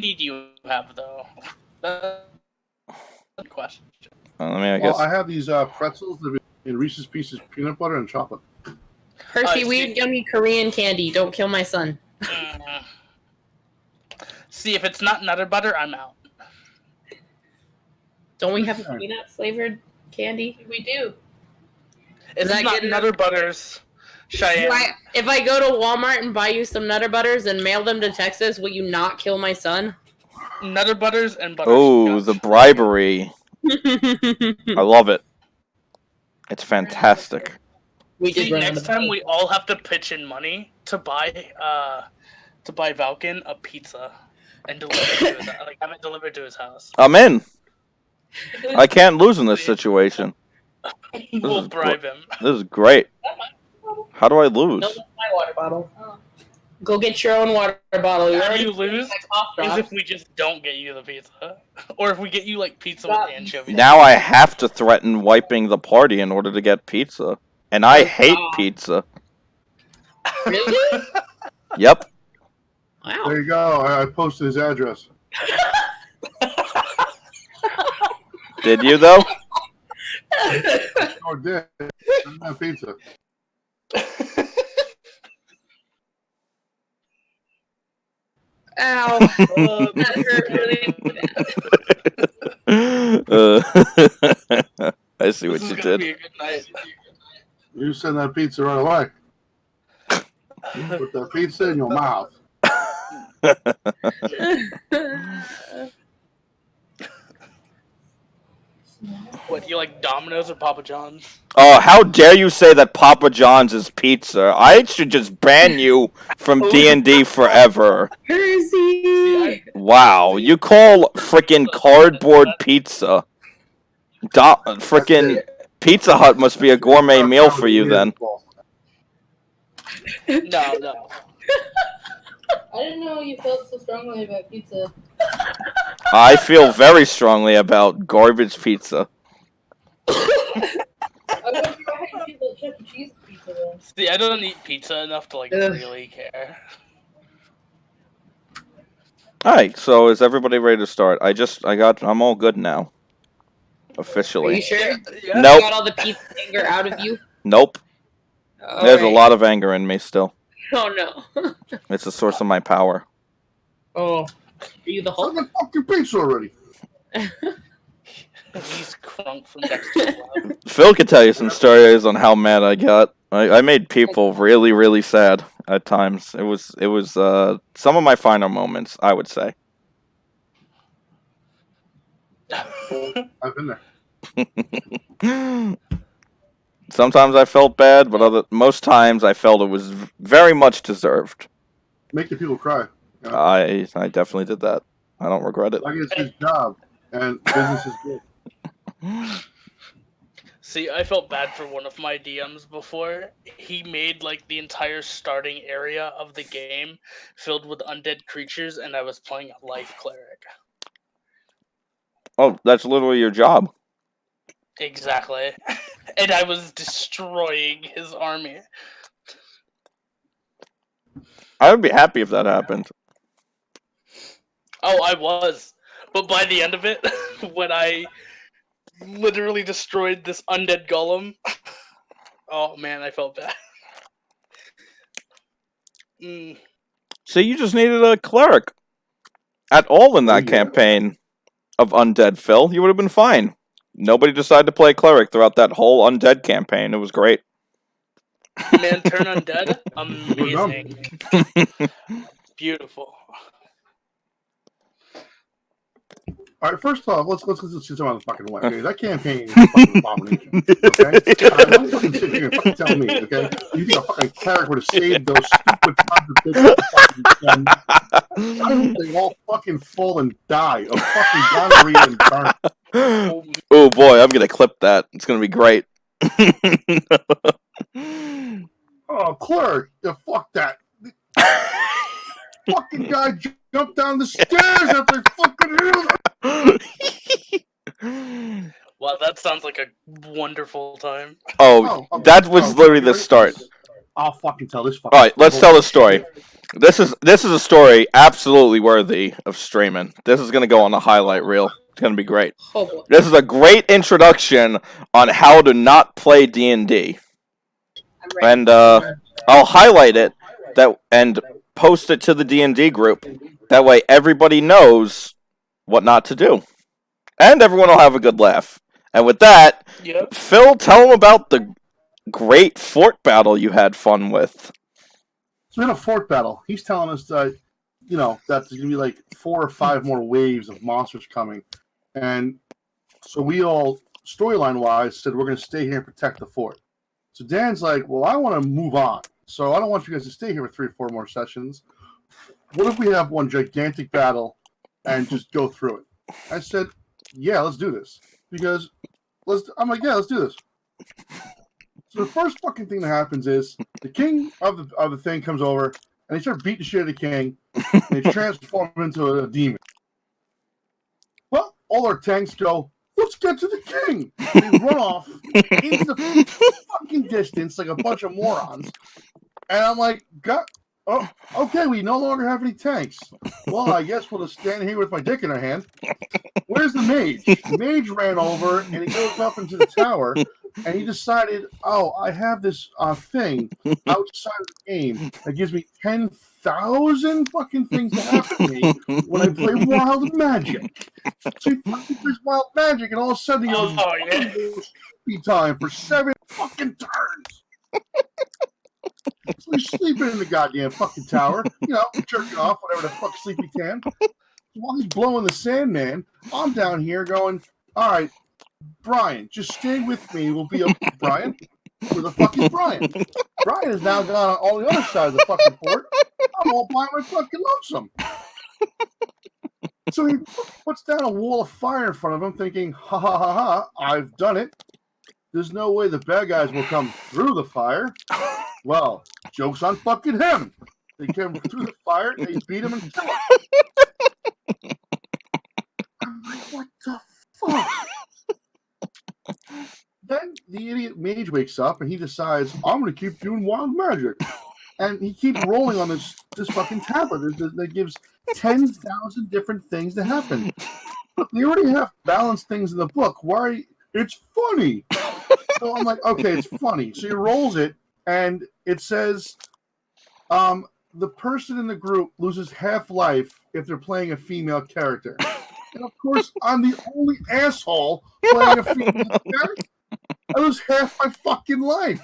do you have, though? That's a good question. I guess. Well, I have these pretzels that are in Reese's Pieces peanut butter and chocolate. Percy, weird, yummy Korean candy. Don't kill my son. See, if it's not Nutter Butter, I'm out. Don't we have peanut flavored candy? We do. It's not Nutter Butters. Cheyenne. If I go to Walmart and buy you some Nutter Butters and mail them to Texas, will you not kill my son? Nutter Butters and butter. Oh, the bribery. I love it. It's fantastic. See, next time we all have to pitch in money to buy Valken a pizza and deliver it to his, have it delivered to his house. I'm in. I can't lose in this situation. We'll bribe him. This is great. How do I lose? No, that's my water bottle. Oh. Go get your own water bottle. How do you lose? Is if we just don't get you the pizza, or if we get you like pizza with anchovies. Now I have to threaten wiping the party in order to get pizza, and I hate pizza. Really? Yep. Wow. There you go. I posted his address. Did you though? Oh, did. I didn't have pizza. Ow. That hurt really bad. I see what you did. Be a good night. You send that pizza right away. Put that pizza in your mouth. What, do you like Domino's or Papa John's? Oh, how dare you say that Papa John's is pizza? I should just ban you from D&D forever. Percy! Wow, you call frickin' cardboard pizza. Frickin' Pizza Hut must be a gourmet meal for you then. No. I didn't know you felt so strongly about pizza. I feel very strongly about garbage pizza. I wonder how you feel about Chuck E. Cheese pizza then. See, I don't eat pizza enough to really care. Alright, so is everybody ready to start? I'm all good now. Are Officially. you sure? Yeah. Nope. You got all the pizza anger out of you? Nope. All There's a right. lot of anger in me still. Oh no. It's a source of my power. Oh. Are you the Send Hulk? the fucking pizza already. He's crunk from next to the Phil could tell you some stories on how mad I got. I made people really, really sad at times. It was some of my finer moments, I would say. I've been there. Sometimes I felt bad, but most times I felt it was very much deserved. Making people cry. You know? I definitely did that. I don't regret it. Like it's his job, and business is good. See, I felt bad for one of my DMs before. He made like the entire starting area of the game filled with undead creatures, and I was playing a life cleric. Oh, that's literally your job. Exactly. And I was destroying his army. I would be happy if that happened. Oh, I was. But by the end of it, when I literally destroyed this undead golem, oh man, I felt bad. So you just needed a cleric at all in that campaign of undead, Phil. You would have been fine. Nobody decided to play cleric throughout that whole undead campaign. It was great. Man, turn undead? Amazing. Beautiful. All right, first off, let's sit down on the fucking way. Okay? That campaign is a fucking abomination. Okay, don't fucking sit here and fucking tell me. Okay, you think a fucking cleric would have saved those stupid fucking they all fucking fall and die of fucking gonorrhea and burn. Oh boy, I'm gonna clip that. It's gonna be great. Oh, cleric, fuck that. Fucking guy jumped down the stairs after fucking him. Wow, that sounds like a wonderful time. Oh, that was literally the start. I'll fucking tell this fucking. Alright, let's tell the story. This is a story absolutely worthy of streaming. This is going to go on the highlight reel. It's going to be great. Oh boy. This is a great introduction on how to not play D&D. I'm ready. And I'll highlight it and post it to the D&D group. That way everybody knows what not to do. And everyone will have a good laugh. And with that, Yep. Phil, tell them about the great fort battle you had fun with. So we had a fort battle. He's telling us that, that there's going to be like 4 or 5 more waves of monsters coming. And so we all, storyline-wise, said we're going to stay here and protect the fort. So Dan's like, well, I want to move on. So I don't want you guys to stay here for 3 or 4 more sessions. What if we have one gigantic battle and just go through it? I said, yeah, let's do this. Because I'm like, yeah, let's do this. So the first fucking thing that happens is the king of the thing comes over and they start beating the shit out of the king and they transform him into a demon. Well, all our tanks go, let's get to the king. They run off into the fucking distance like a bunch of morons. And I'm like, God, oh, okay, we no longer have any tanks. Well, I guess we'll just stand here with my dick in our hand. Where's the mage? The mage ran over and he goes up into the tower. And he decided, oh, I have this thing outside of the game that gives me 10,000 fucking things to happen to me when I play Wild Magic. So he fucking plays Wild Magic, and all of a sudden he goes, Oh, yeah. sleepy time for 7 fucking turns. So he's sleeping in the goddamn fucking tower, jerking off, whatever the fuck sleepy can. While he's blowing the Sandman, I'm down here going, all right, Brian, just stay with me. We'll be Brian. Where the fuck is Brian? Brian has now gone on the other side of the fucking fort. I'm all by my fucking lonesome. So he puts down a wall of fire in front of him, thinking, ha ha ha ha, I've done it. There's no way the bad guys will come through the fire. Well, joke's on fucking him. They came through the fire, they beat him and killed him. I'm like, what the fuck? Then the idiot mage wakes up and he decides, I'm going to keep doing wild magic. And he keeps rolling on this fucking tablet that gives 10,000 different things to happen. They already have balanced things in the book. Why? It's funny. So I'm like, okay, it's funny. So he rolls it and it says, the person in the group loses half life if they're playing a female character. And of course, I'm the only asshole playing a female character. I lose half my fucking life.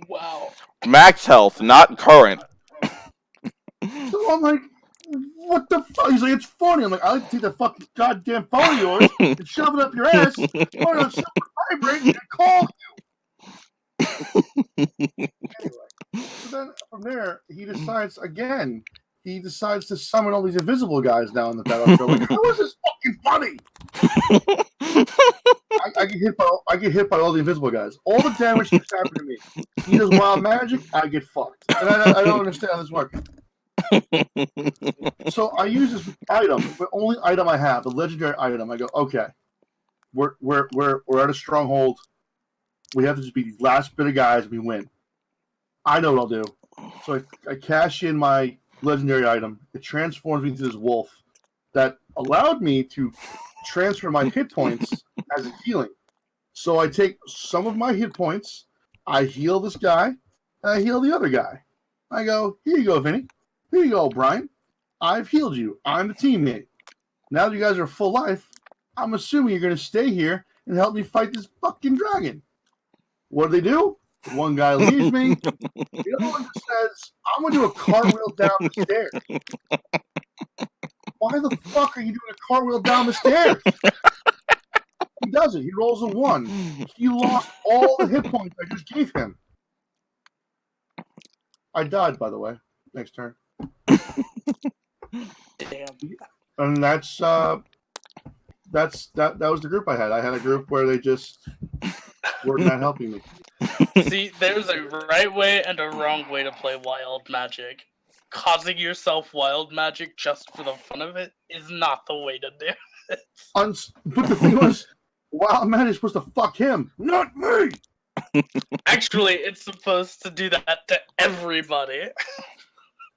Wow. Max health, not current. So I'm like, what the fuck? He's like, it's funny. I'm like, I like to take the fucking goddamn phone of yours and shove it up your ass, put it on super vibrate, and call you. Anyway, so then from there, he decides again. He decides to summon all these invisible guys down the battlefield. Like, how is this fucking funny? I get hit by all the invisible guys. All the damage keeps happening to me. He does wild magic, I get fucked. And I don't understand how this works. So I use this item, the only item I have, the legendary item. I go, okay, we're at a stronghold. We have to just be the last bit of guys. We win. I know what I'll do. So I cash in my legendary item. It transforms me into this wolf that allowed me to transfer my hit points as a healing. So I take some of my hit points, I heal this guy, and I heal the other guy. I go, here you go, Vinny. Here you go, Brian. I've healed you. I'm the teammate. Now that you guys are full life, I'm assuming you're going to stay here and help me fight this fucking dragon. What do they do? One guy leaves me. The other one says, I'm going to do a cartwheel down the stairs. Why the fuck are you doing a cartwheel down the stairs? He does it. He rolls a 1. He lost all the hit points I just gave him. I died, by the way. Next turn. Damn. And that was the group I had. I had a group where they just were not helping me. See, there's a right way and a wrong way to play wild magic. Causing yourself wild magic just for the fun of it is not the way to do it. But the thing was, wild magic is supposed to fuck him, not me. Actually, it's supposed to do that to everybody.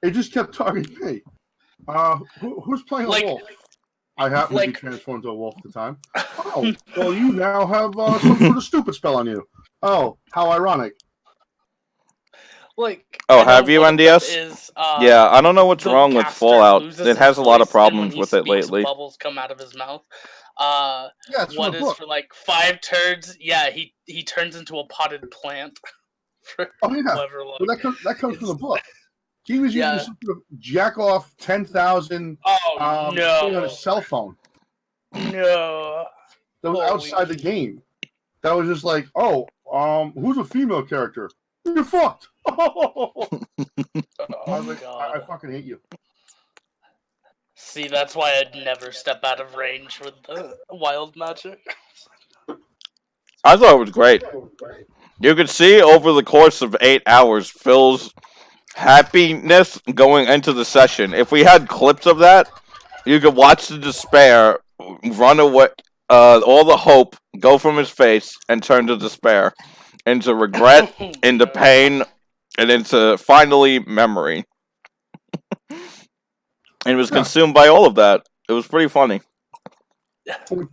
It just kept talking to me. Who's playing a wolf? I happen to be transformed to a wolf at the time. Oh, well, you now have some sort of stupid spell on you. Oh, how ironic. Oh, have you, NDS? Is, yeah, I don't know what's wrong with caster Fallout. loses It has his a lot of voice, and when problems he with it speaks, lately. bubbles come out of his mouth. Yeah, it's from What the is book. for like 5 turns? Yeah, he turns into a potted plant. Oh yeah, Whoever, but that comes from the book. He was Yeah. using some sort of jack off 10,000 Oh thing on no! his cell phone No. that was Holy outside the game. That was just like, oh, who's a female character? You're fucked. I was like, God. I fucking hate you. See, that's why I'd never step out of range with the wild magic. I thought it was great. You could see over the course of 8 hours Phil's happiness going into the session. If we had clips of that, you could watch the despair run away, all the hope go from his face and turn to despair, into regret, into pain, and into finally memory. And it was consumed by all of that. It was pretty funny. Damn.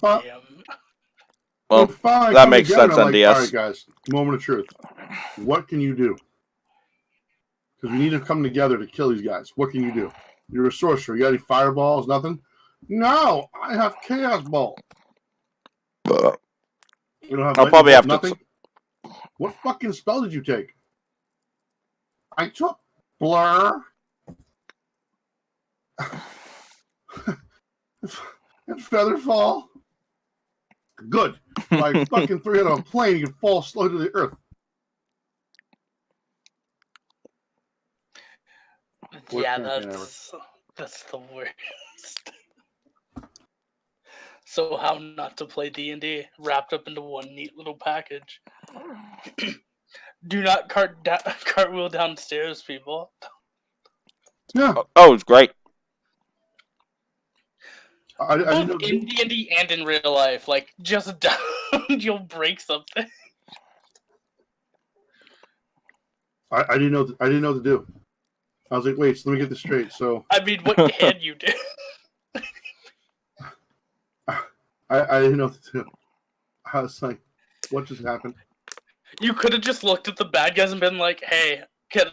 Well, that makes sense, NDS. All right, guys, moment of truth. What can you do? Because we need to come together to kill these guys. What can you do? You're a sorcerer. You got any fireballs? Nothing? No, I have chaos ball. You don't have I'll probably have nothing? to. What fucking spell did you take? I took blur. And featherfall. Good. Like fucking 3 out of a plane, you can fall slow to the earth. Yeah, that's the worst. So how not to play D&D wrapped up into one neat little package. Do not cartwheel downstairs, people. Yeah. Oh, it's great. Both in D&D and in real life, like just you'll break something. I didn't know. I didn't know what to do. I was like, wait. So let me get this straight. So I mean, what can you do? I didn't know what to do. I was like, what just happened? You could have just looked at the bad guys and been like, "Hey, can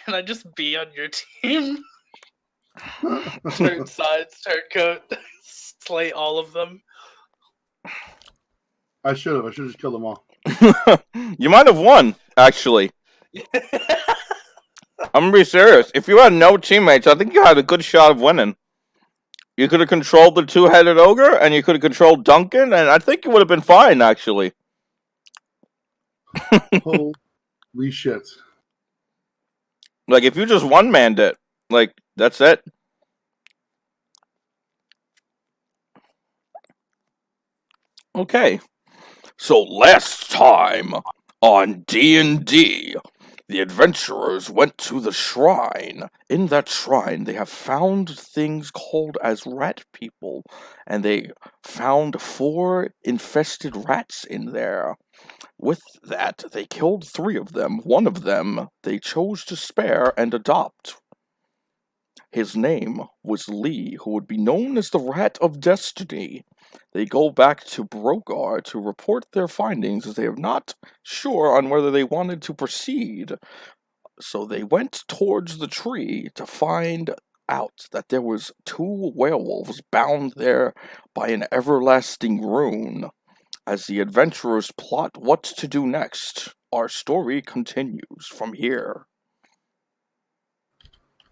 I just be on your team?" Turn sides, turn coat, slay all of them. I should have. I should have just killed them all. You might have won, actually. I'm gonna be serious. If you had no teammates, I think you had a good shot of winning. You could have controlled the 2-headed ogre, and you could have controlled Duncan, and I think you would have been fine, actually. Holy shit. Like, if you just one-manned it, like, that's it. Okay. So last time on D&D, the adventurers went to the shrine. In that shrine, they have found things called as rat people, and they found 4 infested rats in there. With that, they killed 3 of them. One of them they chose to spare and adopt. His name was Lee, who would be known as the Rat of Destiny. They go back to Brogar to report their findings, as they are not sure on whether they wanted to proceed. So they went towards the tree to find out that there was 2 werewolves bound there by an everlasting rune. As the adventurers plot what to do next, our story continues from here.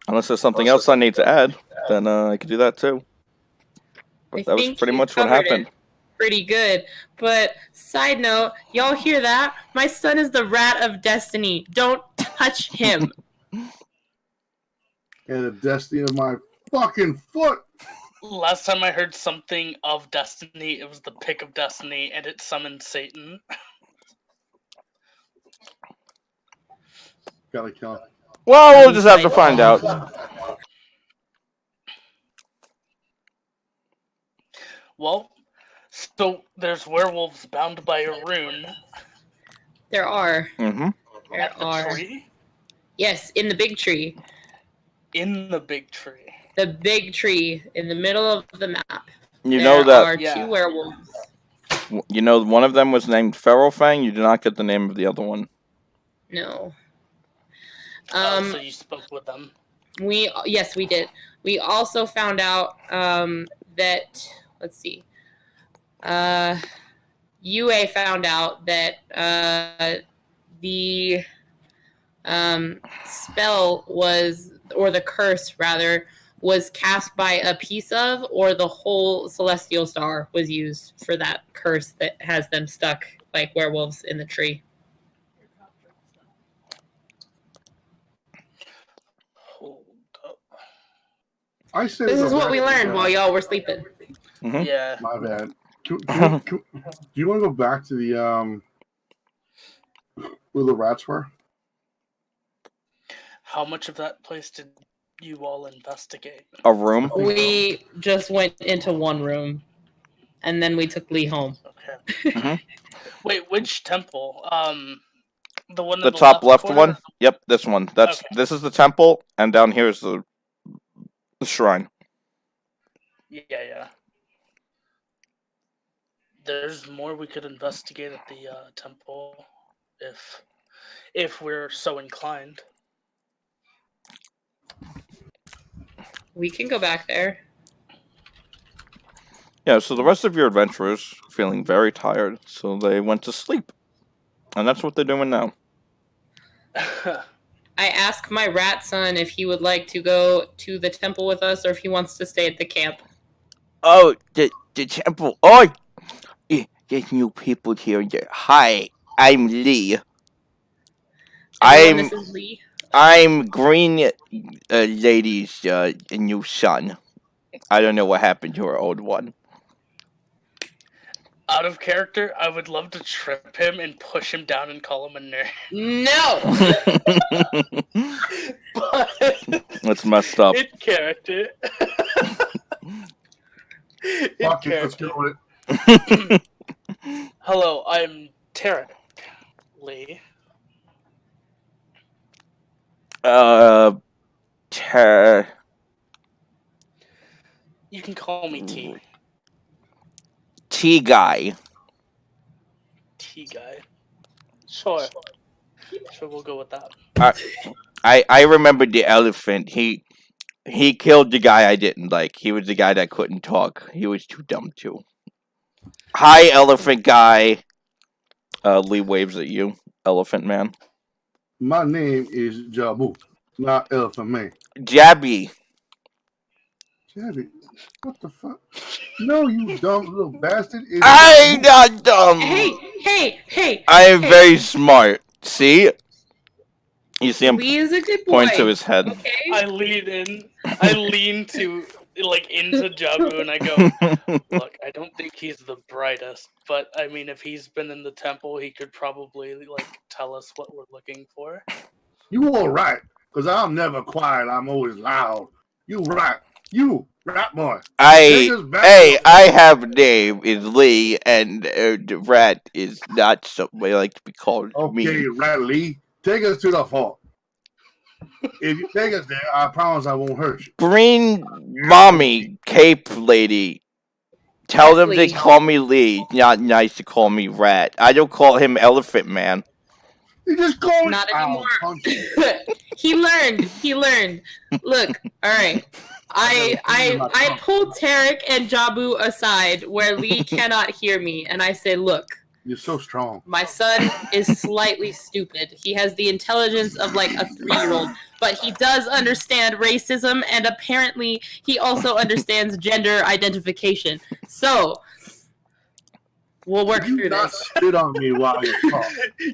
Unless there's something else I need to add, then I could do that too. But that was pretty much what happened. Pretty good. But side note, y'all hear that? My son is the Rat of Destiny. Don't touch him. And the destiny of my fucking foot. Last time I heard something of Destiny, it was the Pick of Destiny, and it summoned Satan. Gotta kill him. Well, we'll just have to find out. Well, so there's werewolves bound by a rune. There are. Mm-hmm. There At the are. tree? Yes, in the big tree. in the big tree. The big tree in the middle of the map. You There know that. are Yeah. 2 werewolves. You know one of them was named Feral Fang. You did not get the name of the other one. No. So you spoke with them. Yes, we did. We also found out that, let's see. UA found out that the spell was, or the curse rather, was cast by a piece of, or the whole celestial star was used for that curse that has them stuck like werewolves in the tree. Hold up. I say This go is what back we to learned the- while y'all were sleeping. Mhm. Yeah. My bad. Do you want to go back to the where the rats were? How much of that place did you all investigate? A room. We just went into one room, and then we took Lee home. Okay. Mhm. Wait, which temple? The one in The the top left corner? one. Yep, this one. This is the temple, and down here is the shrine. Yeah. There's more we could investigate at the temple, if we're so inclined. We can go back there. Yeah, so the rest of your adventurers feeling very tired, so they went to sleep. And that's what they're doing now. I asked my rat son if he would like to go to the temple with us or if he wants to stay at the camp. Oh, the temple. Oh, there's new people here. Hi, I'm Lee. Everyone, this is Lee. I'm Green Lady's new son. I don't know what happened to her old one. Out of character, I would love to trip him and push him down and call him a nerd. No! But That's messed up. in character. Fuck it, let's go with it. Hello, I'm Tarek Lee. You can call me T. T guy. T guy. Sure, we'll go with that. I remember the elephant. He killed the guy I didn't like. He was the guy that couldn't talk. He was too dumb too. Hi, elephant guy. Lee waves at you, elephant man. My name is Jabu, not Elephant Man. Jabby. Jabby, what the fuck? No, you dumb little bastard. It's I'm Jabu. not dumb. Hey! I am very smart. See? You see him Lee is a good boy. point to his head. Okay? I lean to into Jabu and I go, look, I don't think he's the brightest, but I mean, if he's been in the temple, he could probably tell us what we're looking for. You all right? Because I'm never quiet. I'm always loud. You right? You rat boy. I have a name is Lee, and the rat is not something I like to be called. Okay, Me. Rat Lee, take us to the fort. If you take us there, I promise I won't hurt you. Green mommy cape lady. Tell them Lee. they call me Lee. Not nice to call me rat. I don't call him elephant man. You just call it. Not Ow, anymore. punch you. He learned. Look, alright. I pulled Tarek and Jabu aside where Lee cannot hear me, and I say, look, You're so strong. my son is slightly stupid. He has the intelligence of like a 3-year-old, but he does understand racism, and apparently he also understands gender identification. So, we'll work You through not this. spit on me while you talk.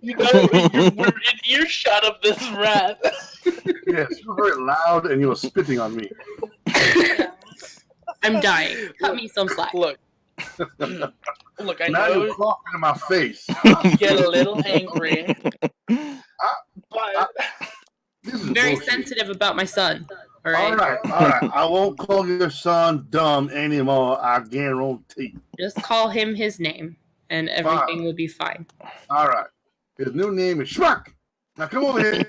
We're in earshot of this rat. Yes, you're very loud and you're spitting on me. I'm dying. Cut me some slack. Look, I Now know you're coughing in my face. you get a little angry, but This is Very bullshit. sensitive about my son. All right? All right. I won't call your son dumb anymore. I guarantee. Just call him his name, and everything will be fine. All right. His new name is Schmuck. Now come over here.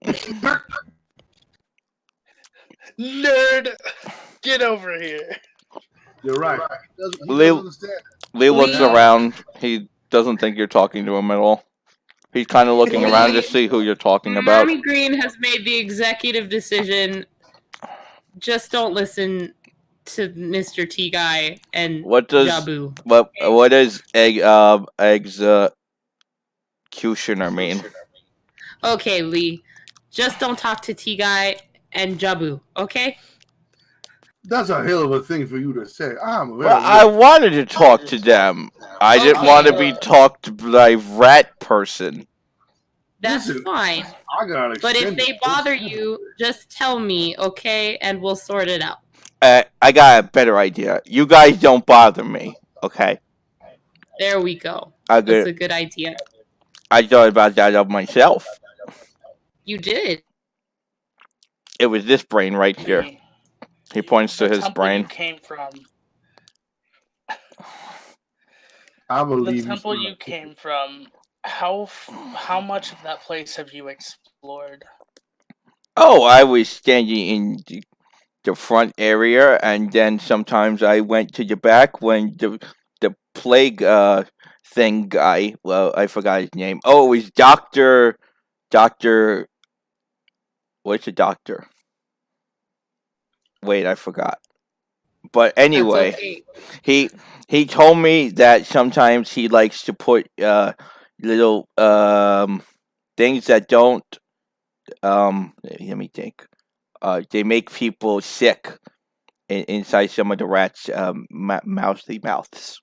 Schmuck. Nerd! Get over here. You're right. He Lee- doesn't understand. Lee looks Lee- around. He doesn't think you're talking to him at all. He's kind of looking around to see who you're talking about. Mommy Green has made the executive decision. Just don't listen to Mr. T Guy and What does Jabu. what does executioner mean? Okay, Lee. Just don't talk to T Guy and Jabu, okay? That's a hell of a thing for you to say. Well, I wanted to talk to them. I didn't Okay. want to be talked to by rat person. That's Listen, fine. I got But if extended. they bother you, just tell me, okay? And we'll sort it out. I got a better idea. You guys don't bother me, okay? There we go. I That's a good idea. thought about that of myself. You did. It was this brain right here. He points to The his temple brain. you came from. I The believe temple you came from. How much of that place have you explored? Oh, I was standing in the front area, and then sometimes I went to the back when the plague thing guy. Well, I forgot his name. Oh, it was Doctor. What's the doctor? Wait, I forgot. But anyway, That's okay. he told me that sometimes he likes to put little things that don't let me think. They make people sick inside some of the rats' mouthy mouths,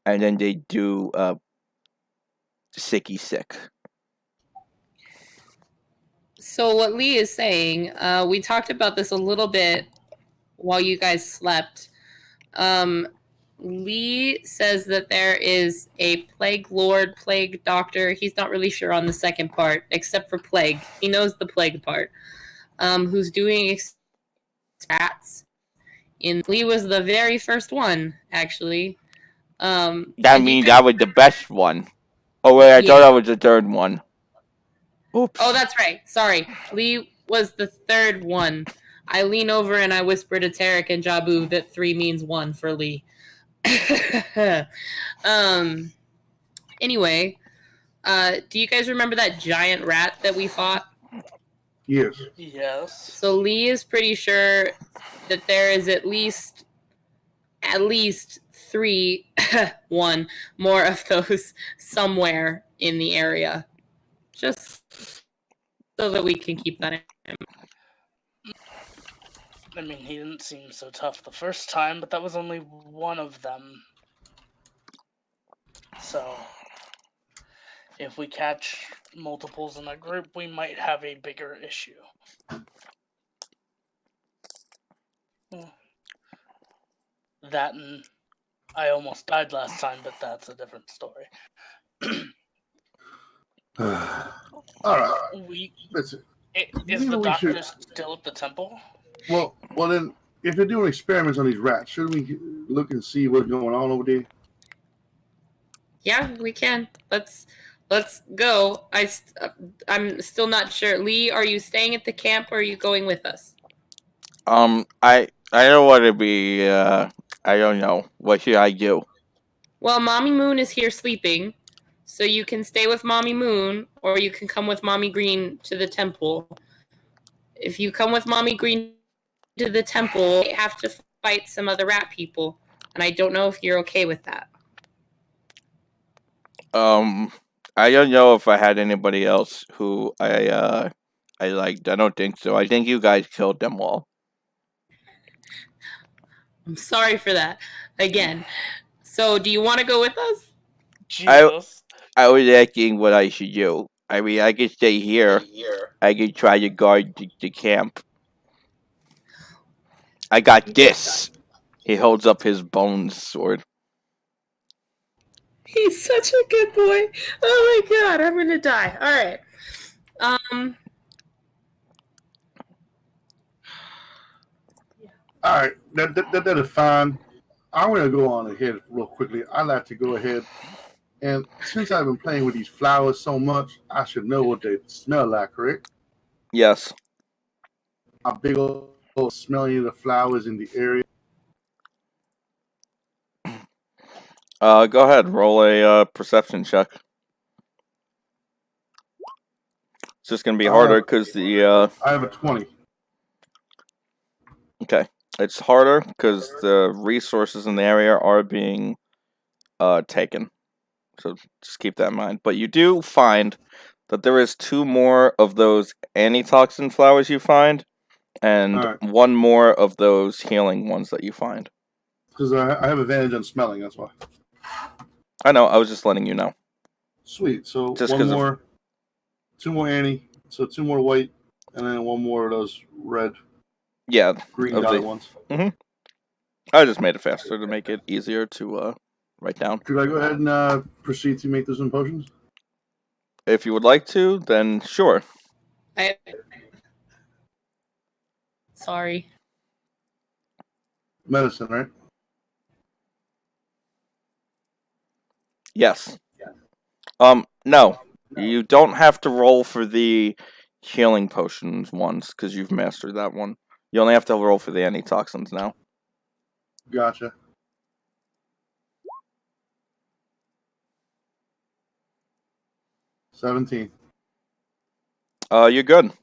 and then they do sicky sick. So what Lee is saying, we talked about this a little bit while you guys slept. Lee says that there is a plague lord, plague doctor. He's not really sure on the second part, except for plague. He knows the plague part. Who's doing stats. Lee was the very first one, actually. That means I was the best one. Oh wait, I thought I was the third one. Oops. Oh, that's right. Sorry. Lee was the third one. I lean over and I whisper to Tarek and Jabu that 3 means 1 for Lee. Anyway, do you guys remember that giant rat that we fought? Yes. Yes. So Lee is pretty sure that there is at least 3 1 more of those somewhere in the area. Just so that we can keep that in mind. I mean, he didn't seem so tough the first time, but that was only one of them. So, if we catch multiples in a group, we might have a bigger issue. That and I almost died last time, but that's a different story. All right. Listen. Is the doctor still at the temple? Well, then, if you're doing experiments on these rats, shouldn't we look and see what's going on over there? Yeah, we can. Let's go. I'm still not sure. Lee, are you staying at the camp or are you going with us? I don't want to be. I don't know. What should I do? Well, Mommy Moon is here sleeping, so you can stay with Mommy Moon, or you can come with Mommy Green to the temple. If you come with Mommy Green to the temple, you have to fight some other rat people, and I don't know if you're okay with that. I don't know if I had anybody else who I liked. I don't think so. I think you guys killed them all. I'm sorry for that. Again. So, do you want to go with us? Jesus. I was asking what I should do. I mean, I could stay here. I could try to guard the camp. I got this. He holds up his bone sword. He's such a good boy. Oh my god, I'm gonna die. All right. All right, that is fine. I'm going to go on ahead real quickly. I'd like to go ahead, and since I've been playing with these flowers so much, I should know what they smell like, correct? Yes. A big old smelling the flowers in the area. Go ahead. Roll a perception check. It's just gonna be harder because the I have a 20. Okay, it's harder because the resources in the area are being taken. So just keep that in mind. But you do find that there is 2 more of those antitoxin flowers you find, and All right. 1 more of those healing ones that you find. Because I have advantage on smelling, that's why. I know. I was just letting you know. Sweet. So Just one 'cause of- more, 2 more Annie. So 2 more white, and then 1 more of those red, Yeah, green of dotted the- ones. I just made it faster to make it easier to write down. Could I go ahead and proceed to make those in potions? If you would like to, then sure. Sorry. Medicine, right? Yes. No. You don't have to roll for the healing potions once, because you've mastered that one. You only have to roll for the antitoxins now. Gotcha. $17. You're good.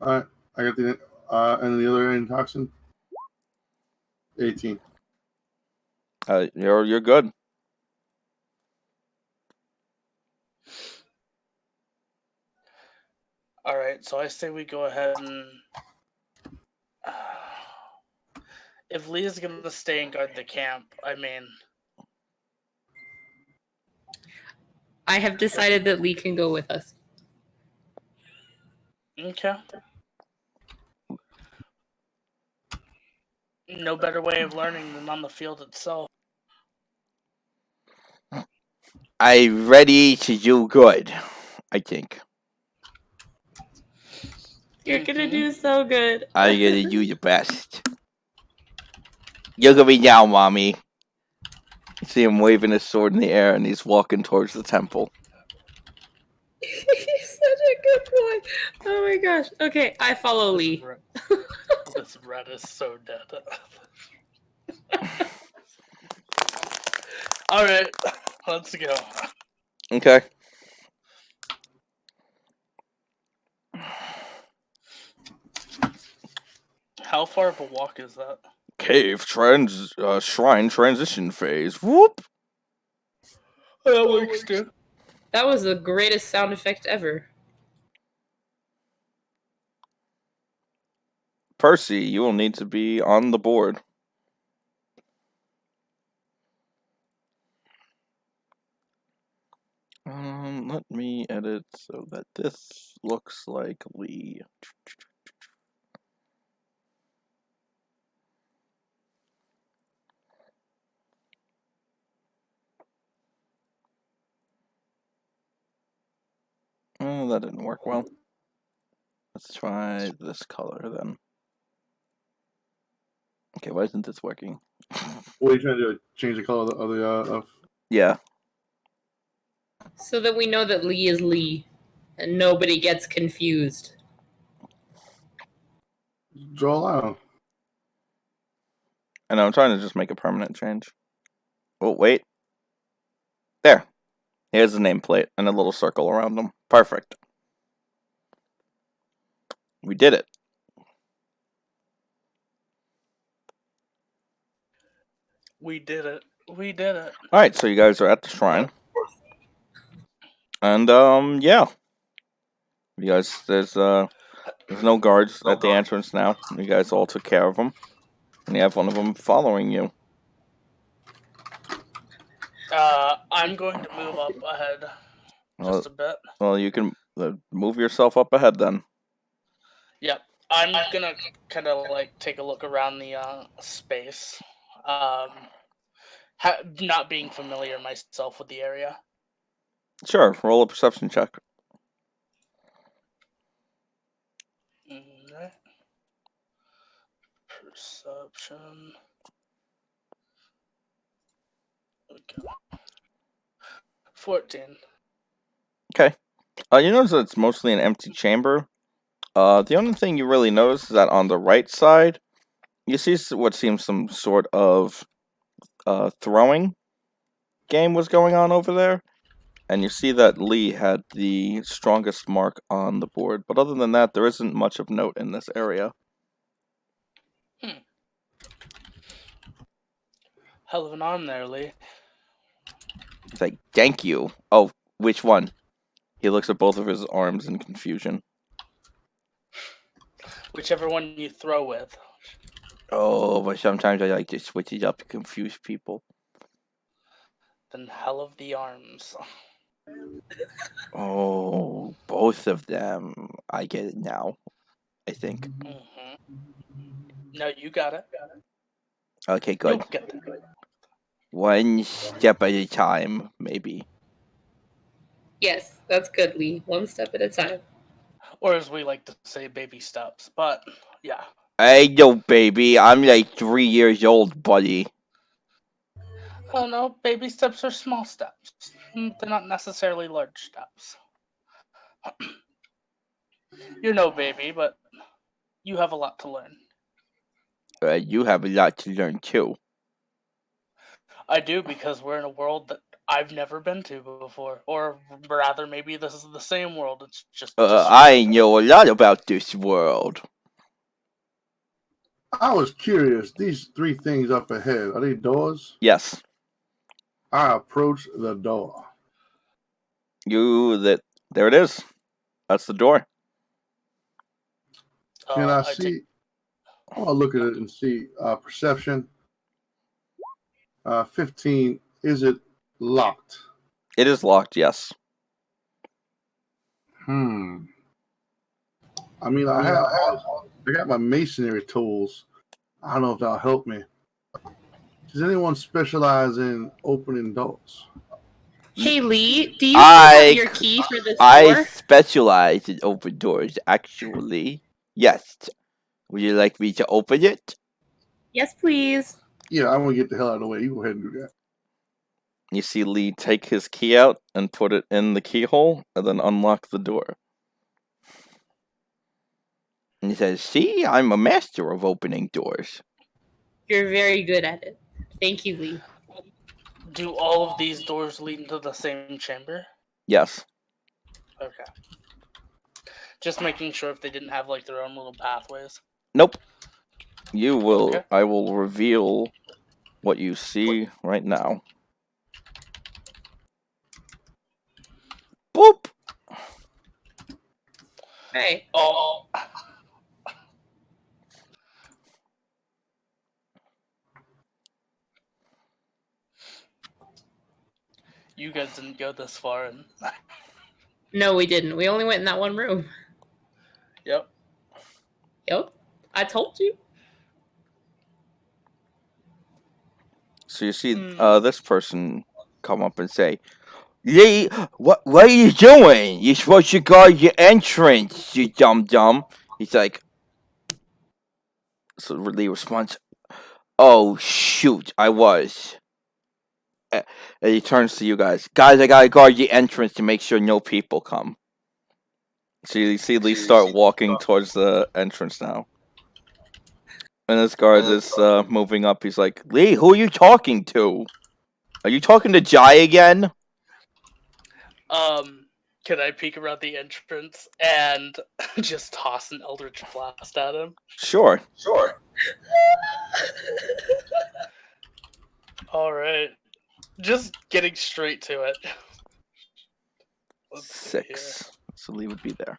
All right. I got the and the other antitoxin. 18. You're good. All right, so I say we go ahead and if Lee's gonna stay and guard the camp, I mean, I have decided that Lee can go with us. okay. No better way of learning than on the field itself. I'm ready to do good, I think. You're gonna do so good. I'm gonna do the best. Look at me now, Mommy. You see him waving his sword in the air, and he's walking towards the temple. He's such a good boy. Oh my gosh. Okay, I follow Lee. This red is so dead. All right, let's go. Okay. How far of a walk is that? Cave shrine transition phase. Whoop. That works too. That was the greatest sound effect ever. Percy, you will need to be on the board. Let me edit so that this looks like Lee. Oh, that didn't work well. Let's try this color then. Okay, why isn't this working? What are you trying to do? Change the color of the Yeah. So that we know that Lee is Lee. And nobody gets confused. draw a line. I know, I'm trying to just make a permanent change. Oh, wait. There. Here's the nameplate and a little circle around them. Perfect. We did it. We did it. We did it. Alright, so you guys are at the shrine. And, yeah. You guys, there's no guards at the entrance now. You guys all took care of them. And you have one of them following you. I'm going to move up ahead just a bit. Well, you can move yourself up ahead then. Yep. I'm gonna kind of like take a look around the space. Not being familiar myself with the area. Sure, roll a perception check. Okay. Perception. Okay. 14. Okay. You notice that it's mostly an empty chamber. The only thing you really notice is that on the right side, you see what seems some sort of throwing game was going on over there, and you see that Lee had the strongest mark on the board. But other than that, there isn't much of note in this area. Hell of an arm there, Lee. He's like, thank you. Oh, which one? He looks at both of his arms in confusion. Whichever one you throw with. Oh, but sometimes I like to switch it up to confuse people. Then hell of the arms. Oh, both of them. I get it now, I think. No, you got it. Okay, good. You'll get that. One step at a time, maybe. Yes, that's good, Lee. One step at a time. Or as we like to say, baby steps. But, yeah. Hey, no, baby. I'm like 3 years old, buddy. Oh no, baby steps are small steps. They're not necessarily large steps. You're no baby, but you have a lot to learn. You have a lot to learn, too. I do, because we're in a world that I've never been to before. Or rather, maybe this is the same world. It's just I know a lot about this world. I was curious. These three things up ahead, are they doors? Yes. I approach the door. There it is. That's the door. Can I see? I'll look at it and see. Perception. 15. Is it locked? It is locked, yes. I mean, I got my masonry tools. I don't know if that'll help me. Does anyone specialize in opening doors? Hey, Lee, do you still have your key for this door? I specialize in open doors, actually. Yes. Would you like me to open it? Yes, please. Yeah, I want to get the hell out of the way. You go ahead and do that. You see Lee take his key out and put it in the keyhole, and then unlock the door. And he says, see, I'm a master of opening doors. You're very good at it. Thank you, Lee. Do all of these doors lead into the same chamber? Yes. Okay. Just making sure if they didn't have like their own little pathways. Nope. You will. Okay. I will reveal what you see right now. Boop. Hey. Oh. You guys didn't go this far, and No, we didn't. We only went in that one room. Yep. Yep. I told you. So you see this person come up and say, Lee, what are you doing? You're supposed to guard your entrance, you dumb. He's like, so Lee responds, oh, shoot, I was. And he turns to you guys. Guys, I gotta guard the entrance to make sure no people come. So you see Lee start walking towards the entrance now. And this guard is moving up. He's like, Lee, who are you talking to? Are you talking to Jai again? Can I peek around the entrance and just toss an Eldritch Blast at him? Sure. Alright. Just getting straight to it. Let's see 6. So Lee would be there.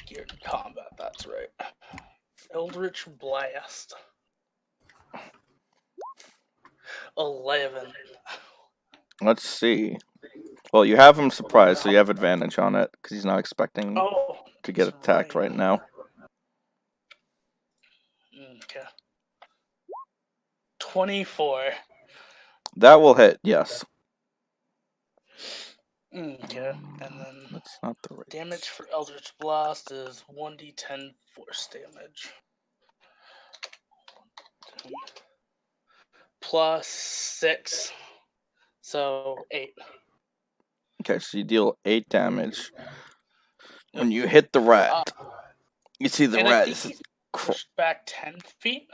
here. Geared combat, that's right. Eldritch Blast. 11. Let's see. Well, you have him surprised, so you have advantage on it, because he's not expecting to get attacked right now. Okay. 24. That will hit, yes. Okay, and then That's not the right. damage for Eldritch Blast is 1d10 force damage. Plus 6. So 8. Okay, so you deal 8 damage. When you hit the rat, Uh, you see the and I rat. think he's pushed back 10 feet.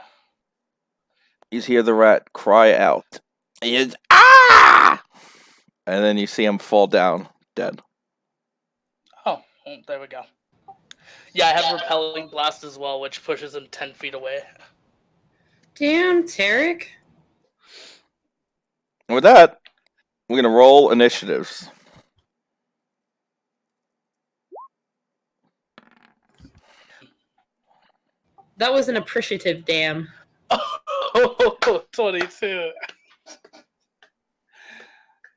You hear the rat cry out. It's ah! And then you see him fall down dead. Oh, well, there we go. Yeah, I have repelling blast as well, which pushes him 10 feet away. Damn, Tarek. And with that, we're gonna roll initiatives. That was an appreciative damn. Oh, 22.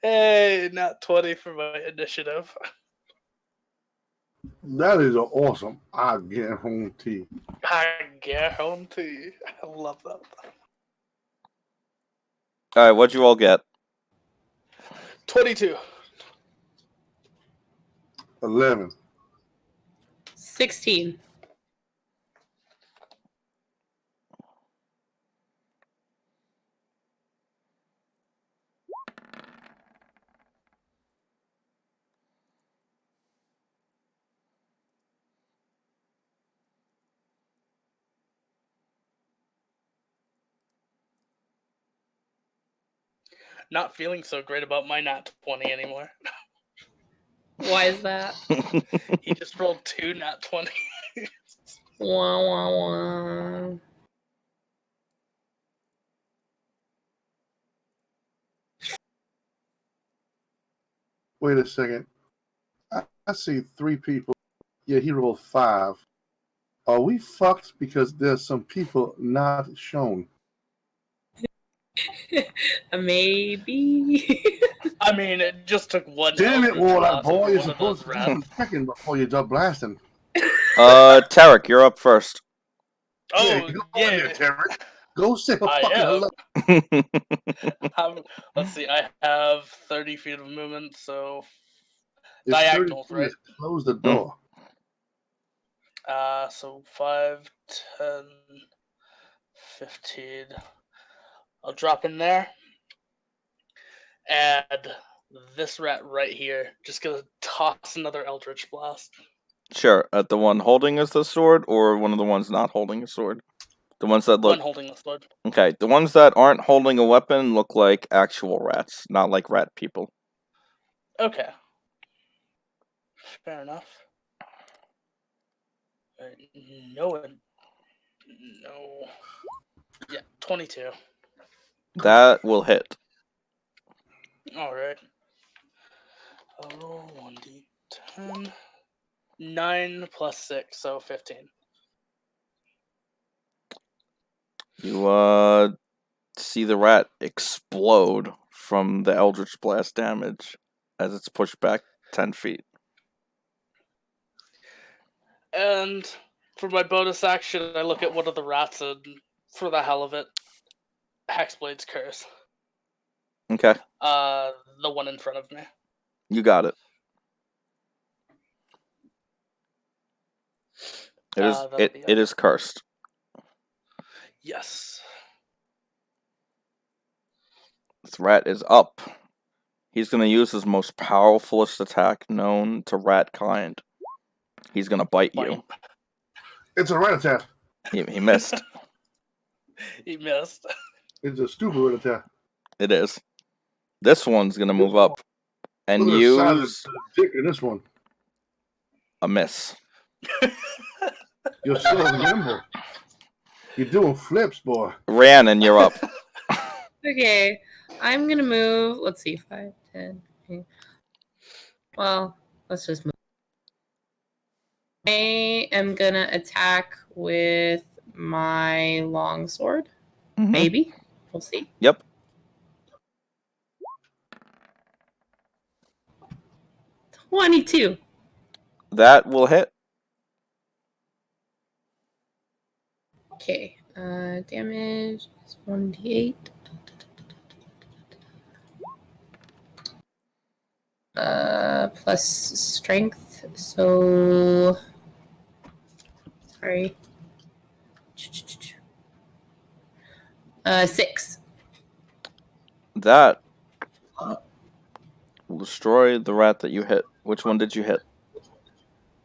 Hey, not 20 for my initiative. That is awesome. I guarantee. I guarantee. I love that. All right, what'd you all get? 22. 11. 16. Not feeling so great about my nat 20 anymore. Why is that? He just rolled 2 nat 20. Wah, wah, wah. Wait a second. I see 3 people. Yeah, he rolled 5. Are we fucked because there's some people not shown? Maybe. I mean, it just took one. Damn it, Eldritch Warlock Blast over boy! You're one of those supposed to do rats. some checking before you jump blasting. Tarek, you're up first. Oh, Go in yeah. there, Terry. Go say a I fucking am. hello. Let's see, I have 30 feet of movement, so It's 30 diagonals, feet. right? Close the door. So 5, 10, 15. I'll drop in there. Add this rat right here. Just gonna toss another Eldritch Blast. Sure, at the one holding the sword, or one of the ones not holding a sword? The ones that look... One holding the sword. Okay, the ones that aren't holding a weapon look like actual rats, not like rat people. Okay. Fair enough. No. Yeah, 22. That will hit. Alright. I'll roll 1d10. 9 plus 6, so 15. You see the rat explode from the Eldritch Blast damage as it's pushed back 10 feet. And for my bonus action, I look at one of the rats and, for the hell of it, Hexblade's Curse. Okay, The one in front of me. you got it. It is cursed. Yes. This rat is up. He's going to use his most powerfulest attack known to rat kind. He's going to bite you. It's a rat attack. He missed. He missed. It's a stupid rat attack. It is. This one's going to move up and Look at the size of use the dick in this one. a miss. You're so nimble. You're doing flips, boy. Rhiannon, you're up. Okay, I'm gonna move. Let's see, 5, 10. Okay. Well, let's just move. I am gonna attack with my longsword. Mhm. Maybe. We'll see. Yep. $22. That will hit. Okay. Damage is 1d8. Plus strength. So sorry. 6. That will destroy the rat that you hit. Which one did you hit?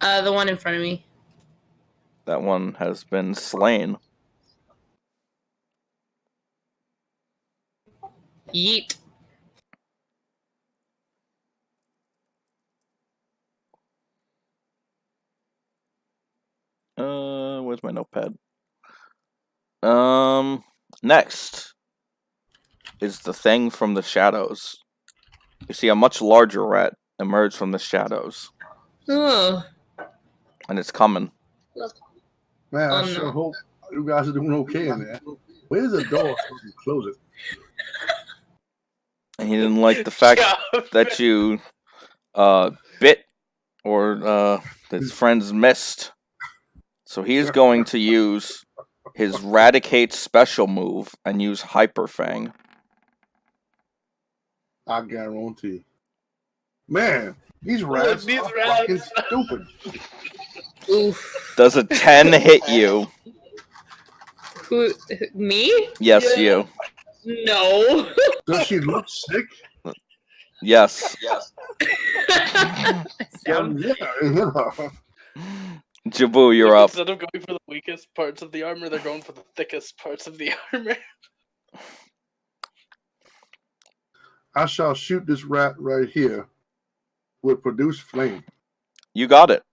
The one in front of me. That one has been slain. Yeet. Where's my notepad? Next is the thing from the shadows. You see a much larger rat emerge from the shadows, Oh. and it's coming. Man, I Oh, sure no. hope you guys are doing okay in there. Where's the door so we can close it? And he didn't like the fact that you bit or his friends missed. So he's going to use his Radicate special move and use Hyper Fang. I guarantee. Man, these rats These are rats. fucking stupid. Oof. Does a 10 hit you? Who? Me? Yes, Yeah. you. No. Does she look sick? Yes. Sound Yeah. Jabu, you're up. Instead of going for the weakest parts of the armor, they're going for the thickest parts of the armor. I shall shoot this rat right here with produce flame. You got it.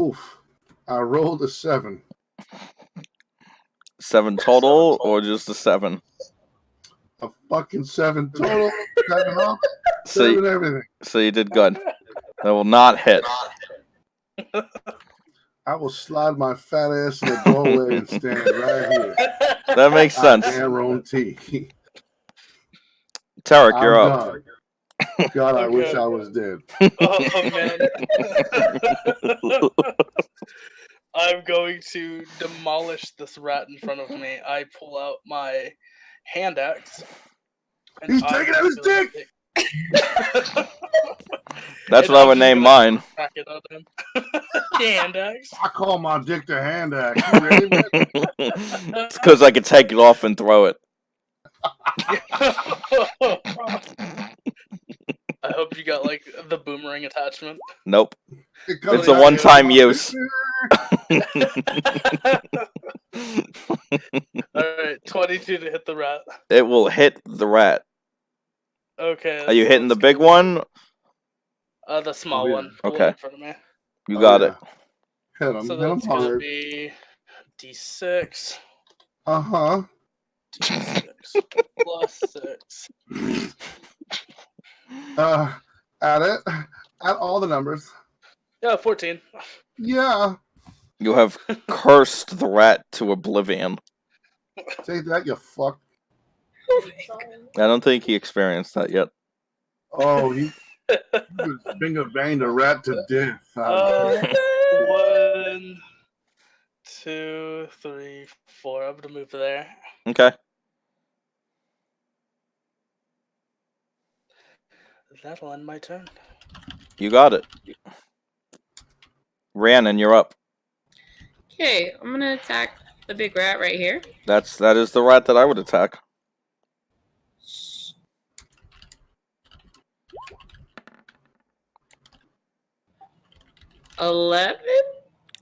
Oof. I rolled a 7. 7 total or just a 7? A fucking 7 total. 7 up. So 7 everything. So you did good. That will not hit. I will slide my fat ass in the doorway and stand right here. That makes sense. I guarantee. Tarek, you're I'm up. done. God, I wish Okay. I was dead. Oh man. I'm going to demolish this rat in front of me. I pull out my hand axe. and He's I taking out his will dick! take- That's And what I I'm would just name gonna mine. crack it at him. Hand axe. I call my dick the hand axe. You ready, man? It's because I could take it off and throw it. I hope you got like the boomerang attachment. Nope. It comes It's a out one-time of my use. dick. Alright, 22 to hit the rat. It will hit the rat. Okay. Are you hitting the let's big go. one? The small Oh, yeah. one. The one Okay. in front of me. You got Oh, it. yeah. Hit him. So Hit him that's gonna hard. be D6. Uh-huh. D6 plus 6. Add it. Add all the numbers. Yeah, 14. Yeah. You have cursed the rat to oblivion. Take that, you fuck. I don't think he experienced that yet. Oh, he was finger banged a rat to death. 1, 2, 3, 4. I'm gonna move there. Okay. That'll end my turn. You got it. Rhiannon, you're up. Okay, I'm gonna attack the big rat right here. That is the rat that I would attack. $11?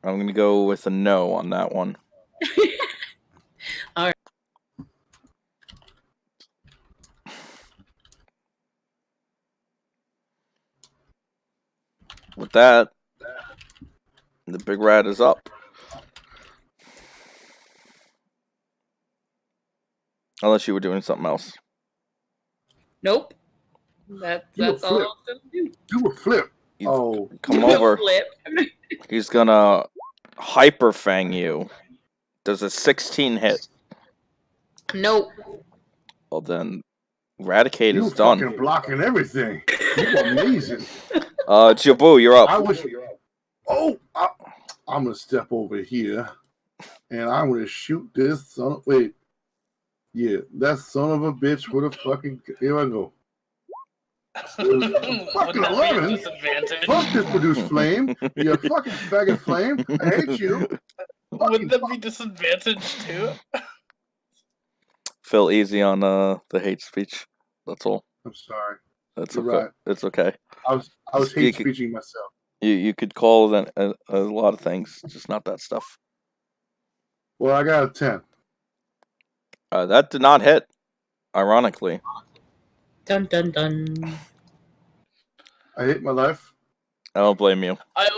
I'm gonna go with a no on that one. All right. With that, the big rat is up. Unless you were doing something else. Nope. That's all I flip. was gonna do. Do a flip. Oh, Come over. Flip. He's gonna hyper fang you. Does a 16 hit? Nope. Well then, Eradicate you is done. fucking blocking everything. You're amazing. Jabu, you're I up. wish. Oh, I'm gonna step over here, and I'm gonna shoot this son. Wait, yeah, that son of a bitch with a fucking. Here I go. Would Fucking that be a 11. disadvantage? Fuck this produce flame. You fucking faggot flame. I hate you. Would that be disadvantage too? Feel easy on the hate speech. That's all. I'm sorry. That's You're okay. right. It's okay. I was You hate could- speeching myself. You could call it a lot of things, just not that stuff. Well, I got a 10. That did not hit. Ironically, Dun dun dun. I hate my life. I don't blame you. I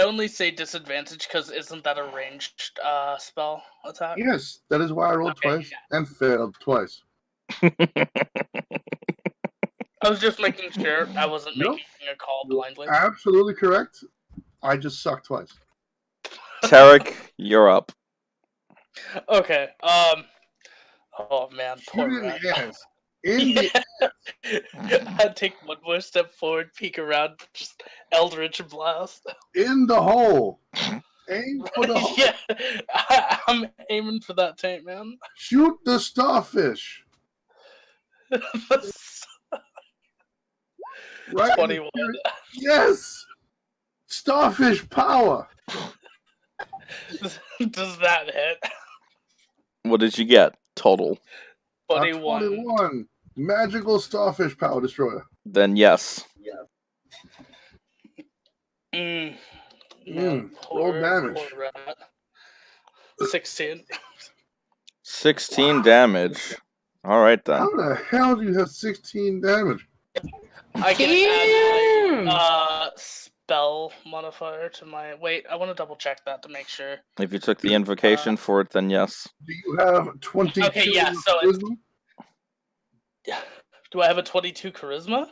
only say disadvantage because isn't that a ranged spell attack? Yes, that is why I rolled Okay, twice and failed twice. I was just making sure I wasn't Nope. making a call blindly. Absolutely correct. I just sucked twice. Tarek, you're up. Okay. Oh man, poor Shoot in rat. the ass. In the I'd take one more step forward, peek around, just Eldritch blast. in the hole. Aim for the hole. Yeah, I'm aiming for that tank, man. Shoot the starfish. That's Right. 21. Yes. Starfish power. Does that hit? What did you get total? 21. 21. Magical starfish power destroyer. Then yes. Man, Roll poor damage. rat. 16. 16 damage. All right then. How the hell do you have 16 damage? I can add a spell modifier to my. Wait, I want to double check that to make sure. If you took the invocation for it, then yes. Do you have 22? Okay, yeah, so it's- charisma? Do I have a 22 charisma?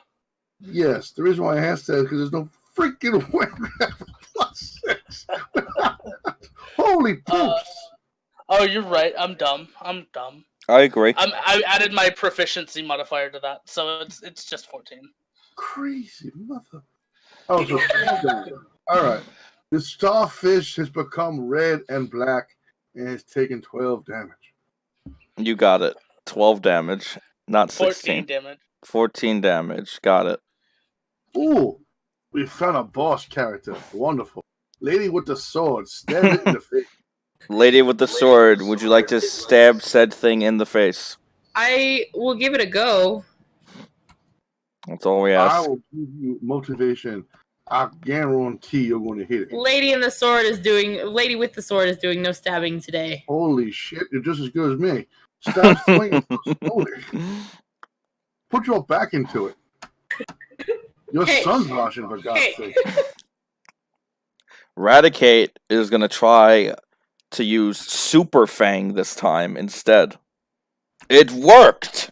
Yes. The reason why I asked that is because there's no freaking way we have a +6. Holy poops. Oh, you're right. I'm dumb. I agree. I added my proficiency modifier to that, so it's just 14. Crazy mother. Oh, so all right. The starfish has become red and black and has taken 12 damage. You got it. 12 damage, not 14 16. damage. 14 damage. Got it. Ooh, we found a boss character. Wonderful. Lady with the sword. Stab it in the face. Lady with the sword, would you like to stab said thing in the face? I will give it a go. That's all we I ask. will give you motivation. I guarantee you're going to hit it. Lady with the sword is doing no stabbing today. Holy shit, you're just as good as me. Stop swinging so slowly. Put your back into it. Your Hey. son's washing, for God's Hey. sake. Radicate is going to try to use Super Fang this time instead. It worked!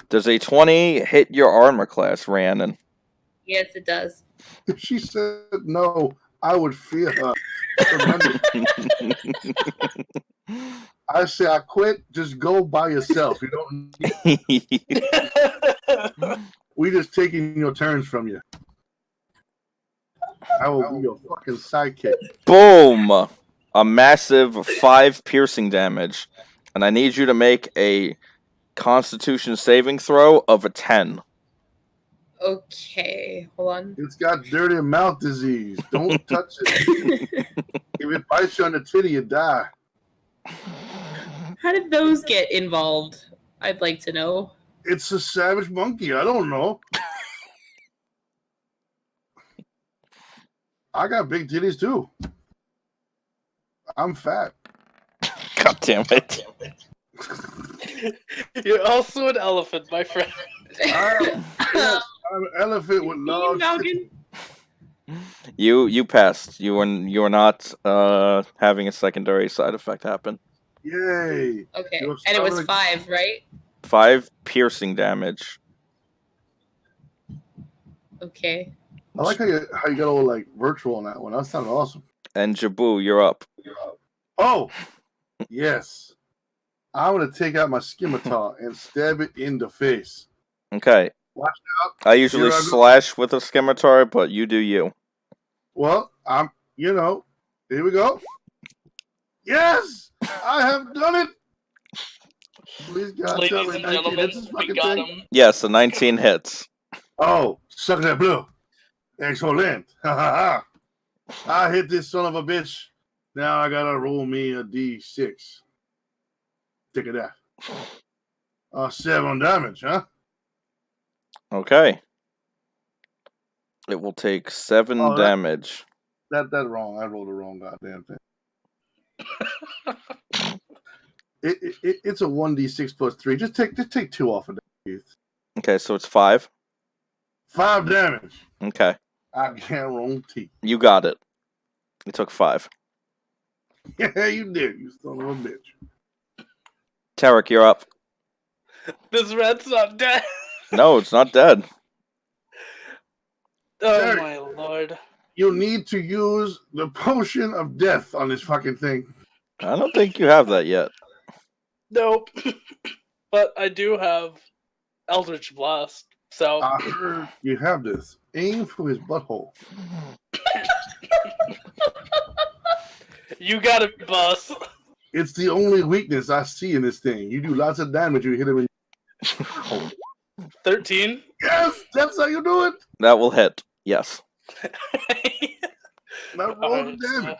Does a 20 hit your armor class, Rhiannon? Yes, it does. If she said no, I would fear her. tremendously. I say I quit. Just go by yourself. You don't. We just taking your turns from you. I will be your fucking sidekick. Boom! A massive 5 piercing damage. And I need you to make a Constitution saving throw of a 10. Okay, hold on. It's got dirty mouth disease. Don't touch it. If it bites you on the titty, you die. How did those get involved? I'd like to know. It's a savage monkey. I don't know. I got big titties too. I'm fat. God damn it. You're also an elephant, my friend. I'm an elephant with large titties. You passed. You were not having a secondary side effect happen. Yay. Okay, Your and it was stomach- 5, right? 5 piercing damage. Okay. I like how you got all like virtual on that one. That sounded awesome. And Jabu, you're up. Oh, yes. I'm gonna take out my scimitar and stab it in the face. Okay. Watch out. I usually Here I go. slash with a scimitar, but you do you. Well, here we go. Yes, I have done it. Please, God, tell Ladies me and 19 gentlemen, hits this we fucking got thing. him. Yes, a 19 hits. Oh, suck that blue. Excellent. Ha ha ha. I hit this son of a bitch. Now I gotta roll me a d6. Take it out. 7 damage, huh? Okay. It will take 7 Oh, damage. That's wrong. I rolled the wrong goddamn thing. It's a 1d6 plus 3. Just take 2 off of that, Keith. Okay, so it's 5. 5 damage. Okay. I guarantee. You got it. You took 5. Yeah, you did, you son of a bitch. Tarek, you're up. This rat's not dead. No, it's not dead. Oh Derek. my lord. You need to use the potion of death on this fucking thing. I don't think you have that yet. Nope. But I do have Eldritch Blast, so I heard you have this. Aim for his butthole. you got it, boss. It's the only weakness I see in this thing. You do lots of damage, you hit him in. 13. Yes, that's how you do it. That will hit. Yes. Now roll the damage.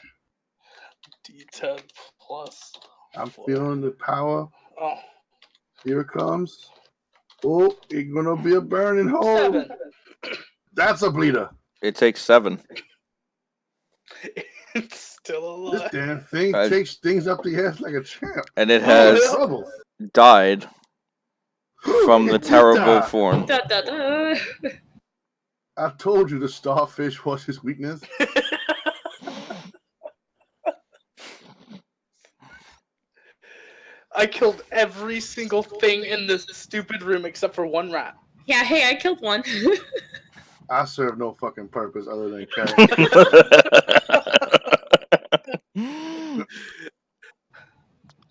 D10 plus. I'm 4. feeling the power. Oh. Here it comes. Oh, it's gonna be a burning hole. 7. That's a bleeder. It takes 7. It's still This alive. damn thing takes things up the ass like a champ. And it has Trouble. died from the It did terrible die. form. Da, da, da. I told you the starfish was his weakness. I killed every single thing in this stupid room except for one rat. Yeah, hey, I killed one. I serve no fucking purpose other than carry.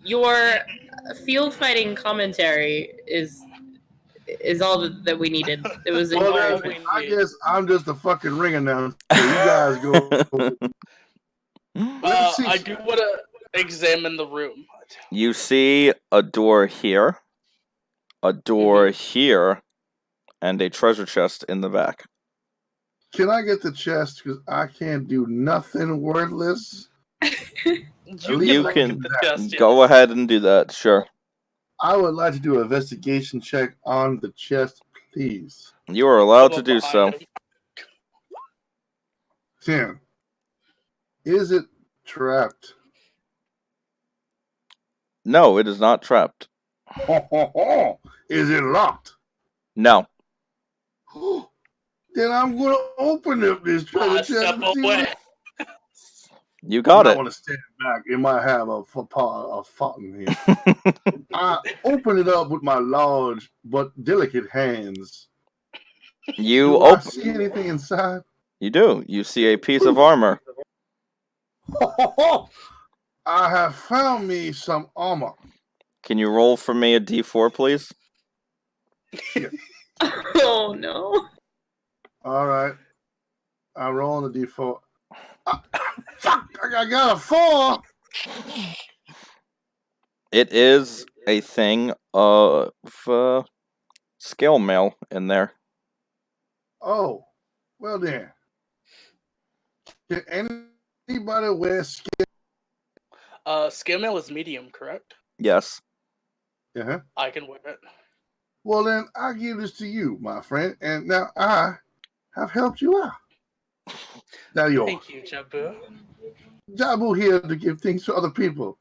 Your field fighting commentary is all that we needed. It was Well, encouragement. I guess I'm just a fucking ring announcer. You guys go. Let's see. I do want to examine the room. You see a door here, a door here, and a treasure chest in the back. Can I get the chest? Because I can't do nothing worthless. You look can at the chest, go yes. ahead and do that, sure. I would like to do an investigation check on the chest, please. You are allowed I'll to go do so. behind him. Tim, is it trapped? No, it is not trapped. Is it locked? No. Then I'm going to open up this treasure chest. Step and see away. what- You got I it. want to stand back. It might have a fountain here. I open it up with my large but delicate hands. You Do I open. see anything inside? You do. You see a piece of armor. I have found me some armor. Can you roll for me a d4, please? Oh no. All right. I roll on the d4. Fuck! I got a 4. It is a thing of scale mail in there. Oh, well then. Can anybody wear skin? Scale mail is medium, correct? Yes. Uh-huh. I can wear it. Well then, I give this to you, my friend, and now I have helped you out. Now yours. Thank you, Jabu. Jabu here to give things to other people.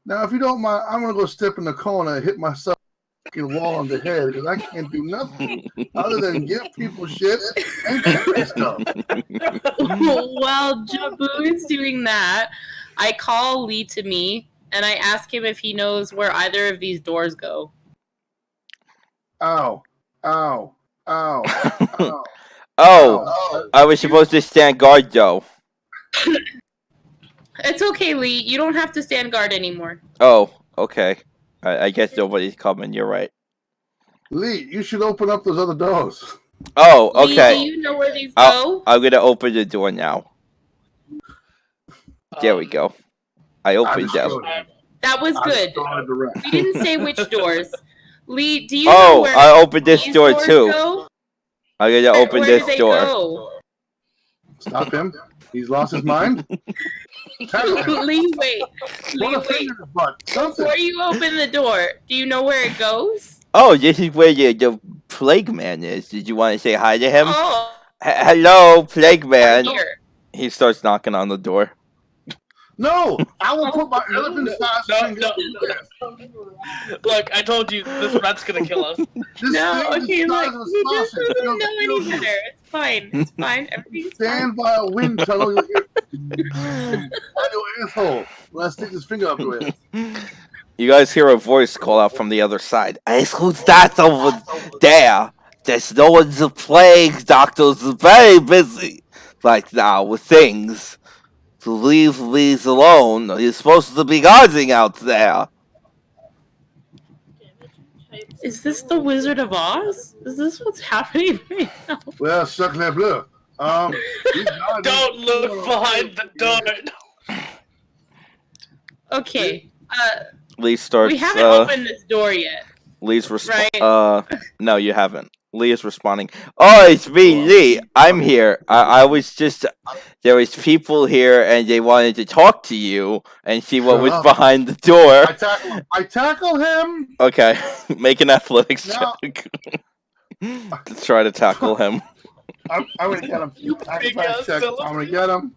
Now, if you don't mind, I'm gonna go step in the corner and hit myself fucking wall on the head because I can't do nothing other than give people shit and carry stuff. While Jabu is doing that, I call Lee to me and I ask him if he knows where either of these doors go. Ow! Ow! Ow! Ow! Oh, Ow. I was supposed to stand guard though. It's okay, Lee. You don't have to stand guard anymore. Oh, okay. I guess nobody's coming. You're right. Lee, you should open up those other doors. Oh, Lee, okay. do you know where these go? I'm gonna open the door now. There we go. I opened them. That was good. We didn't say which doors. Lee, do you know Oh, where I opened this these door doors too. go? I'm gonna open Where this do they door. go? Stop him. He's lost his mind. Tackle him. Lee, wait. Lee, Put a wait. finger in his butt. Something. Before you open the door, do you know where it goes? Oh, this is where the Plague Man is. Did you want to say hi to him? Oh, Hello, Plague Man. here. He starts knocking on the door. No, I will put my elephant-sized No, finger no. up your ass. Look, I told you this rat's gonna kill us. This No, thing is okay, the look, size of a he just sausage. doesn't know any better. It's fine. It's fine. Everything's fine. Stand by a wind tunnel on your asshole. When I stick this finger up your ass. You guys hear a voice call out from the other side. Hey, who's that over there? There's no one's a plague. Doctors are very busy right now with things. So leave these alone. You're supposed to be guarding out there. Is this the Wizard of Oz? Is this what's happening right now? Well, sacre bleu. Don't look behind the door. Okay. Lee starts. We haven't opened this door yet. Lee's Right. No, you haven't. Lee is responding. Oh, it's me, Lee. I'm here. I was just. There was people here, and they wanted to talk to you and see what Shut was up. behind the door. I tackle him. Okay, make an athletics No. check. Let's try to tackle him. I'm gonna get him. Big Acrobatics ass check. Philip. I'm gonna get him.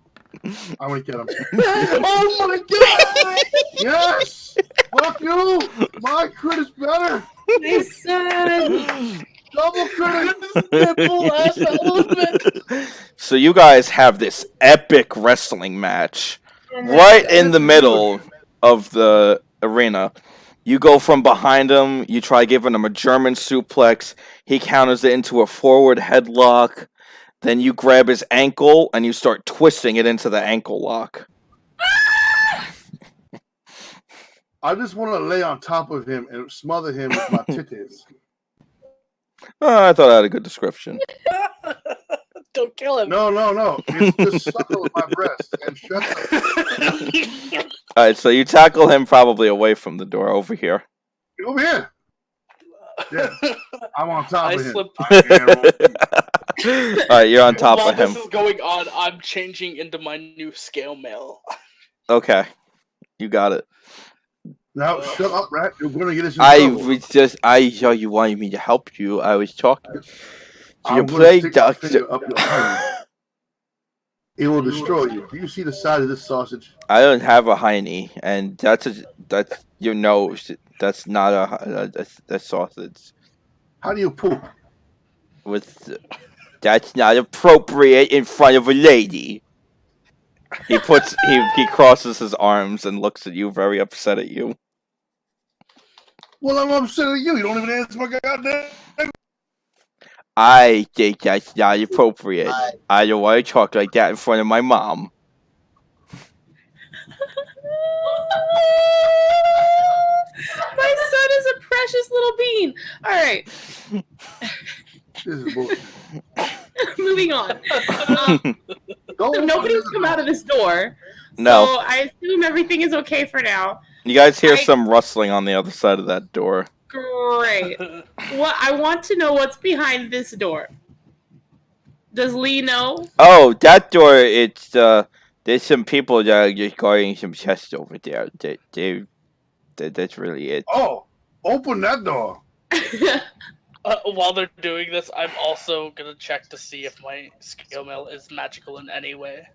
I'm gonna get him. Oh my god! Yes. Fuck you. My crit is better. My son. Double crit. Nipple ass element. So you guys have this epic wrestling match right in the middle of the arena. You go from behind him, you try giving him a German suplex, he counters it into a forward headlock, then you grab his ankle and you start twisting it into the ankle lock. I just want to lay on top of him and smother him with my titties. I thought I had a good description. Don't kill him. No. It's just suckle my breast and shut up. Alright, so you tackle him probably away from the door over here. Over here. Yeah, I'm on top I of him. slipped. Alright, you're on top While of him. this is going on, I'm changing into my new scale mail. Okay, you got it. Now shut up, rat. You're gonna get us in I trouble. was just, I saw you wanted me to help you. I was talking to your I'm gonna plague stick my doctor. finger up your hiney. It will destroy you. Do you see the side of this sausage? I don't have a hiney, and that's your nose. That's not a sausage. How do you poop? That's not appropriate in front of a lady. He crosses his arms and looks at you, very upset at you. Well, I'm upset at you. You don't even answer my goddamn. I think that's not appropriate. I don't want to talk like that in front of my mom. My son is a precious little bean. All right. This is bullshit. Moving on. Go So open nobody's this come door. out of this door. No. So I assume everything is okay for now. You guys hear some rustling on the other side of that door. Great. What I want to know what's behind this door. Does Lee know? Oh, that door, it's, there's some people that are just guarding some chests over there. That's really it. Oh, open that door. While they're doing this, I'm also gonna check to see if my scale mail is magical in any way.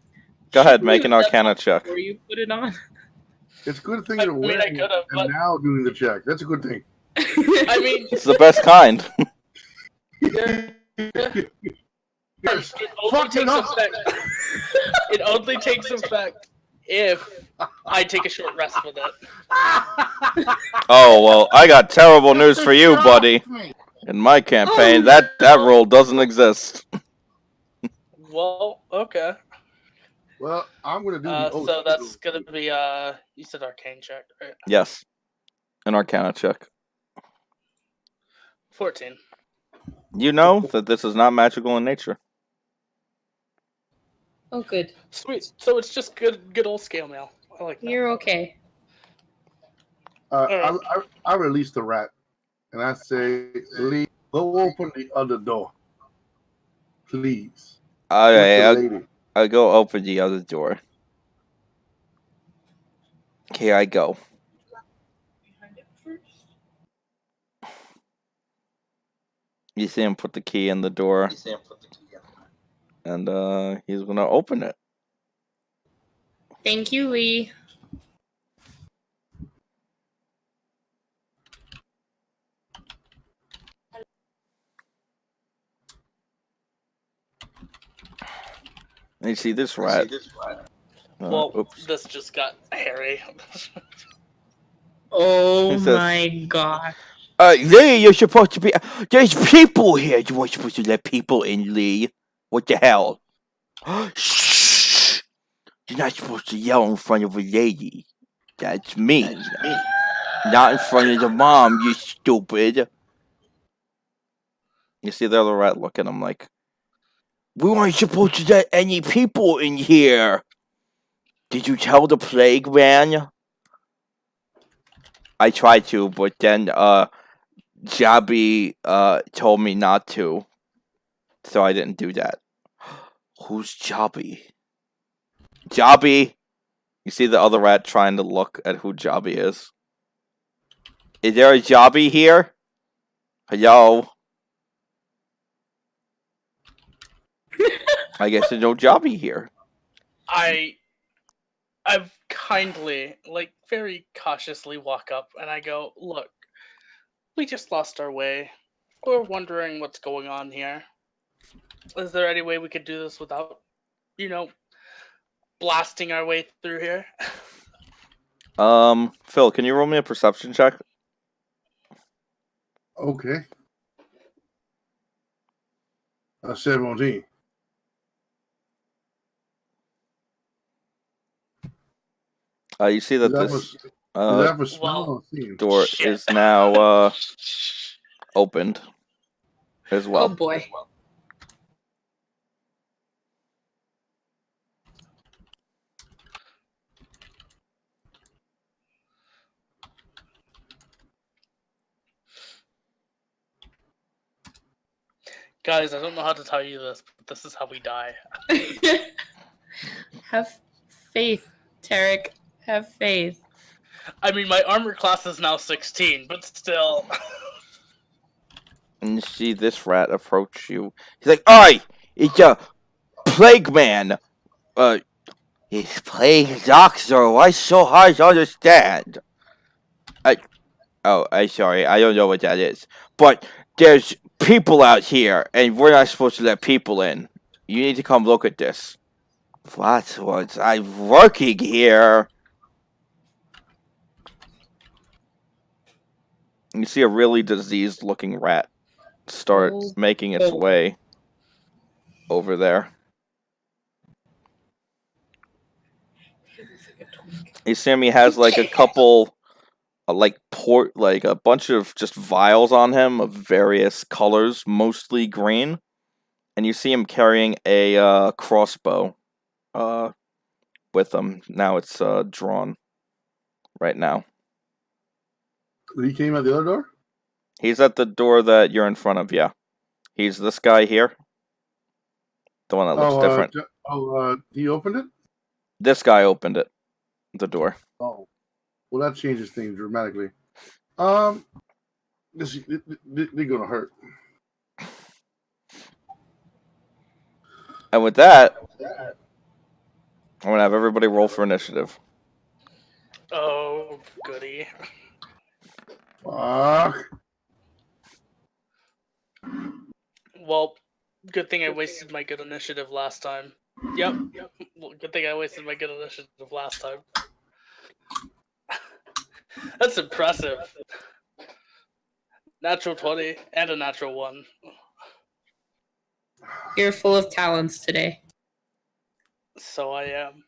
Go ahead, Shouldn't make you an have Arcana done check. before you put it on. It's a good thing I you're mean, I wearing it could've, and but- now doing the check. That's a good thing. I mean, It's the best kind. Yes. it only Fuck it takes up. effect. It only takes effect if I take a short rest with it. Oh, well, I got terrible news for you, buddy. In my campaign, Oh, that rule doesn't exist. Well, okay. Well, I'm gonna do the So that's gonna be you said arcane check, right? Yes. An Arcana check. 14. You know that this is not magical in nature. Oh, good. Sweet. So it's just good old scale mail. I like that. You're okay. I release the rat, and I say, Lee, go open the other door, please. Alright, With the lady. I'll go open the other door. Here I go. You see him put the key in the door, and he's gonna open it. Thank you, Lee. And you see this rat. Well, Oops. this just got hairy. Oh Who says- my god. Lee, you're supposed to be. There's people here. You weren't supposed to let people in, Lee. What the hell? Shh! You're not supposed to yell in front of a lady. That's me. Not in front of the mom, you stupid. You see the other rat look at him like, we weren't supposed to let any people in here. Did you tell the plague man? I tried to, but then Jabby told me not to. So I didn't do that. Who's Jabby? Jabby! You see the other rat trying to look at who Jabby is. Is there a Jabby here? Hello? I guess there's no Jabby here. I've kindly, like, very cautiously walk up and I go, look, we just lost our way. We're wondering what's going on here. Is there any way we could do this without, blasting our way through here? Phil, can you roll me a perception check? Okay. 17. You see that That this was that was smell well, or scene? door shit. is now opened as well. Oh boy. Guys, I don't know how to tell you this, but this is how we die. Have faith, Tarek. Have faith. I mean, my armor class is now 16, but still. And you see this rat approach you. He's like, "Oi! It's a plague man! It's plague doctor. Why so hard to understand?" I'm sorry, I don't know what that is. But there's people out here, and we're not supposed to let people in. You need to come look at this. What was I working here? You see a really diseased-looking rat start Oh. making its way over there. You see him, he has like a couple, like a bunch of just vials on him of various colors, mostly green. And you see him carrying a crossbow with him. Now it's drawn right now. He came out the other door? He's at the door that you're in front of, yeah. He's this guy here. The one that looks different. He opened it? This guy opened it. The door. Oh. Well, that changes things dramatically. They're gonna hurt. And with that, I'm gonna have everybody roll for initiative. Oh, goody. Fuck. Well, good thing I wasted my good initiative last time. Yep. Well, good thing I wasted my good initiative last time. That's impressive. Natural 20 and a natural 1. You're full of talents today. So I am.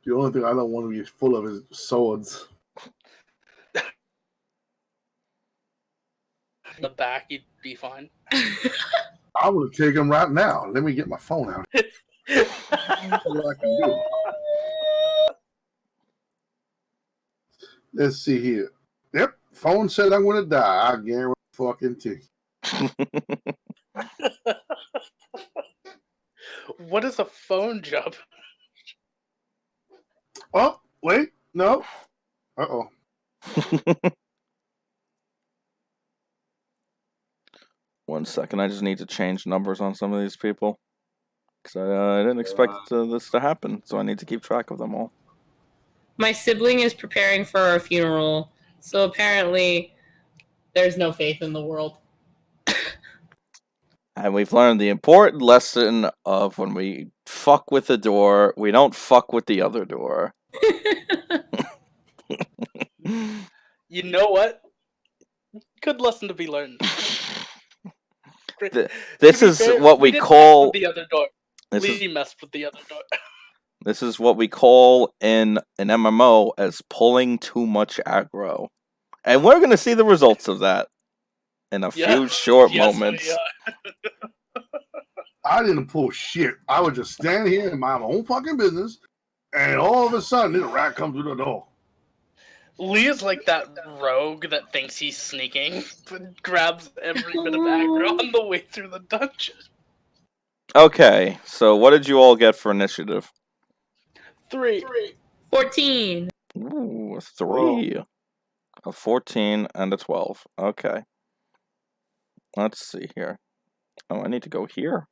The only thing I don't want to be full of is swords. In the back, you'd be fine. I would take him right now. Let me get my phone out. That's what I can do. Let's see here. Yep, phone said I'm gonna die. I guarantee fucking. What is a phone job? Oh, wait, no. Uh-oh. 1 second. I just need to change numbers on some of these people. Because I didn't expect this to happen, so I need to keep track of them all. My sibling is preparing for a funeral, so apparently there's no faith in the world. And we've learned the important lesson of when we fuck with the door, we don't fuck with the other door. You know what? Good lesson to be learned. This is what we call the other door. This We messed with the other door. This is what we call in an MMO as pulling too much aggro. And we're going to see the results of that in a few short moments. I didn't pull shit. I would just stand here and mind my own fucking business, and all of a sudden, this rat comes through the door. Lee is like that rogue that thinks he's sneaking, but grabs every bit of aggro on the way through the dungeon. Okay, so what did you all get for initiative? 3. 14. Ooh, 3. A 14 and a 12. Okay. Let's see here. Oh, I need to go here.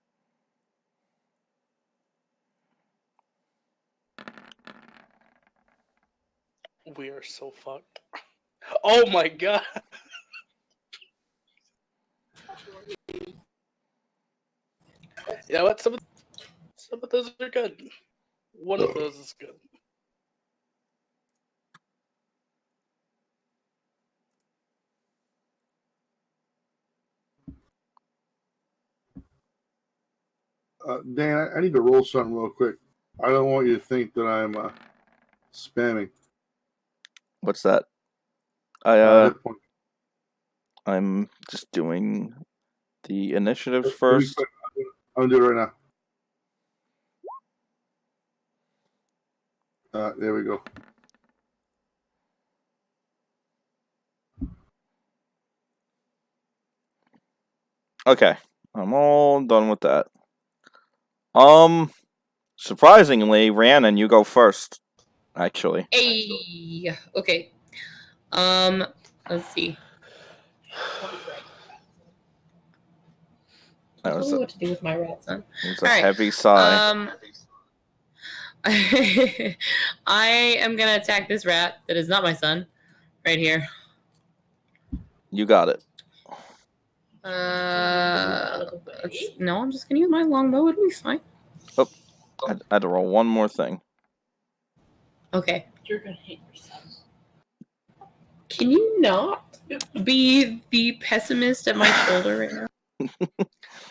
We are so fucked. Oh my god. Yeah, what? Some of those are good. One of those is good. Dan, I need to roll something real quick. I don't want you to think that I'm spamming. What's that? Hit point. I'm just doing the initiatives first. I'm doing it right now. There we go. Okay, I'm all done with that. Surprisingly, Rhiannon, you go first. Actually. Hey. Okay. Let's see. I don't know what to do with my rat son. It was a heavy sigh. I am gonna attack this rat that is not my son, right here. You got it. No, I'm just gonna use my longbow. It'll be fine. Oh, I had to roll one more thing. Okay. You're gonna hate yourself. Can you not be the pessimist at my shoulder right now?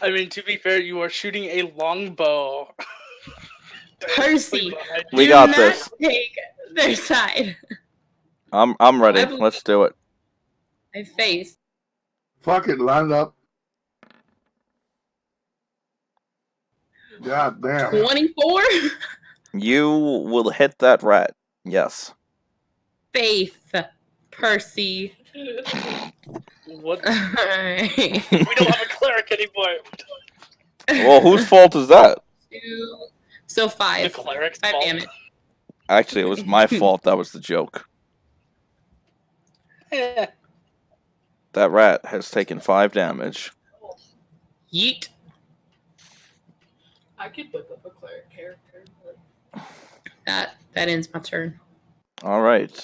I mean, to be fair, you are shooting a longbow. Percy, we got this. Take their side. I'm ready. Let's do it. My face. Fuck it, line up. God damn. 24? You will hit that rat. Yes. Faith. Percy. What? We don't have a cleric anymore. Well, whose fault is that? 2. So 5. The cleric's 5 fault. damage. Actually, it was my fault. That was the joke. Yeah. That rat has taken 5 damage. Yeet. I could whip up a cleric character. But... That ends my turn. All right.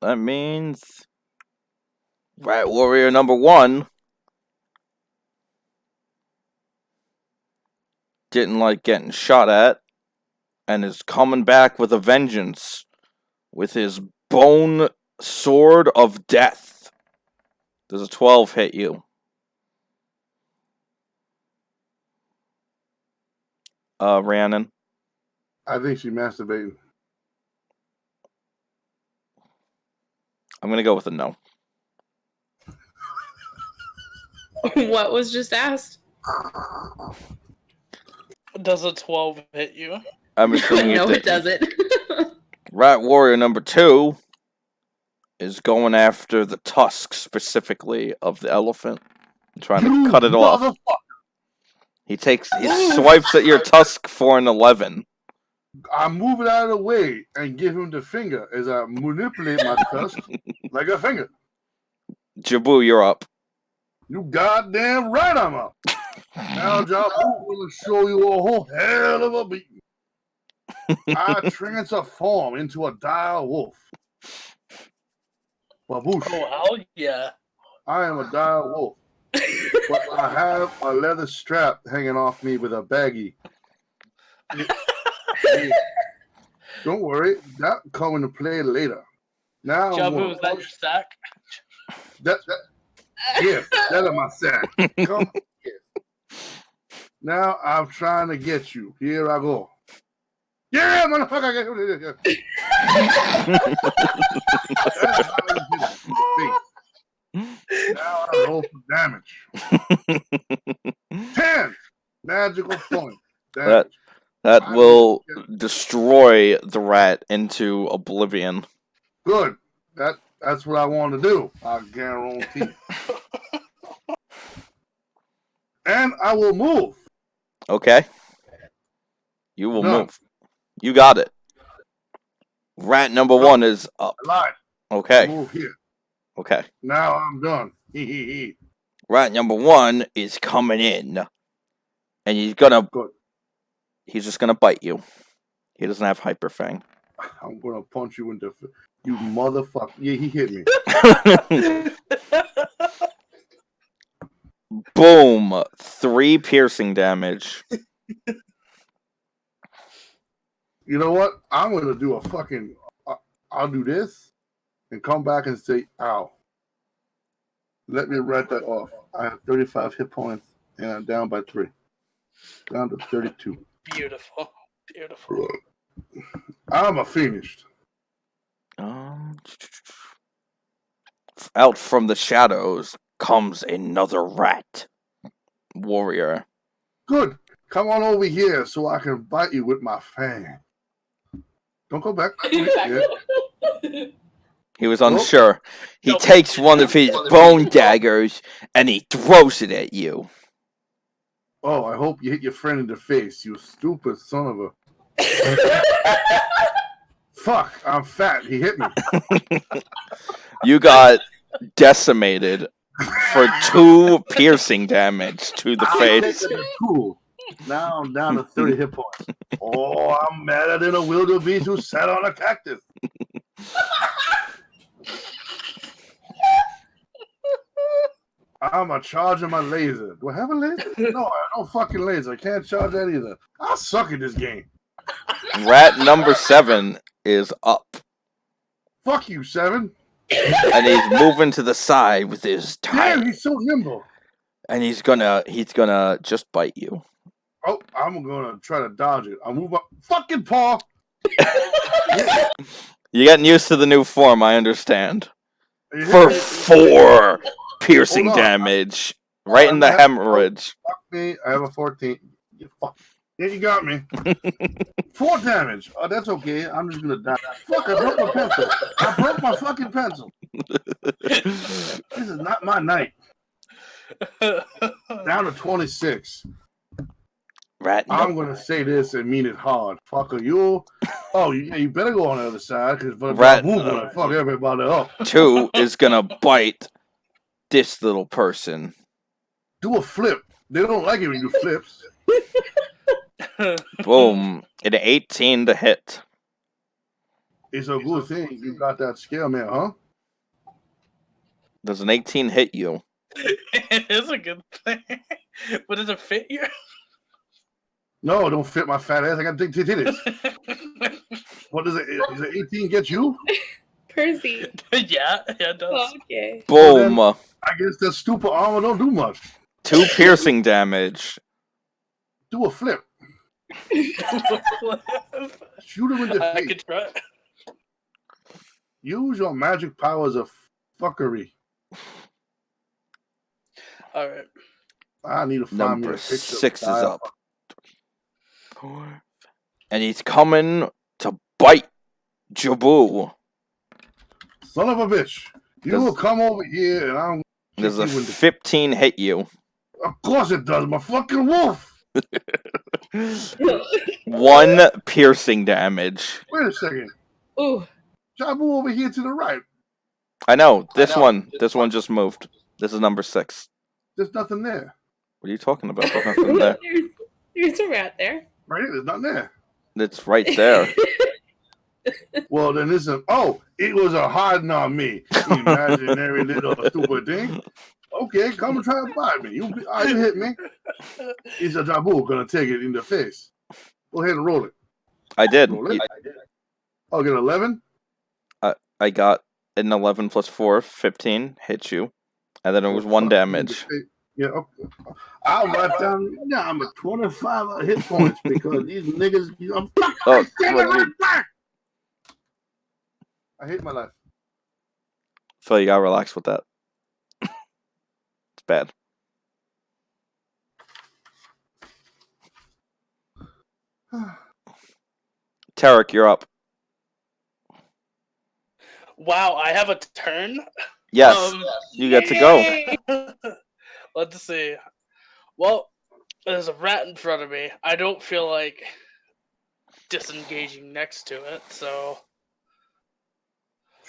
That means Rat Warrior number 1 didn't like getting shot at and is coming back with a vengeance with his bone sword of death. Does a 12 hit you? Rhiannon? I think she's masturbating. I'm going to go with a no. What was just asked? Does a 12 hit you? I'm assuming No, it doesn't. Rat Warrior number 2 is going after the tusk specifically of the elephant, trying to cut it off. He swipes at your tusk for an 11. I move it out of the way and give him the finger as I manipulate my tusk like a finger. Jabu, you're up. You goddamn right I'm up. Now, Jabu, I'm going to show you a whole hell of a beating. I transform into a dire wolf. Baboosh. Oh, hell yeah. I am a dire wolf. But I have a leather strap hanging off me with a baggie. Don't worry, that will come into play later. Now, Jabu, is that your sack? Yes, that is my sack. Come here. Now I'm trying to get you. Here I go. Yeah, motherfucker! That's how you hit it. Now I roll for damage. 10 magical points. That will destroy the rat into oblivion. Good. That's what I want to do. I guarantee. And I will move. Okay. You will move. You got it. Rat number 1 is up. I lied. Okay. Move here. Okay. Now I'm done. Rat number 1 is coming in. And he's just gonna bite you. He doesn't have hyper fang. I'm gonna punch you in the you motherfucker. Yeah, he hit me. Boom! 3 piercing damage. You know what? I'm gonna do a fucking. I'll do this and come back and say, "Ow." Let me write that off. I have 35 hit points and I'm down by 3, down to 32. Beautiful, beautiful. I'm finished. Out from the shadows comes another rat warrior. Good. Come on over here so I can bite you with my fang. Don't go back. He was unsure. He takes one of his bone daggers and he throws it at you. Oh, I hope you hit your friend in the face, you stupid son of a... Fuck, I'm fat. He hit me. You got decimated for 2 piercing damage to the face. Cool. Now I'm down to 30 hit points. Oh, I'm madder than a wildebeest who sat on a cactus. I'm charging my laser. Do I have a laser? No, I have no fucking laser. I can't charge that either. I suck at this game. Rat number 7 is up. Fuck you, 7. And he's moving to the side with his Damn, he's so nimble. And he's gonna just bite you. Oh, I'm gonna try to dodge it. I'll move up. Fucking paw. You're getting used to the new form, I understand. For 4 piercing damage. Right in the hemorrhage. Fuck me. I have a 14. Yeah, you got me. 4 damage. Oh, that's okay. I'm just gonna die. Fuck, I broke my pencil. I broke my fucking pencil. This is not my night. Down to 26. I'm gonna say this and mean it hard. Fucker, you. Oh, you better go on the other side because Rat fuck everybody up. 2 is gonna bite this little person. Do a flip. They don't like it when you do flips. Boom. An 18 to hit. It's a good thing you got that scale, man, huh? Does an 18 hit you? It is a good thing. But does it fit you? No, it don't fit my fat ass. I got big titties. What does it? Does an 18 get you? Percy. Yeah, it does. Okay. Boom. Well, I guess that stupid armor don't do much. 2 piercing damage. Do a flip. Shoot him in the I face. could try. Use your magic powers of fuckery. All right. I need to find me a Number picture. 6 is up. 4. And he's coming to bite Jabu. Son of a bitch. You will come over here and I'm... Does a 15 hit you? Of course it does. My fucking wolf. 1 piercing damage. Wait a second. Ooh. Jabu over here to the right. I know. This one just moved. This is number 6. There's nothing there. What are you talking about? There's nothing there. There's a rat there. Right here, there's nothing there. It's right there. Well, then listen. Oh, it was a hiding on me. Imaginary little stupid thing. Okay, come and try to bite me. You hit me. It's a Jabu gonna take it in the face. Go ahead and roll it. I did. Roll it. Oh, get 11. I got an 11 plus 4, 15, hit you. And then it was 1 damage. Yeah, okay. I'll write down. Yeah, I'm at 25 hit points because these niggas. I hate my life. So you gotta relax with that. It's bad. Tarek, you're up. Wow, I have a turn? Yes, you get to go. Let's see. Well, there's a rat in front of me. I don't feel like disengaging next to it, so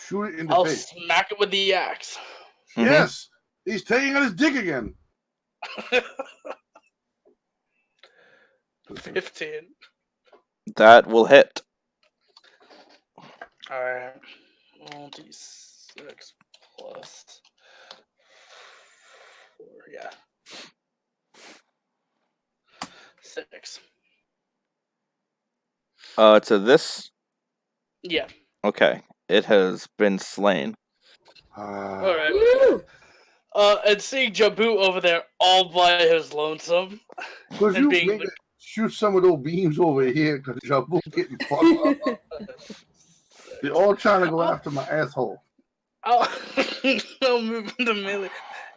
Shoot it in the I'll face. smack it with the axe. Yes, he's taking on his dick again. 15. That will hit. Alright. 1d6 plus 4, yeah. 6. To this? Yeah. Okay. It has been slain. Alright. Woo! And seeing Jabu over there all by his lonesome. Could And you being make the- it, shoot some of those beams over here because Jabu getting fucked up. They're all trying to go after my asshole. I'll move into melee.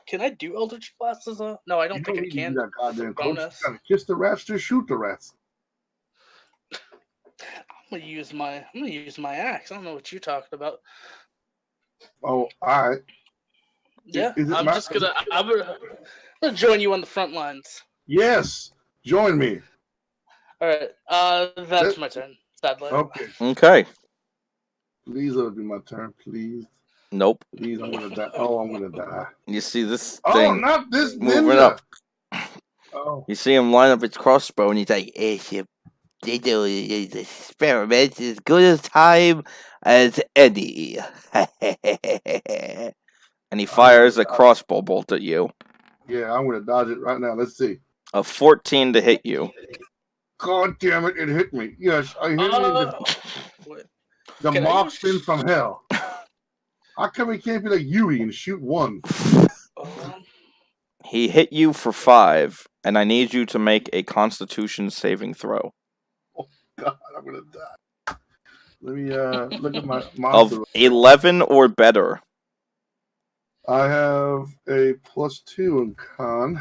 Can I do Eldritch Blast as a... No, I don't think I need to can. do that goddamn coach. Bonus. You gotta kiss the rats to shoot the rats. I'm gonna use my axe. I don't know what you're talking about. Oh, all right. Yeah, Is it I'm my- just gonna... I'm gonna join you on the front lines. Yes, join me. Alright, that's my turn. Sadly. Okay, Okay. please let it be my turn, please. Nope. Please, I'm gonna die. Oh, I'm gonna die. You see this Oh, thing not this moving ninja. up. Oh, You see him line up his crossbow, and he's like, they do this experiment as good as time as any. And he fires a crossbow bolt at you. yeah, I'm gonna dodge it right now. Let's see. A 14 to hit you. God damn it! It hit me. Yes, I hit me. Wait. The can I marksman use- from hell. How come he can't be like Yui and shoot one? He hit you for 5, and I need you to make a Constitution saving throw God, I'm gonna die. Let me look at my of monster. 11 or better. I have a +2 in con.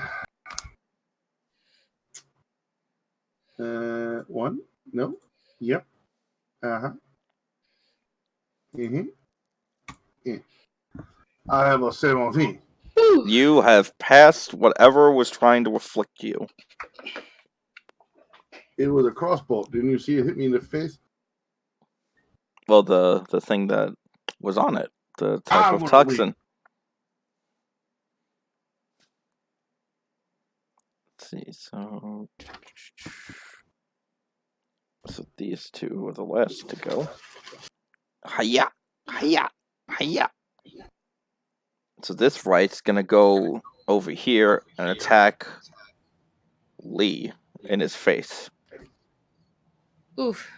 1? No. Yep. Uh-huh. Mm-hmm. Yeah. I have a 17. Woo! You have passed whatever was trying to afflict you. It was a crossbow. Didn't you see it hit me in the face? Well, the thing that was on it, the type I'm of gonna toxin. Let's see, so these two are the last to go. Hiya! Hiya! Hiya! So this right's gonna go over here and attack Lee in his face. Oof.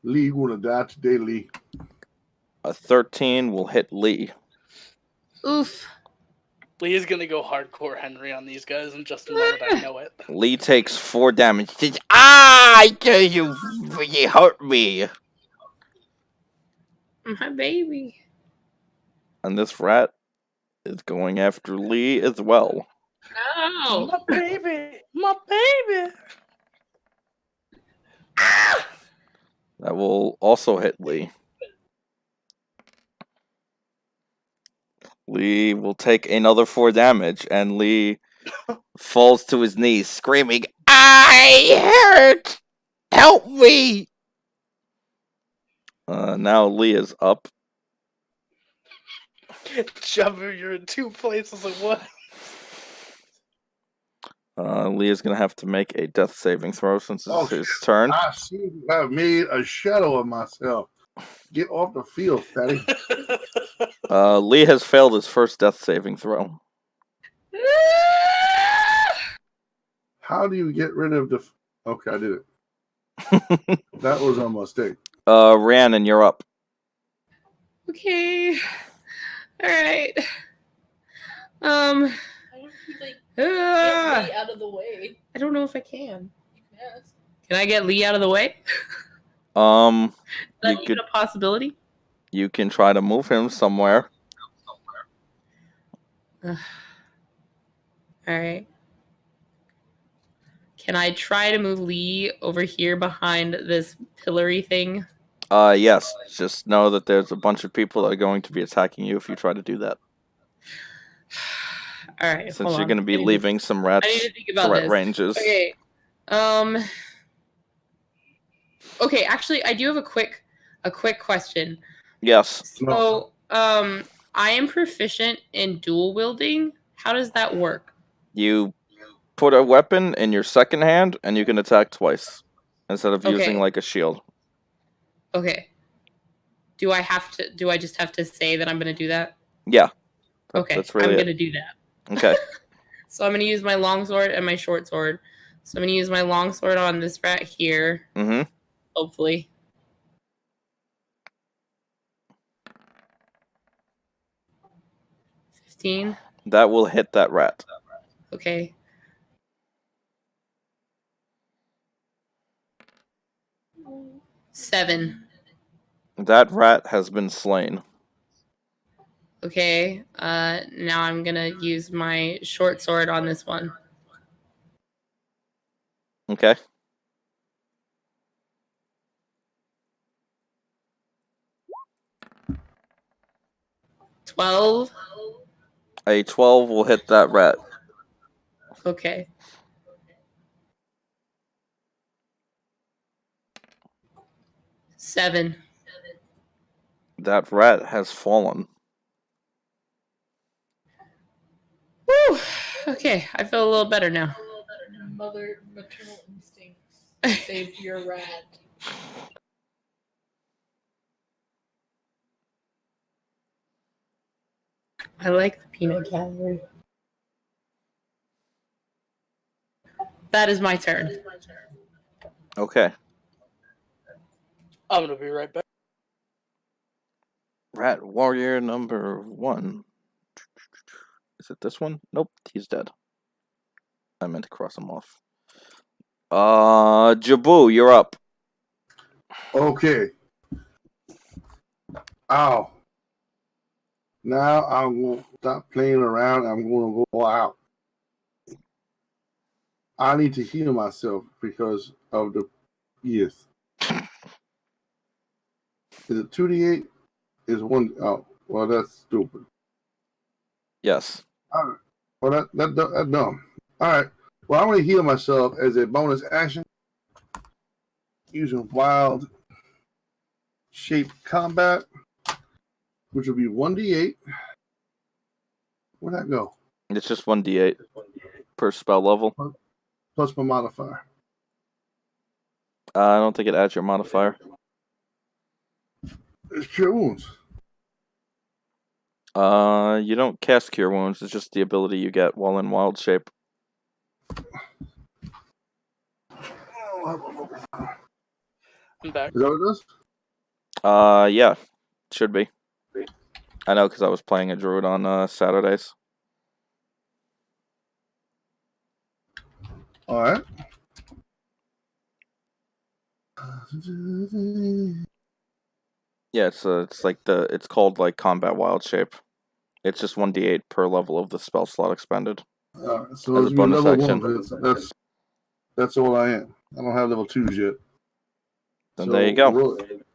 Lee gonna die today, Lee. A 13 will hit Lee. Oof. Lee is gonna go hardcore Henry on these guys in just a moment. I know it. Lee takes 4 damage. He says, I tell you, you hurt me. My baby. And this rat is going after Lee as well. No. My baby, my baby. That will also hit Lee. Lee will take another 4 damage, and Lee falls to his knees, screaming, I hurt! Help me! Now Lee is up. Jabu, you're in two places at once. Leah's gonna have to make a death saving throw since it's Oh, his shit. turn. I seem to have made a shadow of myself. Get off the field, fatty. Lee has failed his first death saving throw. How do you get rid of the... Okay, I did it. That was a mistake. Rhiannon, you're up. Okay. All right. I don't feel like get Lee out of the way. I don't know if I can. Yes. Can I get Lee out of the way? Is You that could even a possibility? you can try to move him somewhere. All right. Can I try to move Lee over here behind this pillory thing? Yes. Just know that there's a bunch of people that are going to be attacking you if you try to do that. All right. Since you're going to be leaving some rats I need to think about threat this. ranges. Okay. Okay. Actually, I do have a quick question. Yes. So, I am proficient in dual wielding. How does that work? You put a weapon in your second hand and you can attack twice instead of using Okay. like a shield. Okay. Do I just have to say that I'm going to do that? Yeah. Okay. That's really I'm it. going to do that. Okay. So I'm going to use my longsword and my short sword. So I'm going to use my longsword on this rat here. Mm-hmm. Hopefully. That will hit that rat. Okay. Seven. That rat has been slain. Okay. Now I'm going to use my short sword on this one. Okay. $12. A 12 will hit that rat. Okay. $7. That rat has fallen. Woo! Okay, I feel a little better now. Maternal instincts saved your rat. I like the peanut gallery. That is my turn. Okay. I'm gonna be right back. Rat warrior number 1. Is it this one? Nope, he's dead. I meant to cross him off. Jabu, you're up. Okay. Ow. Now I'm going to stop playing around. I'm going to go out. I need to heal myself because of the... Yes. Is it 2d8? Is one... Oh, well, that's stupid. Yes. All right. Well, that's dumb. All right. Well, I'm going to heal myself as a bonus action using wild shape combat, which will be 1d8. Where'd that go? It's just 1d8 per spell level. Plus my modifier. I don't think it adds your modifier. It's cure wounds. You don't cast Cure Wounds. It's just the ability you get while in wild shape. I'm back. Is that what it does? Yeah. Should be. I know because I was playing a druid on Saturdays. All right. Yeah, it's like it's called like combat wild shape. It's just 1d8 per level of the spell slot expended. All right. So As a it's bonus level action. 1. That's all I am. I don't have level 2s yet. Then there you go. roll it.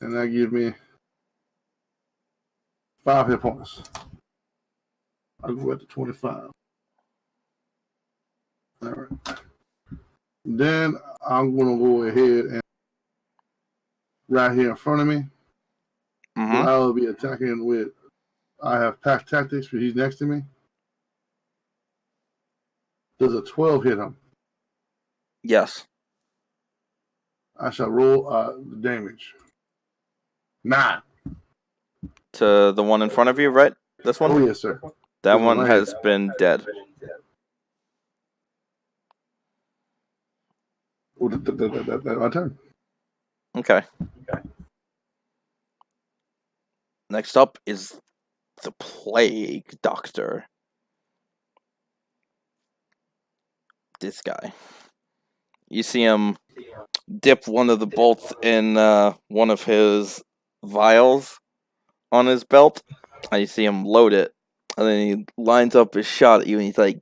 And that gives me 5 hit points. I'll go at the 25. All right. Then I'm going to go ahead and right here in front of me, Mm-hmm. I will be attacking with. I have pack tactics, but he's next to me. Does a 12 hit him? Yes. I shall roll the damage. 9. To the one in front of you, right? This one? Oh, yes, sir. That This one one right has here. been dead. Oh, that's my turn. Okay. Next up is the Plague Doctor. This guy. You see him dip one of the bolts in one of his vials on his belt, and you see him load it, and then he lines up his shot at you, and he's like,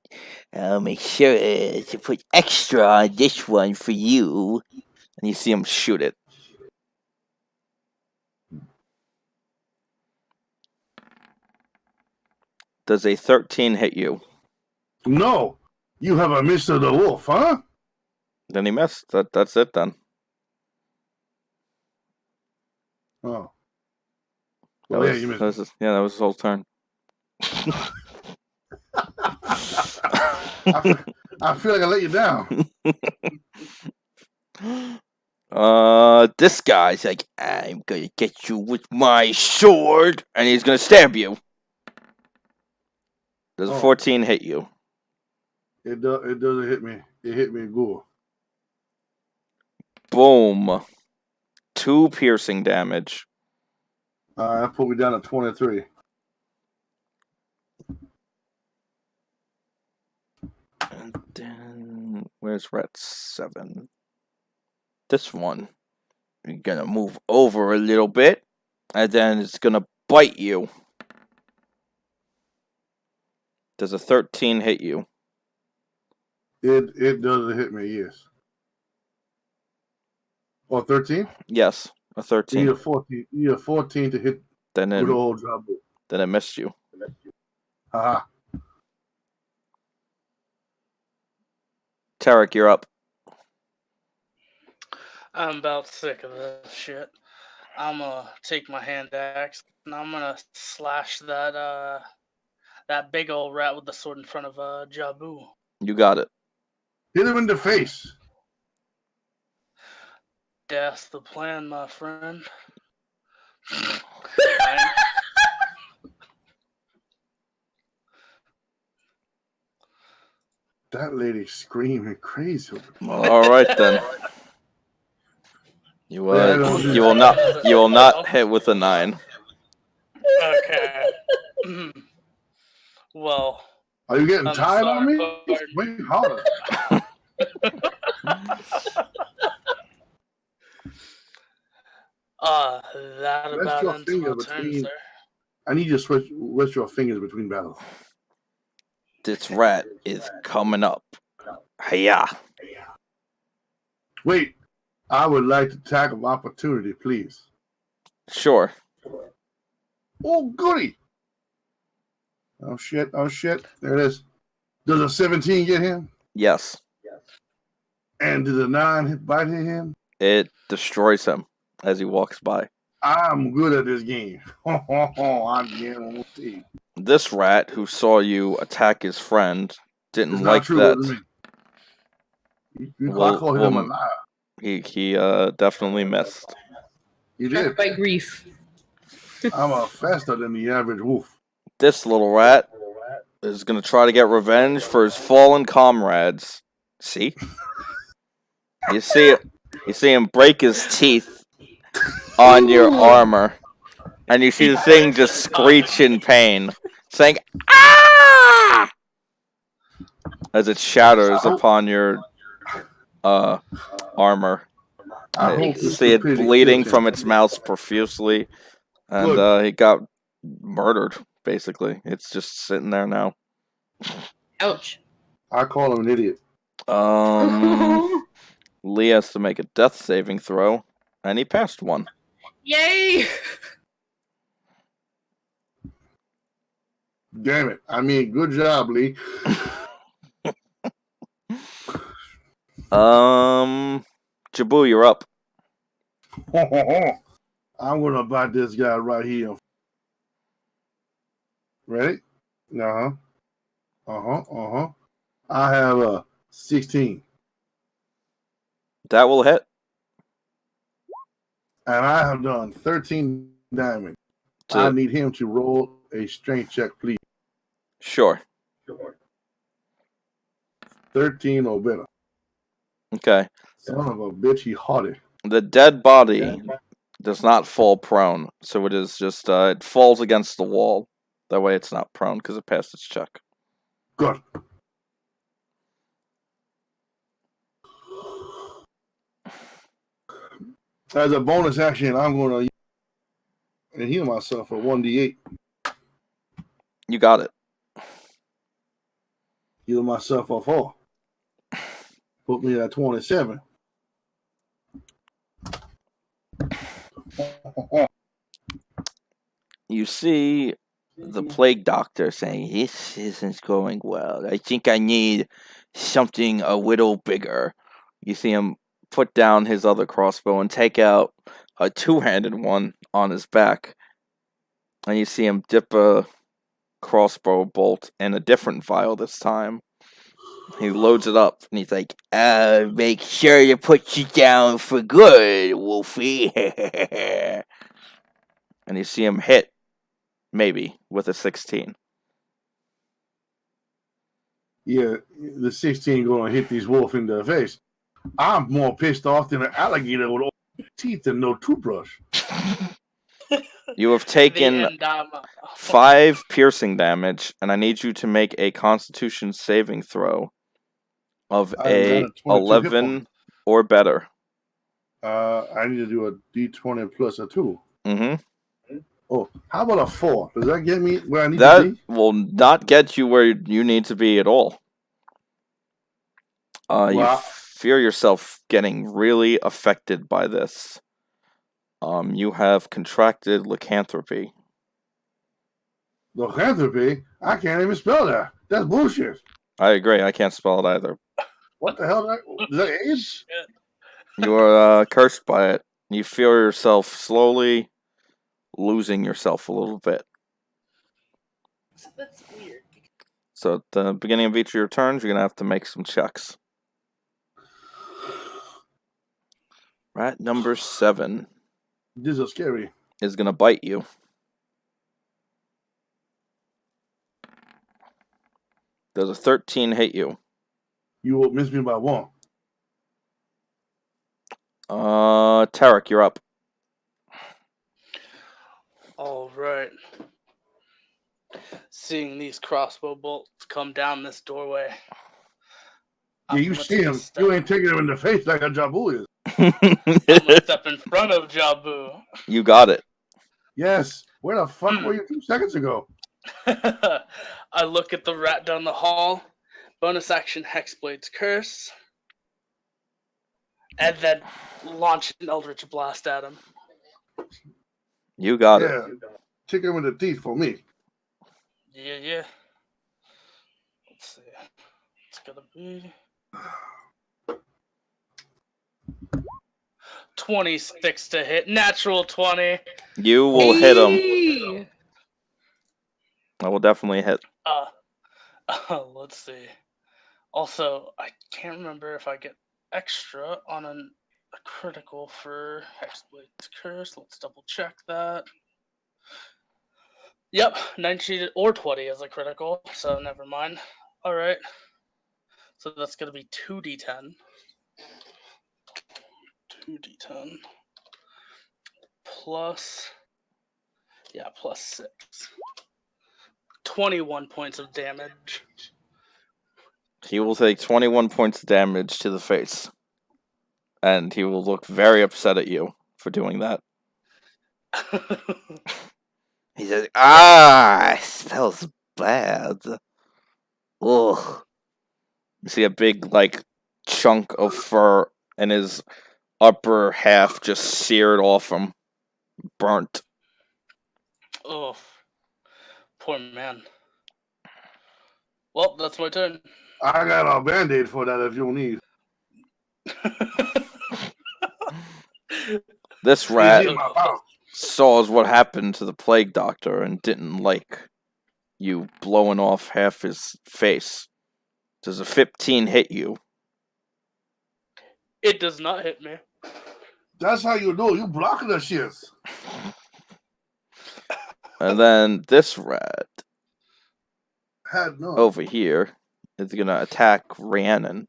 "I'll make sure to put extra on this one for you." And you see him shoot it. Does a 13 hit you? No, you have a Mr. the Wolf, huh? Then he missed. That's it then. Oh. That Well, yeah, was, you that was missed. that was his whole turn. I feel like I let you down. This guy's like, "I'm gonna get you with my sword," and he's gonna stab you. Does a 14 hit you? It doesn't hit me. It hit me good. Boom. 2 piercing damage. That put me down to 23. And then where's Ret 7? This one. You're gonna move over a little bit, and then it's gonna bite you. Does a 13 hit you? It doesn't hit me, yes. Oh, 13? Yes, a 13. You need a 14. You need a 14 to hit Then good old job. it missed you. Haha. Tarek, you're up. I'm about sick of this shit. I'm gonna take my hand axe and I'm gonna slash that big old rat with the sword in front of Jabu. You got it. Hit him in the face. That's the plan, my friend. That lady's screaming crazy. All right then. You will not hit with a 9. Okay. Well. Are you getting I'm tired on me? sorry, Swing harder. That Rest about your ends finger my turn, between. sir. I need you to rest your fingers between battles. This rat is coming up. Hiya. Wait, I would like to attack of opportunity, please. Sure. Oh, goody. Oh, shit. Oh, shit. There it is. Does a 17 get him? Yes. And did a 9 bite hit him? It destroys him as he walks by. I'm good at this game. I'm guaranteed. This rat who saw you attack his friend didn't It's like not true. that. You call him a liar. He definitely missed. You did. Struck by grief. I'm a faster than the average wolf. This little rat is gonna try to get revenge for his fallen comrades. See? You see him break his teeth on your armor, and you see the thing just screech in pain, saying "Ah!" as it shatters upon your armor. You see it bleeding from its mouth profusely, and he got murdered. Basically, it's just sitting there now. Ouch. I call him an idiot. Lee has to make a death saving throw, and he passed one. Yay! Damn it. I mean, good job, Lee. Jabu, you're up. I'm gonna bite this guy right here. Ready? Uh-huh. I have a 16. That will hit. And I have done 13 damage. To, I need him to roll a strength check, please. sure. 13 or better. Okay. Son of a bitch, he haughty. The dead body does not fall prone, so it is just it falls against the wall. That way, it's not prone because it passed its check. Good. As a bonus action, I'm going to heal myself for 1d8. You got it. Heal myself for 4. Put me at 27. You see the plague doctor saying, "This isn't going well. I think I need something a little bigger." You see him put down his other crossbow and take out a two-handed one on his back. And you see him dip a crossbow bolt in a different vial this time. He loads it up and he's like, make sure to put you down for good, Wolfie. And you see him hit, maybe, with a 16. Yeah, the 16 going to hit these wolf in the face. I'm more pissed off than an alligator with all teeth and no toothbrush. You have The taken end, 5 piercing damage, and I need you to make a Constitution saving throw of I a got a 22 hit 11 or better. I need to do a d20 plus a 2. Mm-hmm. Oh, how about a 4? Does that get me where I need to That be? will not get you where you need to be at all. You Well, fear yourself getting really affected by this. You have contracted lycanthropy. lycanthropy? I can't even spell that. That's bullshit. I agree. I can't spell it either. What the hell? Is that AIDS? You are cursed by it. You feel yourself slowly losing yourself a little bit. That's weird. So at the beginning of each of your turns, you're going to have to make some checks. Rat number 7 This is scary. is going to bite you. Does a 13 hit you? You will miss me by 1. Tarek, you're up. All right. Seeing these crossbow bolts come down this doorway. Yeah, you see him. You ain't taking him in the face like a Jabu is. I'm gonna step in front of Jabu. You got it. Yes. Where the fuck were you 2 seconds ago? I look at the rat down the hall. Bonus action Hexblade's Curse. And then launch an Eldritch Blast at him. You got it. Yeah. Kick him in the teeth for me. Yeah. Let's see. It's gonna be 26 to hit. Natural 20. You will hit him. Hey! I will definitely hit. Let's see. Also, I can't remember if I get extra on a critical for Hexblade's Curse. Let's double check that. Yep, 19 or 20 is a critical, so never mind. Alright. So that's going to be 2d10. 2d10. Plus 6. 21 points of damage. He will take 21 points of damage to the face. And he will look very upset at you for doing that. He says, it smells bad. Ugh. You see a big, chunk of fur and his upper half just seared off him. Burnt. Oh, poor man. Well, that's my turn. I got a band-aid for that if you need. This rat, He's in my pouch. saw what happened to the plague doctor and didn't like you blowing off half his face. Does a 15 hit you? It does not hit me. That's how you know you blocking the shit. And then this rat Had none. over here is gonna attack Rhiannon.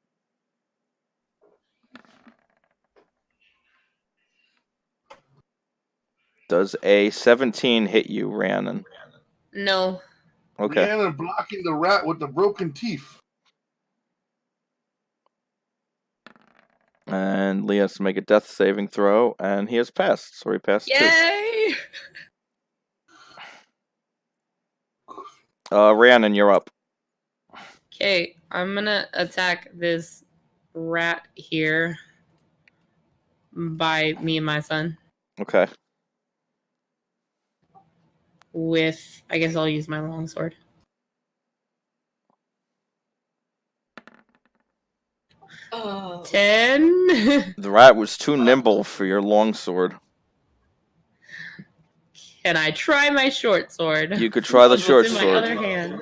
Does a 17 hit you, Rhiannon? No. Okay. Rhiannon blocking the rat with the broken teeth. And Lee has to make a death saving throw, and he has passed. So he passed Yay! too. Rhiannon, you're up. Okay, I'm gonna attack this rat here by me and my son Okay. with, I guess I'll use my longsword. Oh. 10. The rat was too nimble for your longsword. Can I try my short sword? You could try the Since short it's in sword. my other hand.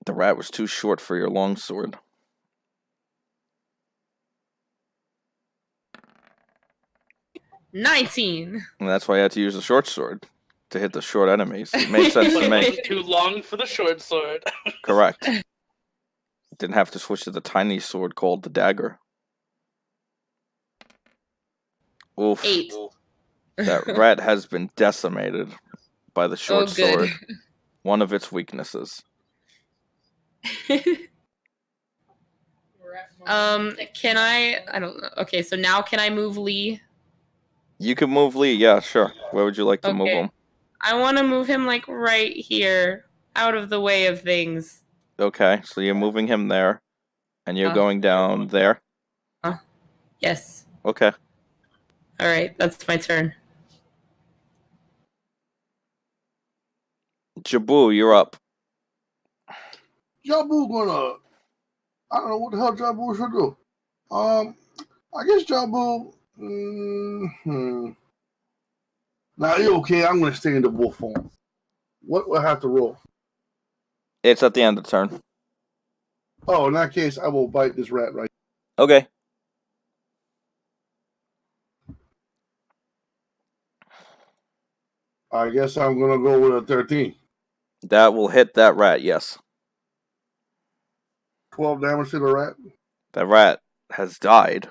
The rat was too short for your longsword. $19. And that's why you had to use the short sword to hit the short enemies. It made sense to It me. was too long for the short sword. Correct. Didn't have to switch to the tiny sword called the dagger. Oof. 8. That rat has been decimated by the short sword. One of its weaknesses. Can I don't know. Okay, so now can I move Lee? You can move Lee, yeah, sure. Where would you like to move Okay. him? I want to move him like right here, out of the way of things. Okay, so you're moving him there, and you're going down there? Yes. Okay. All right, that's my turn. Jabu, you're up. Jabu gonna. I don't know what the hell Jabu should do. I guess Jabu. Now you okay? I'm gonna stay in the wolf form. What will I have to roll? It's at the end of the turn. Oh, in that case, I will bite this rat right. Okay. I guess I'm gonna go with a 13. That will hit that rat, yes. 12 damage to the rat. That rat has died.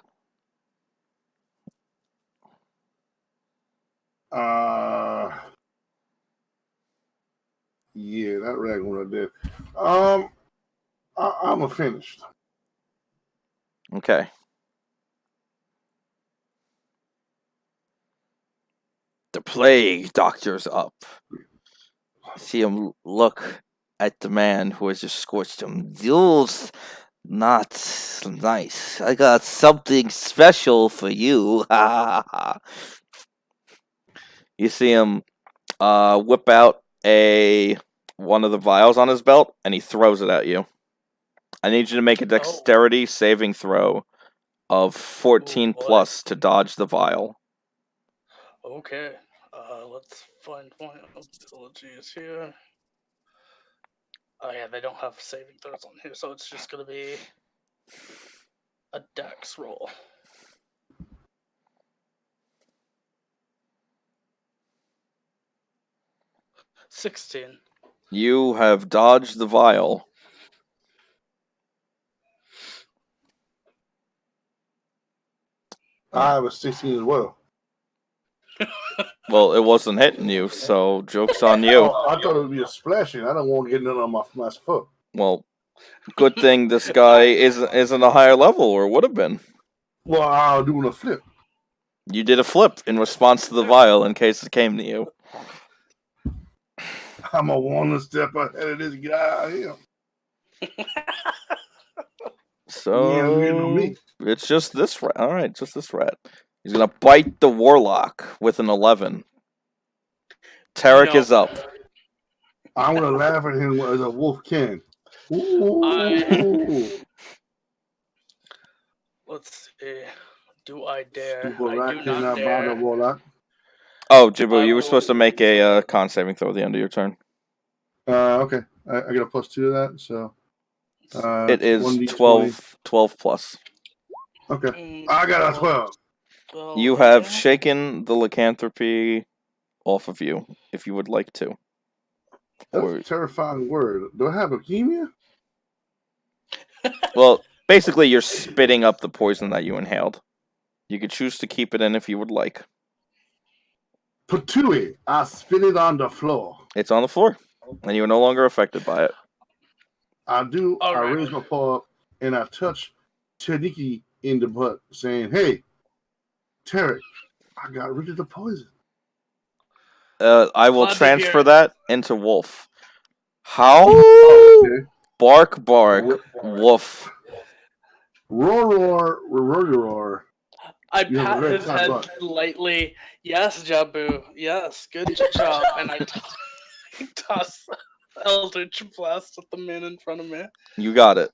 Yeah, that rat gonna dead. I'm a finished. Okay. The plague doctor's up. See him look at the man who has just scorched him. You's not nice. I got something special for you. You see him whip out one of the vials on his belt, and he throws it at you. I need you to make a dexterity saving throw of 14 plus to dodge the vial. Okay. Let's find my abilities here. Oh yeah, they don't have saving throws on here, so it's just gonna be a dex roll. $16. You have dodged the vial. I have a 16 as well. Well, it wasn't hitting you, so joke's on you. Oh, I thought it would be a splashing. I don't want to get none on my foot. Well, good thing this guy isn't a higher level, or would have been. Well, I'll do a flip. You did a flip in response to the vial in case it came to you. I'm a one step ahead of this guy here. So it's just this rat. All right, just this rat. He's gonna bite the warlock with an 11. Tarek is up. I'm gonna laugh at him as a wolf can. Ooh. Let's see. Do I dare? Super I rat do not cannot bother dare. warlock. Oh, Jibu, you were will- supposed to make a con saving throw at the end of your turn. Okay. I get a +2 to that, so. It is 1d20. 12 plus. Okay. I got a 12. You have shaken the lycanthropy off of you, if you would like to. That's Or, a terrifying word. Do I have leukemia? well, basically, you're spitting up the poison that you inhaled. You could choose to keep it in if you would like. Patui. I spit it on the floor. It's on the floor, and you are no longer affected by it. I do. All I right. raise my paw up and I touch Taniki in the butt, saying, "Hey, Tarek, I got rid of the poison." I will Glad to transfer hear it. that into Wolf. How? Okay. Bark, bark, woof. Roar, roar, roar, roar. I You have a pat red his top head butt. lightly. Yes, Jabu. Yes, good job. And I toss Eldritch Blast at the man in front of me. You got it.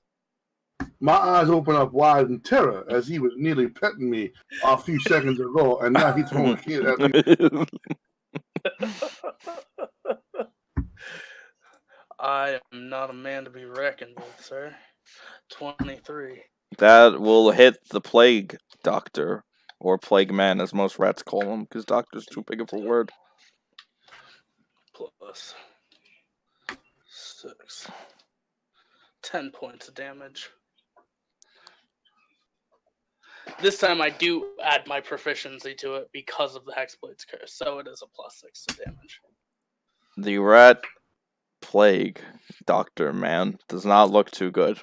My eyes open up wide in terror as he was nearly petting me a few seconds ago, and now he's throwing shit at me. I am not a man to be reckoned with, sir. 23. That will hit the plague doctor, or plague man, as most rats call him, because doctor's too big of a word. Plus 6. 10 points of damage. This time I do add my proficiency to it because of the Hexblade's curse, so it is a +6 to damage. The rat plague doctor man does not look too good.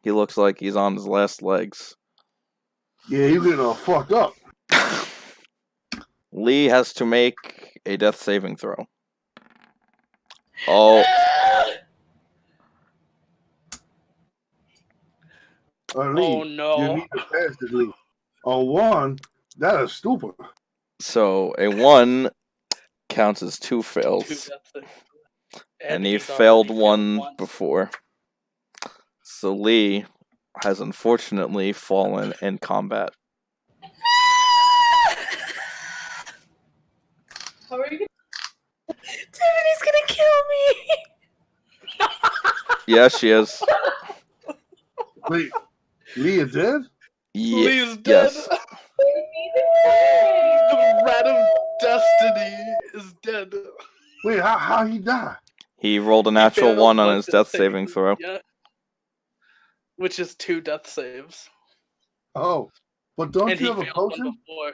He looks like he's on his last legs. Yeah, you getting all fucked up. Lee has to make a death saving throw. Oh, Lee, Oh no. you need to pass this, Lee. On 1, that is stupid. so a 1 counts as 2 Two fails, death saves. and he he's failed already one once. before. So Lee has unfortunately fallen in combat. How are you gonna Tiffany's gonna kill me. Yes, she is. Wait, Lee is dead? Lee's dead. Yes. The rat of destiny is dead. Wait, how he die? He rolled a He natural failed 1 on one his death saving throw. Yeah. Which is 2 death saves. Oh, but don't And you he have a failed one potion? before.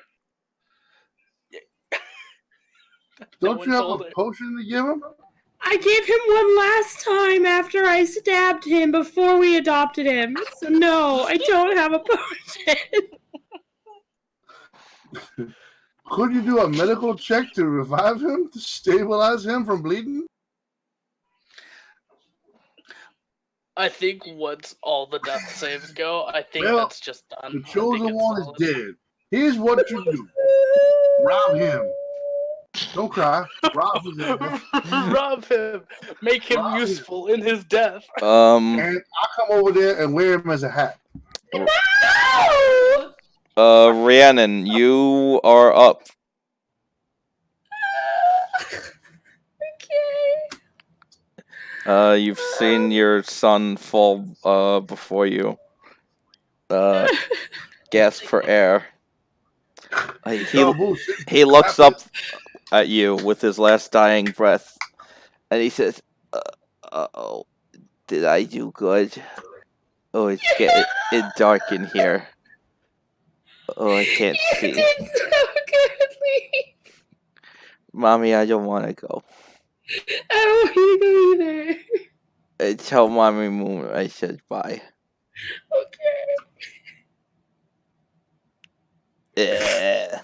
Don't you have told a her. potion to give him? I gave him one last time after I stabbed him before we adopted him. So no, I don't have a potion. Could you do a medical check to revive him, to stabilize him from bleeding? I think once all the death saves go, I think Well, that's just done. The I think chosen it's one is solid. dead. Here's what you do. Rob him. Don't cry. Rob his ass. Rob him. Make him Rob him. useful in his death. And I come over there and wear him as a hat. Rhiannon, you are up. Okay. You've seen your son fall before you. Gasp for air. He looks up at you with his last dying breath, and he says, "Oh, did I do good? Oh, it's getting dark in here. Oh, I can't see. You did so good, Lee. Mommy, I don't want to go. I don't want you to go either. Tell Mommy Moon I said bye." Okay. Yeah.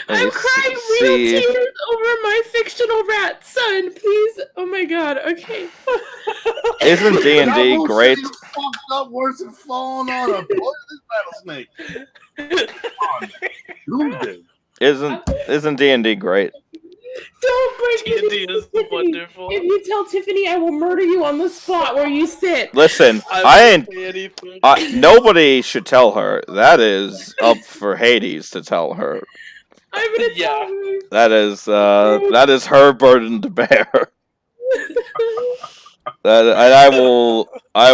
I'm crying real tears over my fictional rat son. Please, oh my god. Okay. Isn't D&D great? Fucked up worse than falling on a poisonous rattlesnake. Come on. Doomsday. Isn't D&D great? Don't bring D&D this to is Tiffany. wonderful. If you tell Tiffany, I will murder you on the spot where you sit. Listen, I I won't ain't. say anything. Nobody should tell her. That is up for Hades to tell her. I'm gonna Yeah. tell her. That is her burden to bear. And I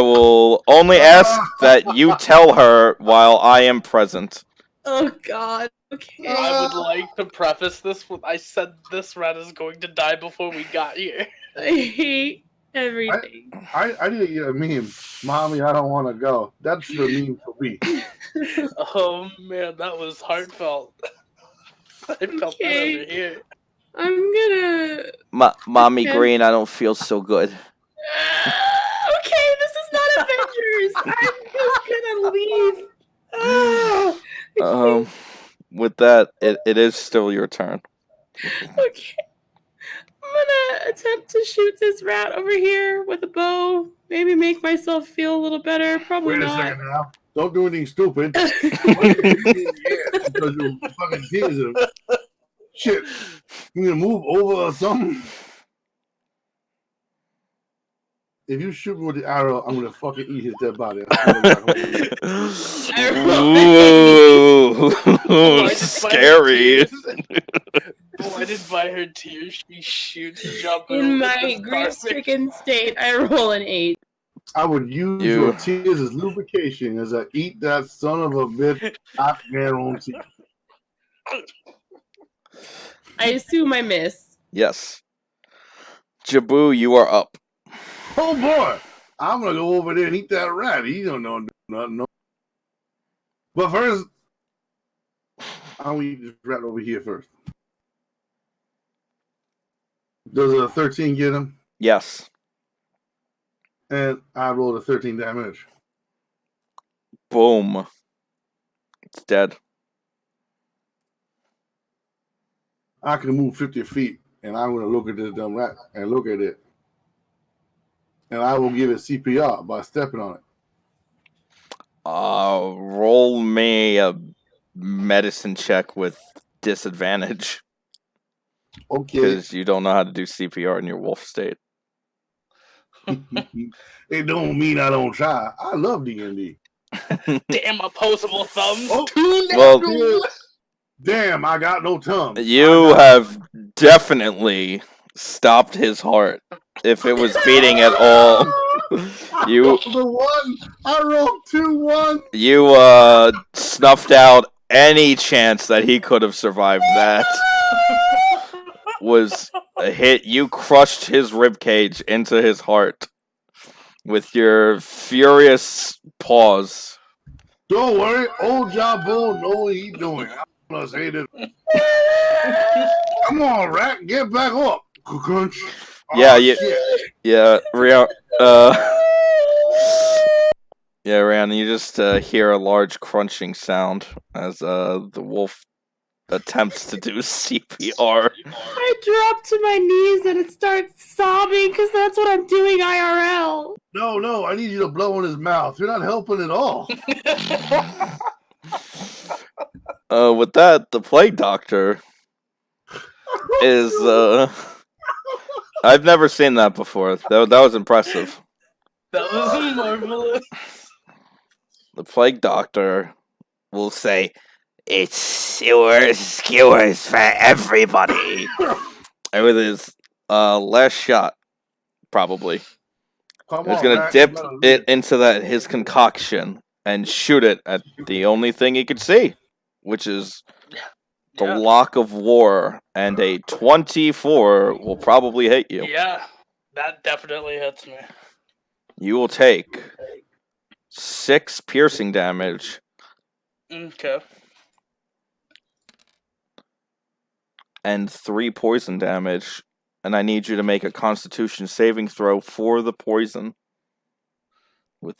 will only ask that you tell her while I am present. Oh God. Okay. I would like to preface this with I said this rat is going to die before we got here. I hate everything. I need to get a meme. Mommy, I don't want to go. That's the meme for me. Oh man, that was heartfelt. I felt that Okay. over here. I'm gonna. Mommy Okay. Green, I don't feel so good. Okay, this is not Avengers. I'm just gonna leave. Okay. With that, it is still your turn. Okay. I'm gonna attempt to shoot this rat over here with a bow. Maybe make myself feel a little better. Probably Wait a not. second now. Don't do anything stupid. Why you hit me in the ass because you're fucking teasing him? Shit. You gonna move over or something? If you shoot me with the arrow, I'm gonna fucking eat his dead body. Ooh, scary. Blinded by her tears, she shoots Jumper In with my this grief-stricken state, I roll an 8. I would use your tears as lubrication as I eat that son of a bitch. I guarantee. I assume I miss. Yes. Jabu, you are up. Oh boy, I'm gonna go over there and eat that rat. He don't know nothing. No. But first, I'll eat this rat over here first. Does a 13 get him? Yes. And I rolled a 13 damage. Boom. It's dead. I can move 50 feet, and I'm gonna look at this dumb rat and look at it. And I will give it CPR by stepping on it. Roll me a medicine check with disadvantage. Okay. Because you don't know how to do CPR in your wolf state. It don't mean I don't try. I love D&D. Damn opposable thumbs. Oh, well, damn, I got no tongue. You have definitely stopped his heart. If it was beating at all, you I rolled 2-1. You snuffed out any chance that he could have survived that. Was a hit. You crushed his ribcage into his heart with your furious paws. Don't worry, old Jabu know what he's doing. I'm gonna say this. Come on, rat, get back up. Crunch. Yeah, shit. Rhiannon, you just hear a large crunching sound as the wolf attempts to do CPR. I drop to my knees and it starts sobbing because that's what I'm doing IRL. No, I need you to blow in his mouth. You're not helping at all. With that, the plague doctor is I've never seen that before. That was impressive. That was marvelous. The plague doctor will say, "It's sewers skewers for everybody." And with his last shot, probably, he's gonna dip it into his concoction and shoot it at the only thing he could see, which is the lock of war, and a 24 will probably hit you. Yeah, that definitely hits me. You will take 6 piercing damage. Okay. And 3 poison damage, and I need you to make a Constitution saving throw for the poison with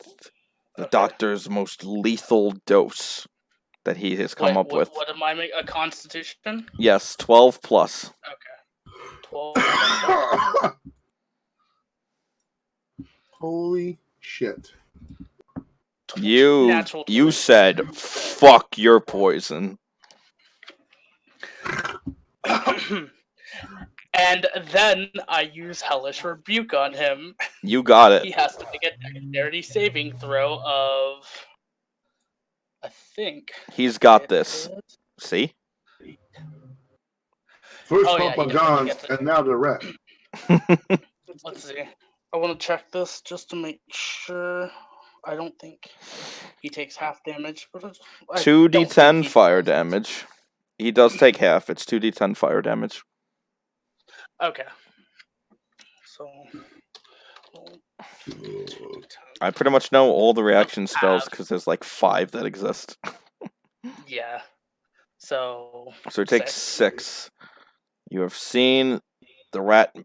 the doctor's most lethal dose that he has come up with. What am I making? A Constitution? Yes, 12 plus. Okay. 12. Holy shit. You said, fuck your poison. And then I use Hellish Rebuke on him. You got He it. has to make a dexterity saving throw of, I think. He's got it this. is- See? First Oh, yeah, Papa he John's, gets it. and now the rat. Let's see. I want to check this just to make sure. I don't think he takes half damage, but I don't think 2d10 he fire does. damage. He does take half. It's 2d10 fire damage. Okay. So. I pretty much know all the reaction spells because there's like 5 that exist. Yeah. So. So it takes 6. You have seen the rat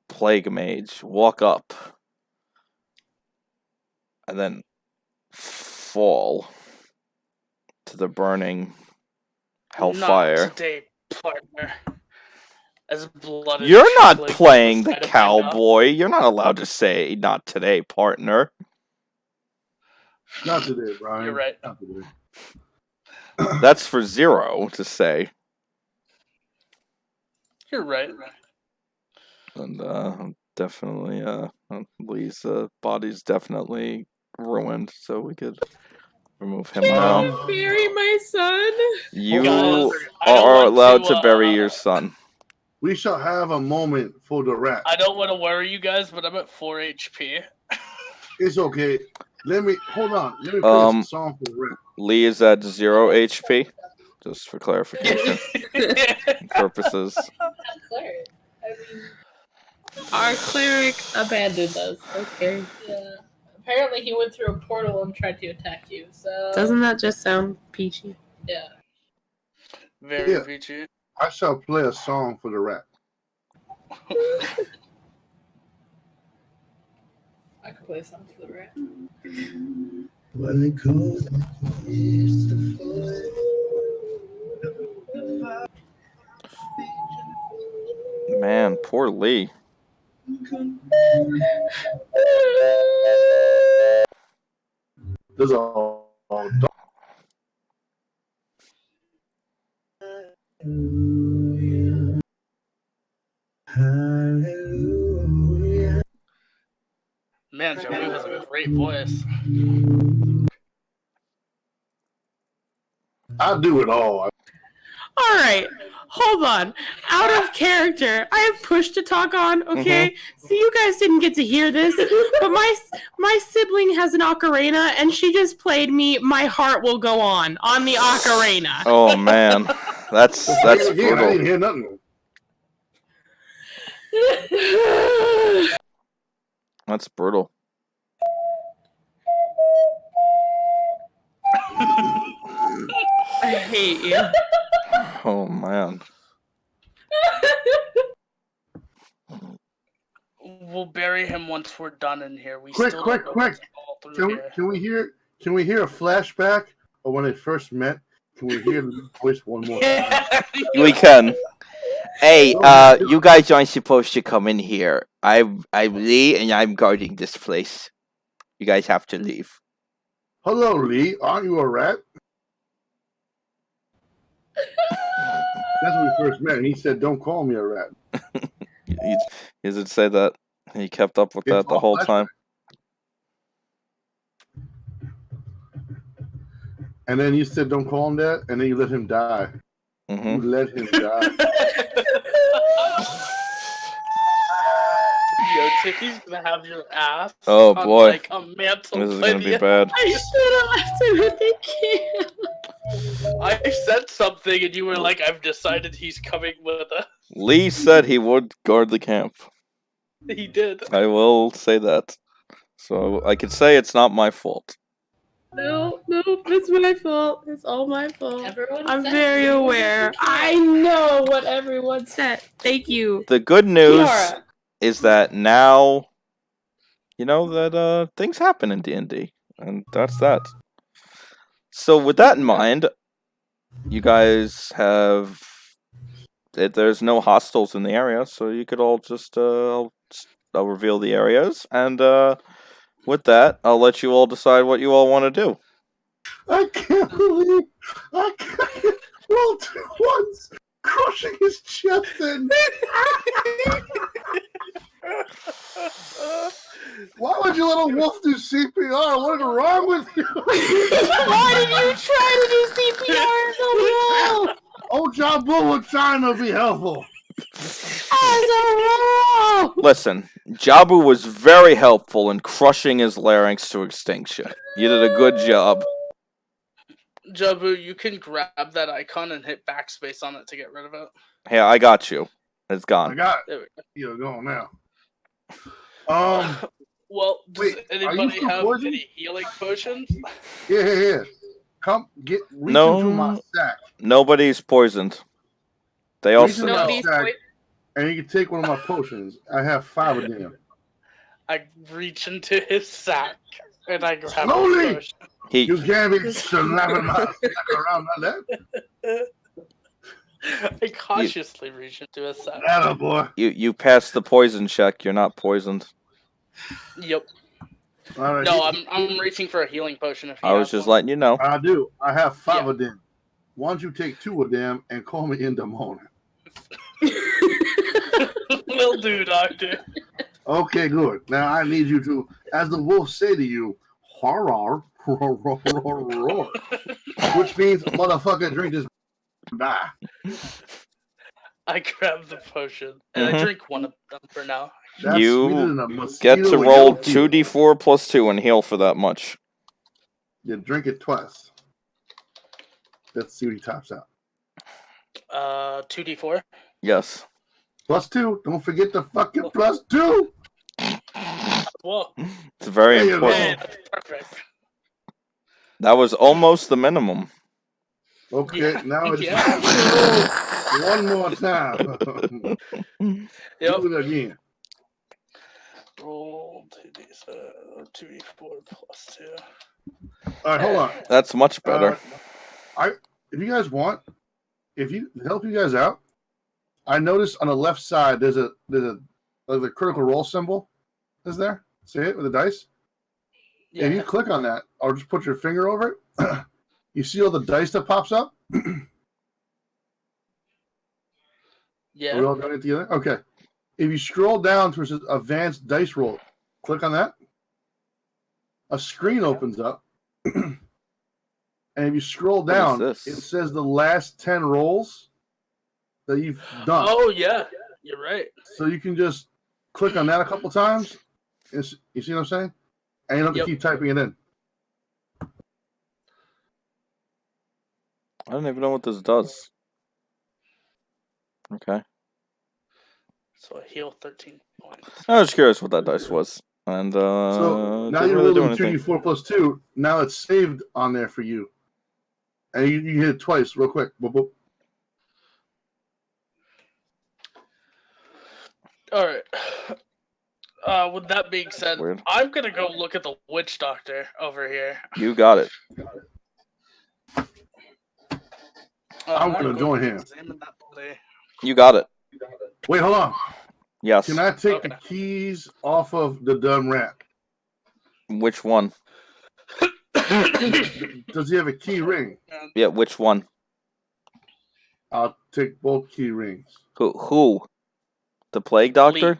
plague mage walk up and then fall to the burning hellfire. Not today, partner. As blood is You're not trickling down playing the side of my mouth. cowboy. You're not allowed to say not today, partner. Not today, Brian. You're right. Not today. That's for Zero to say. You're right. And definitely, Lee's body's definitely ruined, so we could remove him now. Bury my son. You Guys, I don't are want allowed to to, bury your son. We shall have a moment for the rat. I don't want to worry you guys, but I'm at 4 HP. It's okay. Hold on. Let me play a song for the rat. Lee is at 0 HP, just for clarification purposes. Our cleric abandoned us. Okay. Yeah. Apparently he went through a portal and tried to attack you, so... Doesn't that just sound peachy? Yeah. Very Yeah. peachy. I shall play a song for the rat. I could play something for the rat. Well, it goes is the Man, poor Lee. There's a dog. Hallelujah. Hallelujah. Man, Joey has a great voice. I do it all. All right, hold on. Out of character, I have Push to talk on. Okay, so you guys didn't get to hear this, but my sibling has an ocarina, and she just played me "My Heart Will Go On" the ocarina. Oh man, that's I didn't brutal. hear nothing. That's brutal. I hate you. Oh man. We'll bury him once we're done in here. We Quick, still quick, don't know what's quick. all through here. Can we hear a flashback of when they first met? Can we hear the voice one more time? We can. Hey, you guys aren't supposed to come in here. I'm Lee, and I'm guarding this place. You guys have to leave. Hello, Lee. Aren't you a rat? That's when we first met, and he said, "Don't call me a rat." He did say that. He kept up with It's that the all whole flashback. time. And then you said, "Don't call him that," and then you let him die. You Hmm let him die. Yo, Ticky's gonna have your ass Oh, on, boy. like, a mantle This is by gonna be the- bad. I should have left him with the kid. I said something and you were like, I've decided he's coming with us. Lee said he would guard the camp. He did. I will say that. So I could say it's not my fault. No, it's my fault. It's all my fault. Everyone I'm said very you aware. were the I know what everyone said. Thank you. The good news Kiara. is that now, you know that things happen in D&D, and that's that. So with that in mind, you guys have. There's no hostiles in the area, so you could all just I'll reveal the areas, and with that, I'll let you all decide what you all want to do. I can't believe I can't roll 2 ones. crushing his chest in. Why would you let a wolf do CPR? What is wrong with you? Why did you try to do CPR as a wolf? Oh, John Bull was trying to be helpful. As a wolf! Listen, Jabu was very helpful in crushing his larynx to extinction. You did a good job. Jabu, you can grab that icon and hit backspace on it to get rid of it. Hey, I got you. It's I gone. got it. There we go. You're going now. Well, does wait, are you anybody still have poisoned? any healing potions? Yeah. Come, reach No. into my sack. Nobody's poisoned. They Reach also into my Nobody's sack, poisoned? and you can take one of my potions. I have 5 of them. I reach into his sack and I grab Slowly! a potion. You can't be slapping my sack around like that. I cautiously reach into his sack. Atta boy. you passed the poison check. You're not poisoned. Yep. All right, No, I'm reaching for a healing potion. If you I was have just one. letting you know. I do. I have 5 Yeah. of them. Why don't you take 2 of them and call me in the morning? Will do, Doctor. Okay, good. Now I need you to, as the wolf say to you, horror, roar, roar, roar, roar, which means motherfucker drink this die. I grab the potion and I Mhm. drink one of them for now. That's You sweeter than a mosquito Get to with roll yellow fever. 2d4 plus 2 and heal for that much. You drink it twice. Let's see what he tops out. 2d4. Yes. Plus 2. Don't forget the fucking plus 2. Whoa. It's very There you go. Hey, important. that's perfect. That was almost the minimum. Okay, Yeah. now I just Yeah. have to roll one more time. Yep. Do it again. Roll 2d4 plus 2. All right, hold on. That's much better. If you guys want, if you help you guys out, I noticed on the left side there's a critical roll symbol. Is there? See it with the dice? Yeah. If you click on that, or just put your finger over it, you see all the dice that pops up. Yeah. Are we all doing it together? Okay. If you scroll down to where it says advanced dice roll, click on that. A screen opens up. And if you scroll What is down, this? it says the last 10 rolls that you've done. Oh yeah, you're right. So you can just click on that a couple times. You see what I'm saying? And you don't have Yep. to keep typing it in. I don't even know what this does. Okay. So I heal 13 points. I was curious what that dice was. And So now didn't you're really do rolling anything. 2d4 plus 2. Now it's saved on there for you. And you hit it twice real quick. Boop, boop. All right. With that being said, weird. I'm gonna go look at the witch doctor over here. You got it. I'm gonna join him. examine that body. You got it. Wait, hold on. Yes. Can I take Okay. the keys off of the dumb rat? Which one? Does he have a key ring? Yeah, which one? I'll take both key rings. Who? The plague doctor?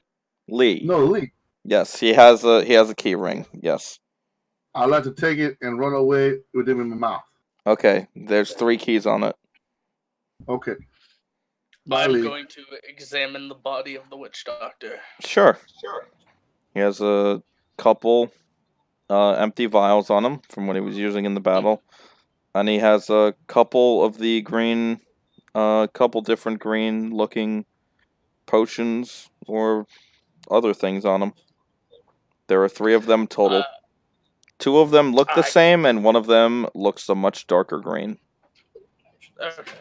Lee. No, Lee. Yes, he has a key ring. Yes. I'd like to take it and run away with him in my mouth. Okay. There's 3 keys on it. Okay. Bye, I'm Lee. going to examine the body of the witch doctor. Sure. He has a couple empty vials on him from what he was using in the battle. And he has a couple of the green, couple different green looking potions or other things on him. There are 3 of them total. 2 of them look the same, and one of them looks a much darker green. Okay.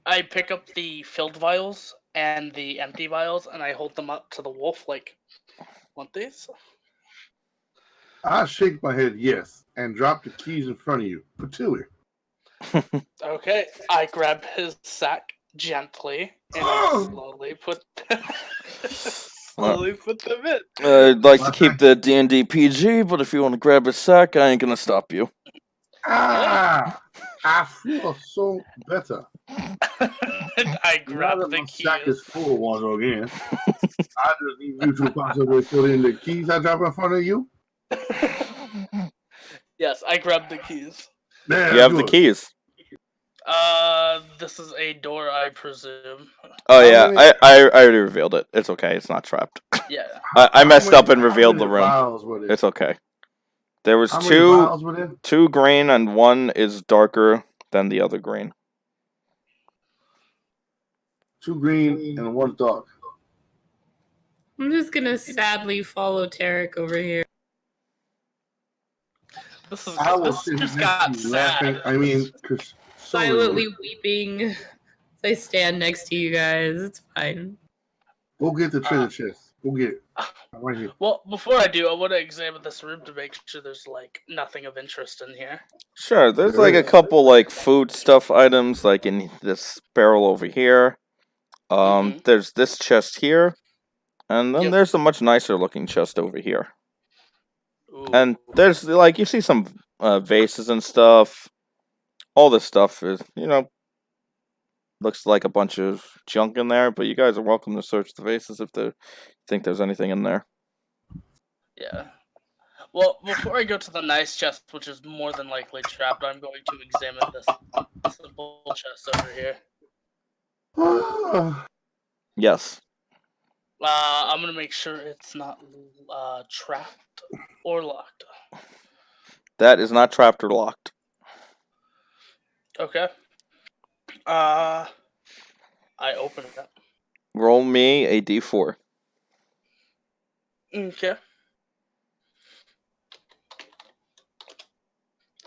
I pick up the filled vials and the empty vials, and I hold them up to the wolf like, want these? I shake my head yes and drop the keys in front of you. Patooey. Okay. I grab his sack gently and I slowly put them in. I'd like to keep the D&D PG, but if you want to grab a sack, I ain't gonna stop you. Ah! I feel so better. I Now grab that the my sack keys. is full once again, I just need you to possibly put in the keys I drop in front of you. Yes, I grab the keys. There, You have the good. keys. This is a door, I presume. Oh How yeah, many- I already revealed it. It's okay. It's not trapped. Yeah. I messed How up and many- revealed how the many room. vials were there? It's okay. There was How many two vials were there? two green and one is darker than the other green. 2 green and 1 dark. I'm just gonna sadly follow Tarek over here. This is I will this sit just next got to you laughing. sad. I mean, cause Silently weeping as I stand next to you guys. It's fine. go get the treasure chest. Go get it. I'm right here. Well, before I do, I want to examine this room to make sure there's like nothing of interest in here. Sure, there's There like a is. couple like food stuff items like in this barrel over here. Mhm. There's this chest here, and then Yep. there's a much nicer looking chest over here. Ooh. And there's like you see some vases and stuff. All this stuff is looks like a bunch of junk in there, but you guys are welcome to search the vases if you think there's anything in there. Yeah. Well, before I go to the nice chest, which is more than likely trapped, I'm going to examine this simple chest over here. Yes. I'm gonna make sure it's not trapped or locked. That is not trapped or locked. Okay. I open it up. Roll me a d4. Okay.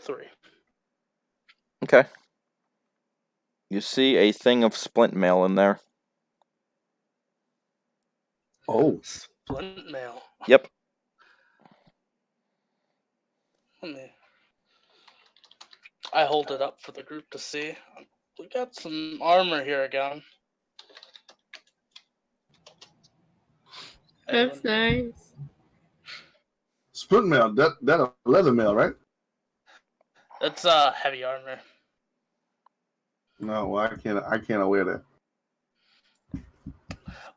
3. Okay. You see a thing of splint mail in there. Oh, Splint mail. Yep. I hold it up for the group to see. We got some armor here again. That's nice. splint mail. That a leather mail, right? It's heavy armor. No, well, I can't wear that.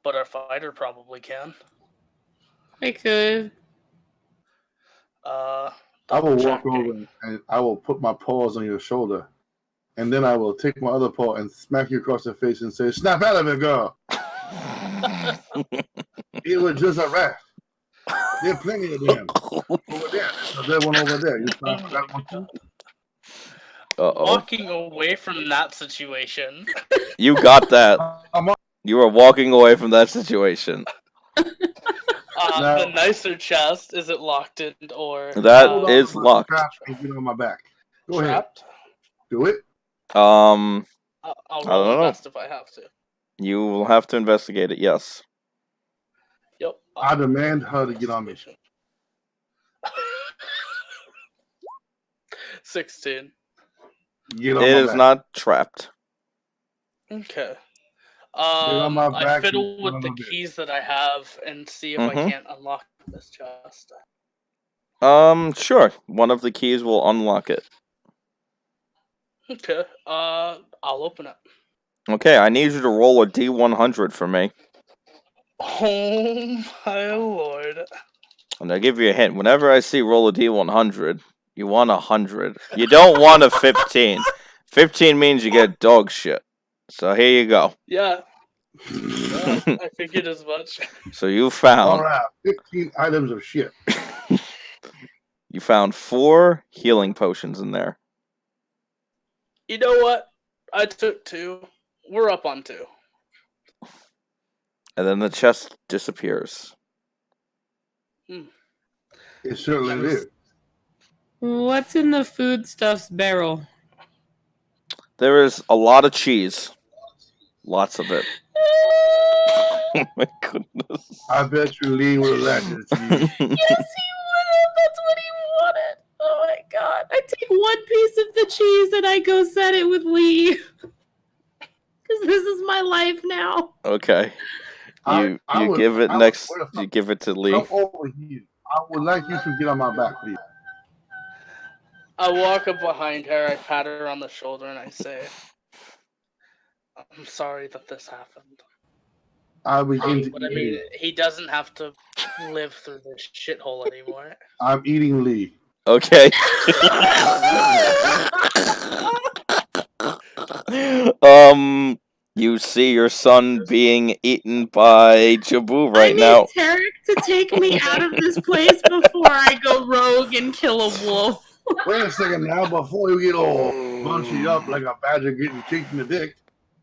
But our fighter probably can. I could. I Double will walk checking. over and I will put my paws on your shoulder, and then I will take my other paw and smack you across the face and say, "Snap out of it, girl! It was just a rat. There are plenty of them over there. There's one over there. You trying for that one too?" Walking away from that situation. You got that. I'm on. You are walking away from that situation. Now- The nicer chest, is it locked in or That Hold on, is I'm locked. trapped and get on my back. Go ahead, trapped? do it. I'll I roll don't the know. best if I have to. You will have to investigate it. Yes. Yep. I demand her to get on me. 16. Get on It my is back. not trapped. Okay. on my I back fiddle and with on the my bed. keys that I have and see if I Mhm. can't unlock this chest. Sure. One of the keys will unlock it. Okay. I'll open it. Okay, I need you to roll a D100 for me. Oh my lord. And I'll give you a hint. Whenever I see roll a D100, you want 100. You don't want a 15. 15 means you get dog shit. So here you go. Yeah. I figured as much. So you All found right, 15 items of shit. 4 healing potions in there. You know what? I took 2. We're up on 2. And then the chest disappears. It certainly did. What's in the foodstuffs barrel? There is a lot of cheese. Lots of it. Oh my goodness. I bet you Lee would have liked it. Yes, he would have. That's what he wanted. Oh my god. I take one piece of the cheese and I go set it with Lee. Because this is my life now. Okay. You would- give it I would- next. where the fuck- You give it to Lee. Come over here. I would like you to get on my back, please. I walk up behind her, I pat her on the shoulder, and I say, I'm sorry that this happened. I begin to But I eat mean, Lee. he doesn't have to live through this shithole anymore. I'm eating Lee. Okay. You see your son being eaten by Jabu I right need now. Tarek to take me out of this place before I go rogue and kill a wolf. Wait a second now, before you get all bunchy up like a badger getting kicked in the dick,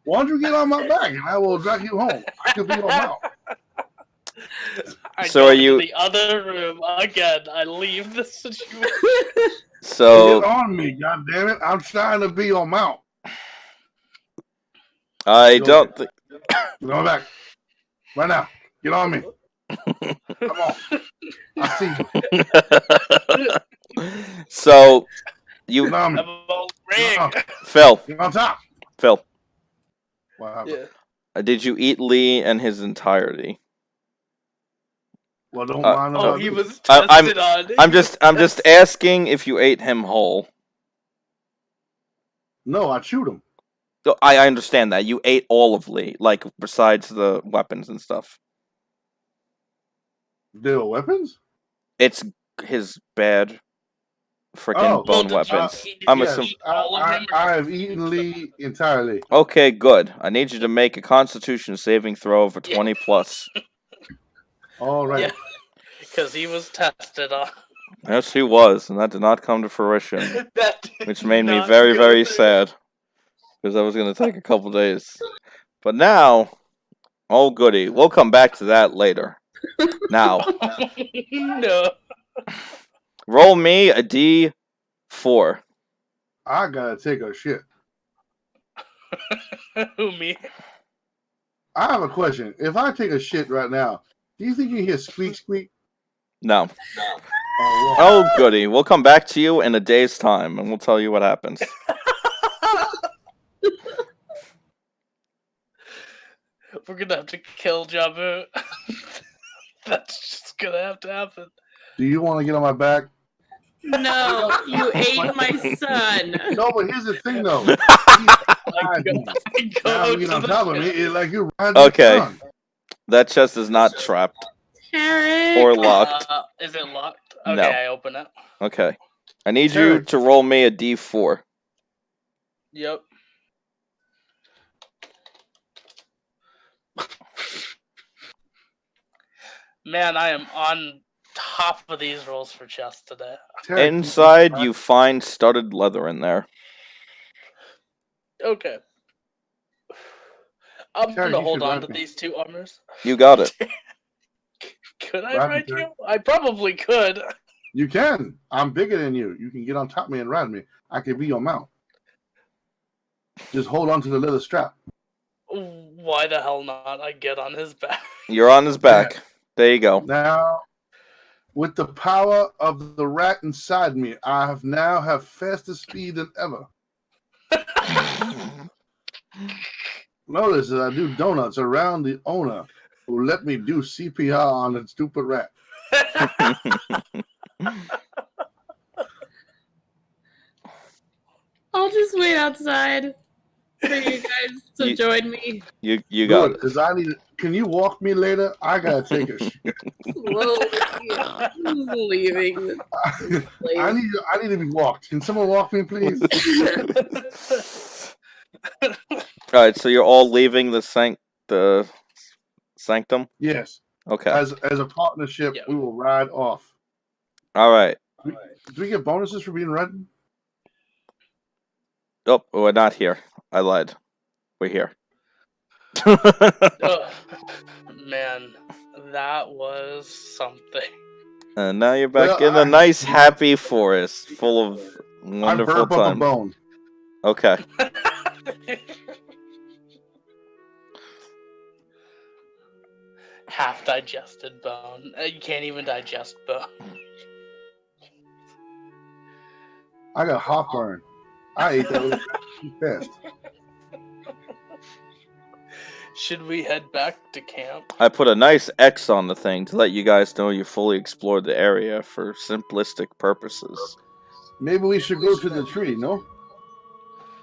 why don't you get on my back and I will drag you home? I could be your mount. I So go are into you- the other room again. I leave the situation. So Get on me, goddammit. I'm trying to be your mount. I don't think. Get on my back. Right now. Get on me. Come on. I see you. So you, Get on I'm me. all ring. Phil, Get on top. What happened? Yeah. did you eat Lee in his entirety? Well, don't Uh, mind Oh, about he this. was I'm- tested on. I'm just asking if you ate him whole. No, I chewed him. So I understand that you ate all of Lee, like besides the weapons and stuff. There were weapons? It's his bad freaking Oh. bone Well, did you weapons. eat- I'm did you assuming. eat all of him, or I just have eaten Lee entirely. Okay, good. I need you to make a Constitution saving throw of a Yeah. 20 plus. All right. Yeah. Because he was tested on. Yes, he was, and that did not come to fruition, That did which made me not very, go very through. sad because that was going to take a couple days. But now, oh goody, we'll come back to that later. Now, No. roll me a D4. I gotta take a shit. Who, me? I have a question. If I take a shit right now, do you think you hear squeak squeak? No. Oh, Oh goody, we'll come back to you in a day's time, and we'll tell you what happens. We're gonna have to kill Jabu. That's just gonna have to happen. do you want to get on my back? No, you ate my son. No, but here's the thing though. I go, I go Now you to get on the top of me, chest. it's like you riding Okay. your son. That chest is not trapped Tarek. or locked. Is it locked? No. Okay, I open it. Okay. I need you Tarek. to roll me a D4. Yep. Man, I am on top of these rolls for chest today. Tarek, Inside, you find studded leather in there. Okay. I'm Tarek, gonna you hold should on ride to me. these two armors. You got it. Could I Ride me, ride Tarek. you? I probably could. You can. I'm bigger than you. You can get on top of me and ride me. I can be your mount. Just hold on to the leather strap. Why the hell not? I get on his back. You're on his back. There you go. Now, with the power of the rat inside me, I have now have faster speed than ever. Notice that I do donuts around the owner who let me do CPR on the stupid rat. I'll just wait outside for you guys to You- join me. You got it. Because I need. Can you walk me later? I gotta take a shit. Slowly. Who's leaving this place? I need to be walked. Can someone walk me, please? Alright, so you're all leaving the sanctum? Yes. Okay. As a partnership, Yeah. we will ride off. Alright. Do we get bonuses for being red? Oh, we're not here. I lied. We're here. Ugh. Man, that was something. And now you're back Well, in a nice, happy forest full of I wonderful burp up a time. bone. Okay. Half digested bone. You can't even digest bone. I got heartburn. I ate that really fast. Should we head back to camp? I put a nice X on the thing to let you guys know you fully explored the area for simplistic purposes. Maybe we should go to the tree, no?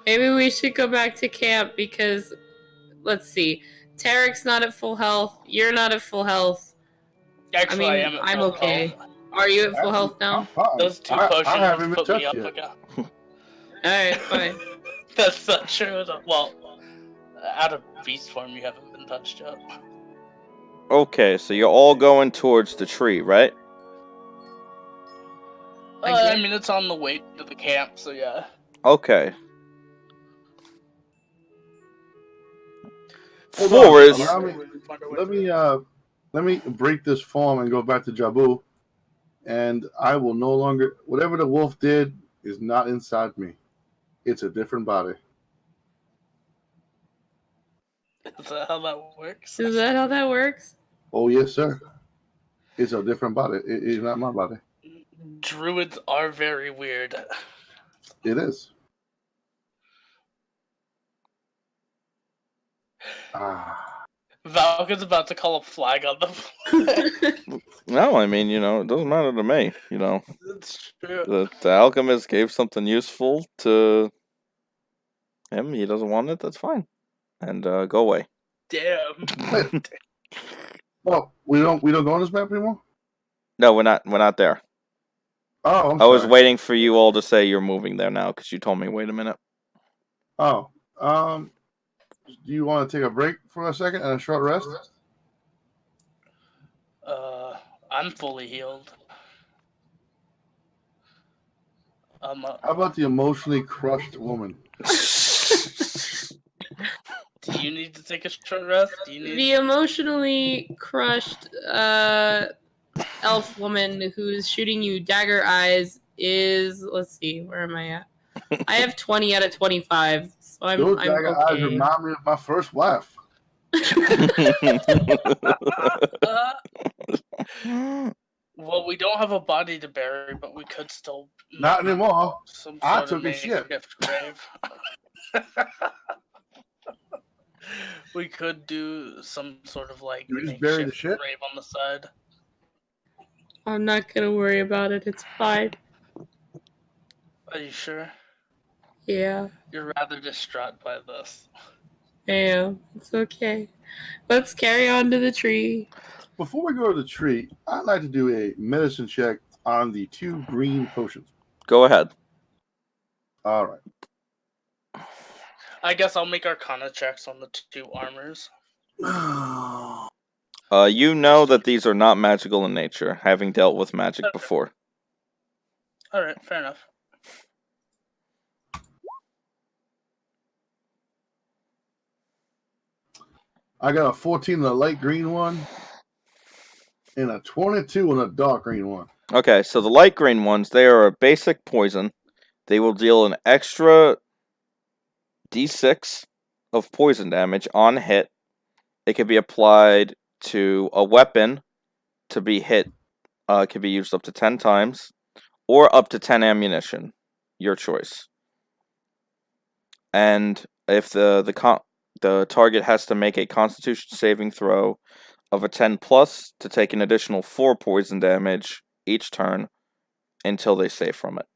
Maybe we should go back to camp because let's see. Tarek's not at full health. You're not at full health. Actually, I I mean, am at I'm full okay. health. Are you at full health I'm now? fine. Those 2 I potions haven't been put me touched up yet. again. Alright, fine. That's not true at all. Well, out of beast form, you haven't been touched yet. Okay, so you're all going towards the tree, right? I mean, it's on the way to the camp, so yeah. Okay. Hold Forrest. on, let me break this form and go back to Jabu, and I will no longer. Whatever the wolf did is not inside me. It's a different body. Is that how that works? Is that how that works? Oh yes, sir. It's a different body. It's not my body. Druids are very weird. It is. Ah. Valken's about to call a flag on them. No, I mean, it doesn't matter to me. It's true. The alchemist gave something useful to him. He doesn't want it. That's fine. And go away. Damn. Well, we don't go on this map anymore. No, we're not there. Oh, I'm I was sorry. waiting for you all to say you're moving there now because you told me. Wait a minute. Oh, do you want to take a break for a second and a short rest? I'm fully healed. How about the emotionally crushed woman? Do you need to take a short rest? Do you need... The emotionally crushed elf woman who's shooting you dagger eyes is, let's see, where am I at? I have 20 out of 25, so I'm Those dagger eyes okay. remind me of my first wife. Well, we don't have a body to bury, but we could still... Not anymore. Some I sort took of a shit. makeshift grave. We could do some sort of like You just bury the makeshift shit? grave on the side. I'm not gonna worry about it, it's fine. Are you sure? Yeah, You're rather distraught by this. I am. It's okay. Let's carry on to the tree. Before we go to the tree, I'd like to do a medicine check on the 2 green potions. Go ahead. All right. I guess I'll make Arcana checks on the 2 armors. You know that these are not magical in nature, having dealt with magic before. Alright, fair enough. I got a 14 on the light green one and a 22 on the dark green one. Okay, so the light green ones, they are a basic poison. They will deal an extra d6 of poison damage on hit. It can be applied to a weapon to be hit. It can be used up to 10 times, or up to 10 ammunition. Your choice. And if the target has to make a Constitution saving throw of a 10 plus to take an additional 4 poison damage each turn until they save from it.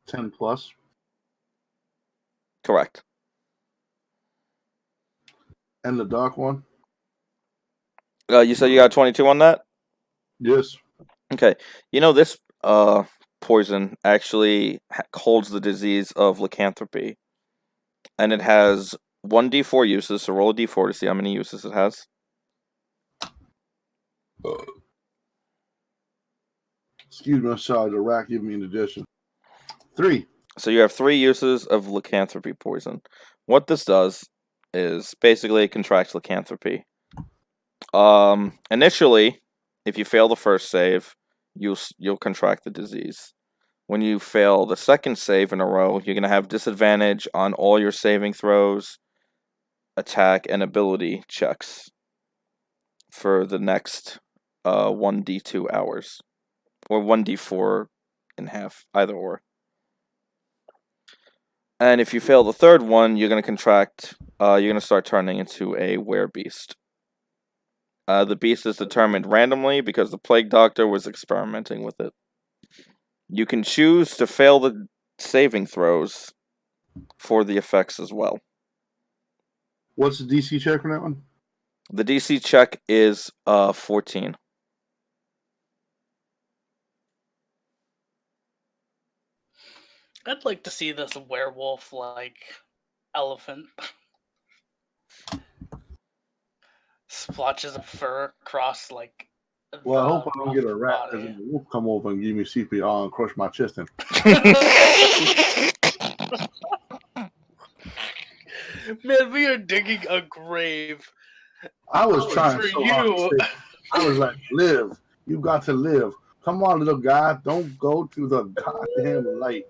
$10 plus. Correct. And the dark one? You said you got 22 on that? Yes. Okay. This poison actually holds the disease of lycanthropy. And it has 1d4 uses, so roll a d4 to see how many uses it has. Excuse me, I'm sorry, the rack gave me an addition. 3. So you have 3 uses of lycanthropy poison. What this does is basically it contracts lycanthropy. Initially, if you fail the first save, you'll contract the disease. When you fail the second save in a row, you're going to have disadvantage on all your saving throws, attack, and ability checks for the next 1d2 hours. Or 1d4 and half, either or. And if you fail the third one, you're going to contract, you're going to start turning into a werebeast. The beast is determined randomly because the plague doctor was experimenting with it. You can choose to fail the saving throws for the effects as well. What's the DC check for that one? The DC check is 14. I'd like to see this werewolf like elephant. Splotches of fur across like. Well, I hope the I don't get a rough rat body. because the wolf come over and give me CPR and crush my chest in. Man, we are digging a grave. I was trying for so hard to you. say, I was like, live. You got to live. Come on, little guy. Don't go to the goddamn light.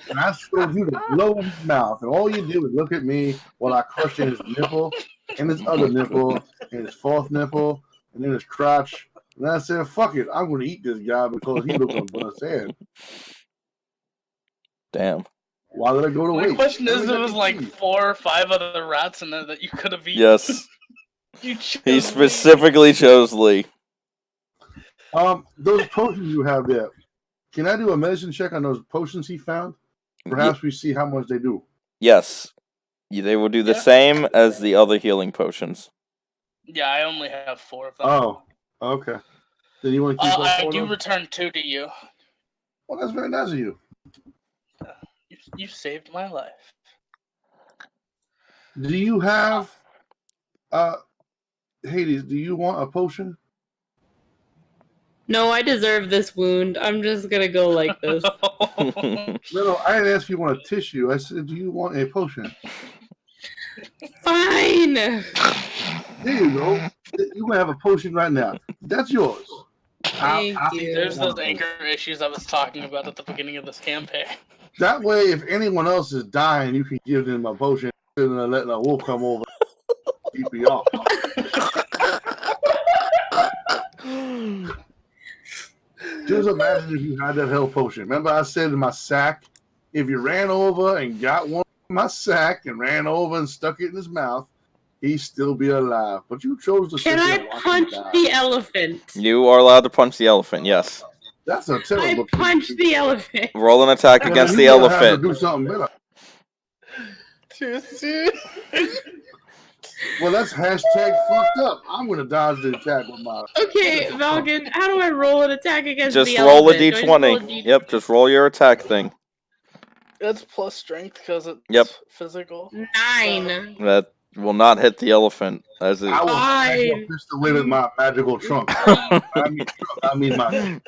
And I showed you to blow in his mouth. And all you do is look at me while I crush in his nipple, and his other nipple, and his fourth nipple, and then his crotch. And I said, fuck it. I'm going to eat this guy because he looking on his head. Damn. Why did I go to My waste? question is, Let me there get was the like cheese. 4 or 5 other rats in there that you could have eaten. Yes. You chose He me. specifically chose Lee. Those potions you have there, can I do a medicine check on those potions he found? Perhaps we see how much they do. Yes. They will do the Yeah. same as the other healing potions. Yeah, I only have 4 of them. Oh, okay. Then you want to keep all I 4 of do those? return 2 to you. Well, that's very nice of you. You saved my life. Do you have, Hades, do you want a potion? No, I deserve this wound. I'm just gonna go like this. No, I didn't ask if you want a tissue. I said, do you want a potion? Fine. There you go. You have a potion right now. That's yours. Thank you. There's those anger issues I was talking about at the beginning of this campaign. That way, if anyone else is dying, you can give them a potion instead of letting a wolf come over and keep you off. Just imagine if you had that health potion. Remember I said in my sack, if you ran over and got one in my sack and ran over and stuck it in his mouth, he'd still be alive. But you chose to Can sit there I and watch him punch die. the elephant? You are allowed to punch the elephant, yes. That's a I terrible punch the elephant. Roll an attack Well, against you the gotta have to elephant. do something better. Seriously? Well, that's hashtag fucked up. I'm gonna dodge the attack with my. Okay, Valgan, how do I roll an attack against Just the roll a elephant? Do I just roll a d20. D20? Yep, just roll your attack thing. It's plus strength because it's Yep. physical. 9. That will not hit the elephant, as it. I will Fine. pistol with my magical trunk. I mean my.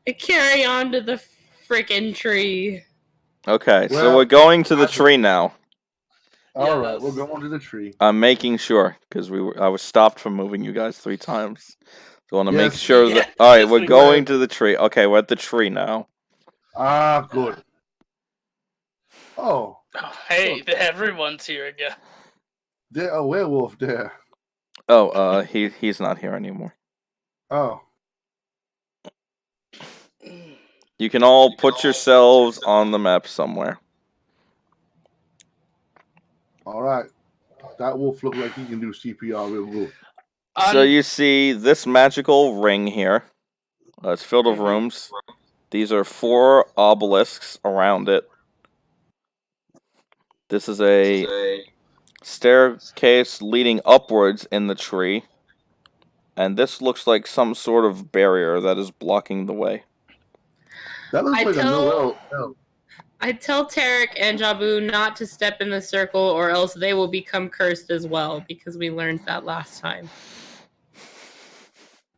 I carry on to the frickin' tree. Okay, so Well, we're going to the tree now. All right, Yes. we're going to the tree. I'm making sure because I was stopped from moving you guys 3 times. So I want to make Yes. sure that. Yeah. All right, Yes, we're we going were. to the tree. Okay, we're at the tree now. Ah, good. Oh, Oh, hey, everyone's here again. there's a werewolf there. Oh, he's not here anymore. Oh, You can all put yourselves on the map somewhere. all right. That wolf look like he can do CPR real good. So you see this magical ring here. It's filled with Mhm. rooms. These are 4 obelisks around it. This is a staircase leading upwards in the tree. And this looks like some sort of barrier that is blocking the way. That looks I like a tell- no. I tell Tarek and Jabu not to step in the circle or else they will become cursed as well, because we learned that last time.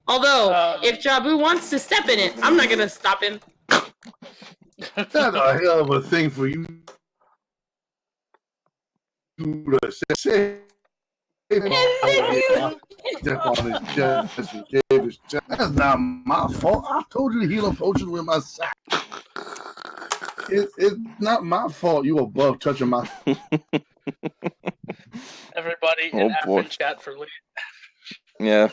Although, if Jabu wants to step in it, I'm not gonna stop him. That's a hell of a thing for you to say. Step on his chest and gave his chest. That's not my fault. I told you to heal a potion with my sack. It's not my fault you above touching my. Everybody Oh, in F boy. in chat for Lee. Yeah.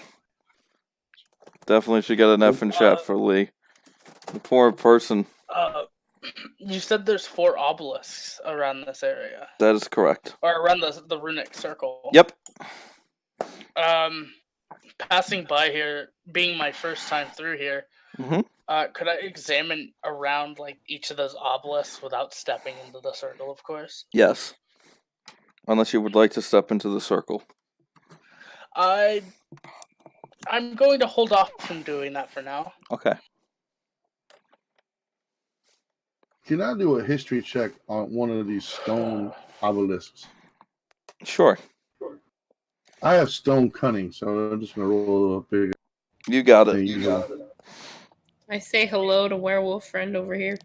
Definitely should get an F in chat for Lee. The poor person. You said there's 4 obelisks around this area, That is correct. or around the runic circle. Yep. passing by here, being my first time through here, Mm-hmm. could I examine around like each of those obelisks without stepping into the circle, of course? Yes. Unless you would like to step into the circle. I'm going to hold off from doing that for now. Okay. Can I do a history check on one of these stone obelisks? Sure. I have stone cunning, so I'm just gonna roll a little bigger. You got than it. usual. I say hello to werewolf friend over here.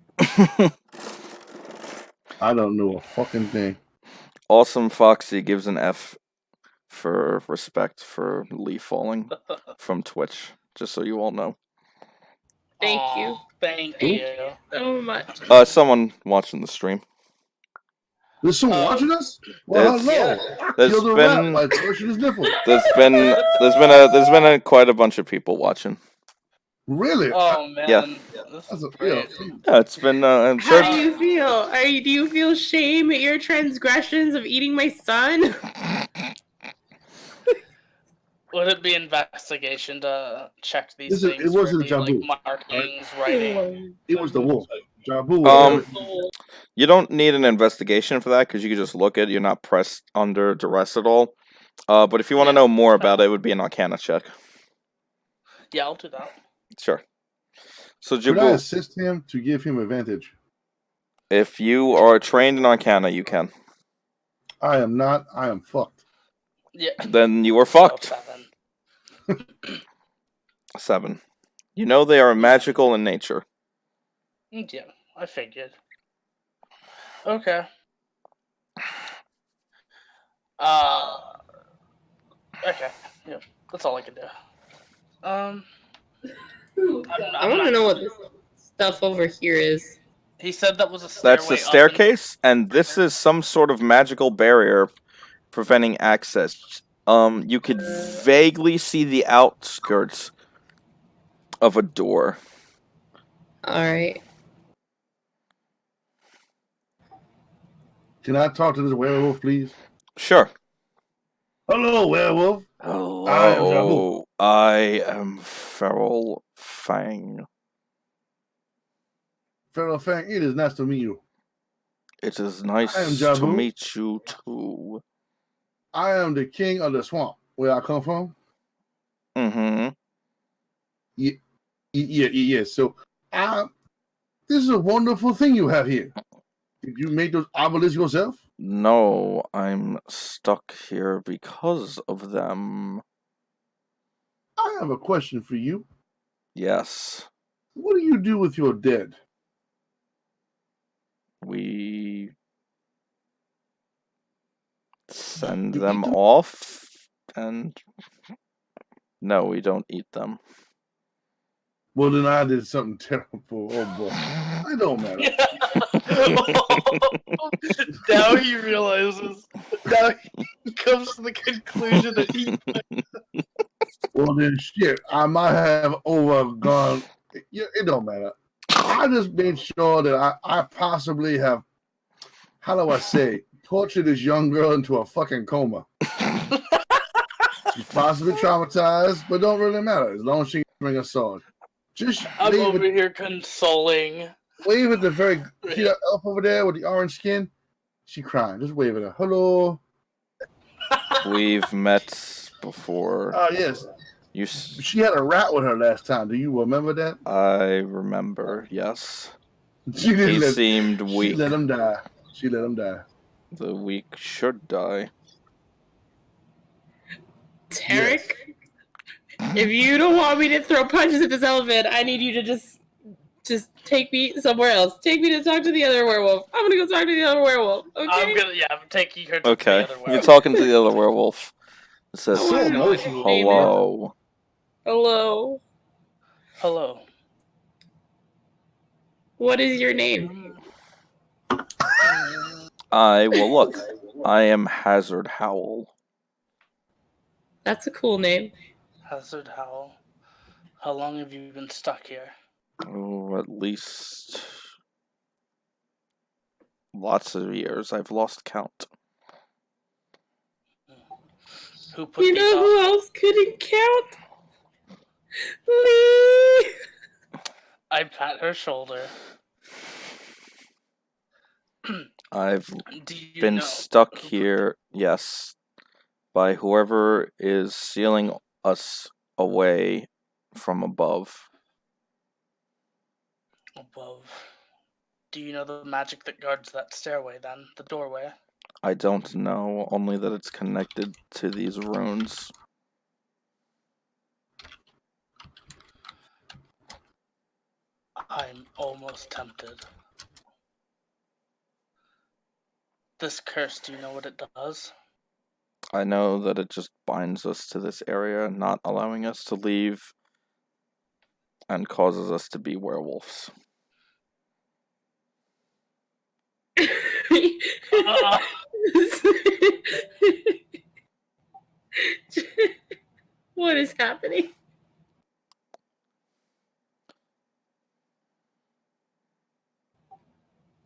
I don't know a fucking thing. Awesome Foxy gives an F for respect for Lee falling from Twitch, just so you all know. Thank Aw, you. Thank Thank you. So much. Someone watching the stream. There's someone Um, watching us? Well, There's- hello. yeah. I There's killed a been- rat by touching his nipple. There's been quite a bunch of people watching. Really? Oh man, Yeah. this That's is a, great. Yeah, it's been. I'm How sure. do you feel? Do you feel shame at your transgressions of eating my son? Would it be investigation to check these Listen, things it wasn't for a any, Jabu, like markings, writing? It was the wolf. Jabu. You don't need an investigation for that because you can just look at it. You're not pressed under duress at all. But if you want to Yeah. know more about it, it would be an Arcana check. Yeah, I'll do that. Sure. So Could I Jabu, assist him to give him advantage? if you are trained in Arcana, you can. I am not. I am fucked. Yeah. Then you are So, fucked. 7. 7. You know they are magical in nature. Yeah, I figured. Okay. Okay. Yep. That's all I can do. I want to know what this stuff over here is. He said that was a stairway. That's the staircase, and this is some sort of magical barrier preventing access. You could vaguely see the outskirts of a door. Alright. Can I talk to this werewolf, please? Sure. Hello, werewolf. Hello, I am Feral Fang. Feral Fang, it is nice to meet you. It is I am nice to Jabu. meet you too. I am the king of the swamp. Where I come from? Mm-hmm. Yeah. So, this is a wonderful thing you have here. Did you make those obelisks yourself? No, I'm stuck here because of them. I have a question for you. Yes, What do you do with your dead? we send You them eat them? off, and no, we don't eat them. Well, then I did something terrible. Oh boy, it don't matter. Now he realizes. Now he comes to the conclusion that he. Well, then shit, I might have overgone. It don't matter. I just made sure that I possibly have, how do I say, tortured this young girl into a fucking coma. She's possibly traumatized, but don't really matter as long as she can bring a sword. Just I'm wave over at, here consoling. wave at the very, see that elf over there with the orange skin? She crying. Just wave at her. Hello. We've met before. Oh, yes. She had a rat with her last time. Do you remember that? I remember, yes. She didn't He let, seemed she weak. let him die. She let him die. The weak should die. Tarek, if you don't want me to throw punches at this elephant, I need you to just take me somewhere else. Take me to talk to the other werewolf. I'm gonna go talk to the other werewolf. Okay. I'm taking her to Okay, the other you're werewolf. talking to the other werewolf. It says, I wanna know what his name is. hello. Hello. Hello. What is your name? Well, look. I am Hazard Howl. That's a cool name. Hazard Howl. How long have you been stuck here? Oh, at least lots of years. I've lost count. Who put You these know up? who else couldn't count? Lee! I pat her shoulder. I've Do you been know stuck who put here, yes, by whoever is sealing us away from above. above? Do you know the magic that guards that stairway then? The doorway? I don't know, only that it's connected to these runes. I'm almost tempted. This curse, do you know what it does? I know that it just binds us to this area, not allowing us to leave, and causes us to be werewolves. Ah, What is happening?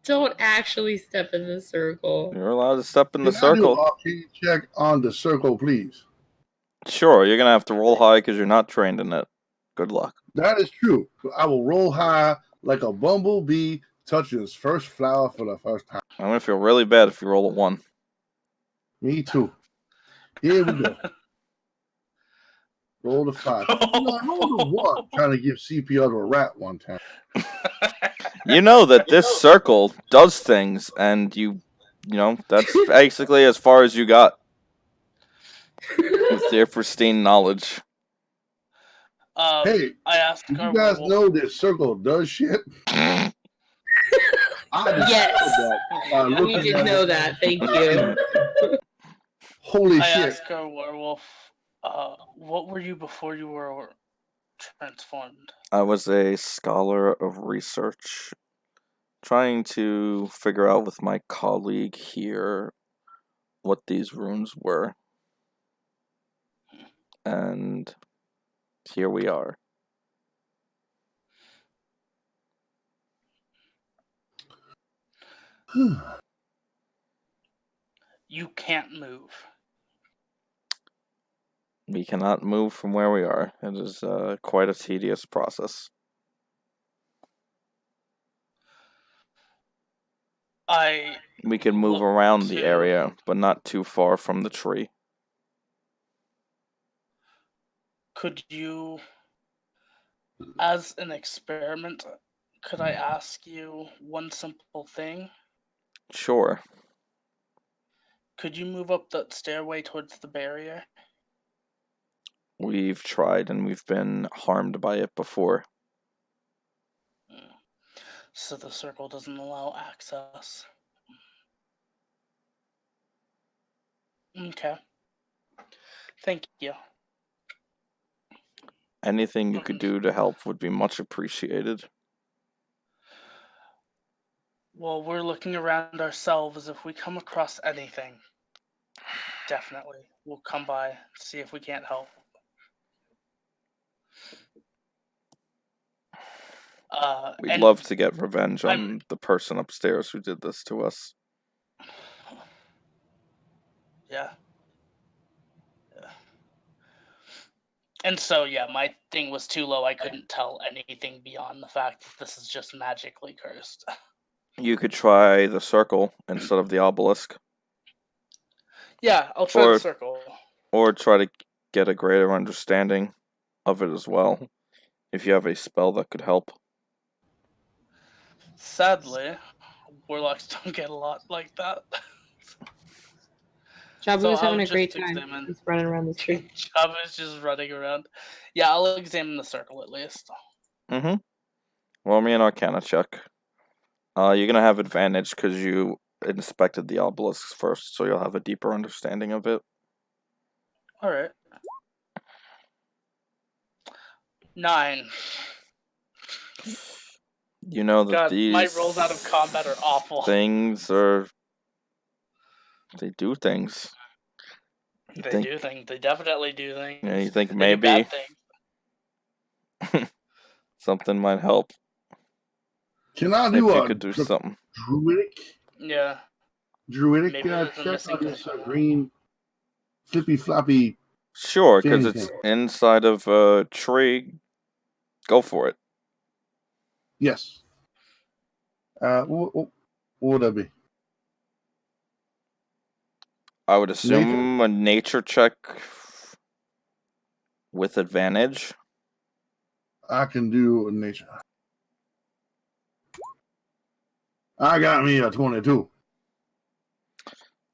Don't actually step in the circle. You're allowed to step in the Can I do an circle. arcane check on the circle, please? Sure, you're gonna have to roll high because you're not trained in it. Good luck. That is true. I will roll high like a bumblebee touching its first flower for the first time. I'm gonna feel really bad if you roll a 1. Me too. Here we go. Roll the 5. You know, I rolled a 1 trying to give CPR to a rat one time. You know that this circle does things, and you know, that's basically as far as you got with your pristine knowledge. Hey, I asked do our you guys werewolf. know this circle does shit? I Yes. discovered that by We looking did at know it. that. Thank you. Holy I shit. asked our werewolf, what were you before you were transformed? I was a scholar of research, trying to figure out with my colleague here what these runes were. And here we are. You can't move. We cannot move from where we are. It is quite a tedious process. We can move look around the to- area, but not too far from the tree. Could you, as an experiment, could I ask you one simple thing? Sure. Could you move up that stairway towards the barrier? We've tried and we've been harmed by it before. So the circle doesn't allow access. Okay. Thank you. Anything you could do to help would be much appreciated. Well, we're looking around ourselves. If we come across anything, definitely we'll come by, see if we can't help. We'd and love to get revenge on I'm- the person upstairs who did this to us. Yeah. And so, yeah, my thing was too low. I couldn't tell anything beyond the fact that this is just magically cursed. You could try the circle instead of the obelisk, Yeah, I'll try Or- the circle. or try to get a greater understanding of it as well, if you have a spell that could help. Sadly, warlocks don't get a lot like that. Jabu's So having I'll a great just time. examine- He's running around the street. Java's just running around. Yeah, I'll examine the circle at least. Mm-hmm. Roll me an Arcana check. You're gonna have advantage because you inspected the obelisks first, so you'll have a deeper understanding of it. Alright. 9. You know that God, these my rolls out of combat are awful. things are... They do things. You They think- do things. They definitely do things. Yeah, you think They do maybe bad things. something might help Can I if do you a could do something. druidic? Yeah. Druidic? Maybe Can I there's a check missing on this component. green flippy floppy Sure, because Anything. it's inside of a tree. Go for it. Yes. What would that be? I would assume a nature check with advantage. I can do a nature. I got me a 22.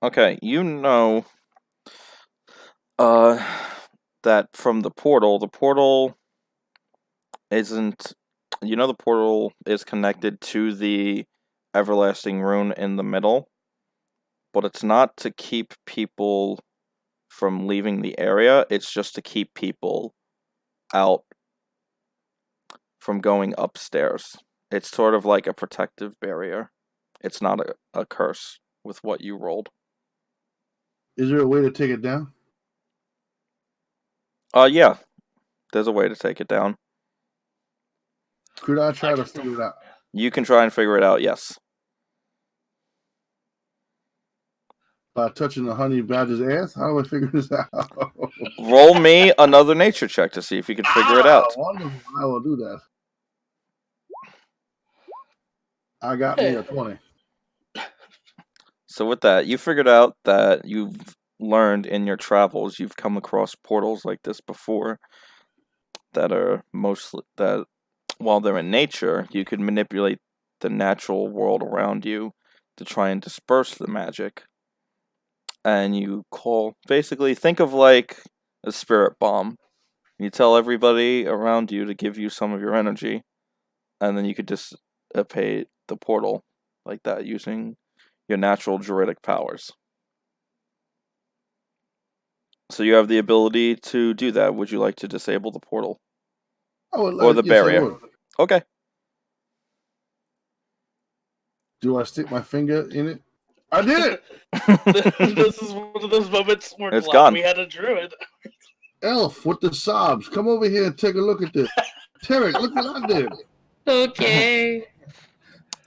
Okay, you know that from the portal isn't, the portal is connected to the everlasting rune in the middle, but it's not to keep people from leaving the area, it's just to keep people out from going upstairs. It's sort of like a protective barrier. It's not a curse with what you rolled. Is there a way to take it down? Yeah. There's a way to take it down. Could I try to figure it out? You can try and figure it out, yes. By touching the honey badger's ass? How do I figure this out? Roll me another nature check to see if you can figure it out. Wonderful. I will do that. I got me a 20. So with that, you figured out that you've learned in your travels, you've come across portals like this before that are mostly, that while they're in nature, you could manipulate the natural world around you to try and disperse the magic. And you basically think of like a spirit bomb. You tell everybody around you to give you some of your energy, and then you could dissipate the portal like that using your natural druidic powers. So you have the ability to do that. Would you like to disable the portal? I would Or the yes, I barrier? would. Okay. Do I stick my finger in it? I did it! This is one of those moments where It's glad gone. we had a druid. Elf with the sobs. Come over here and take a look at this. Tarek, look what I did. Okay.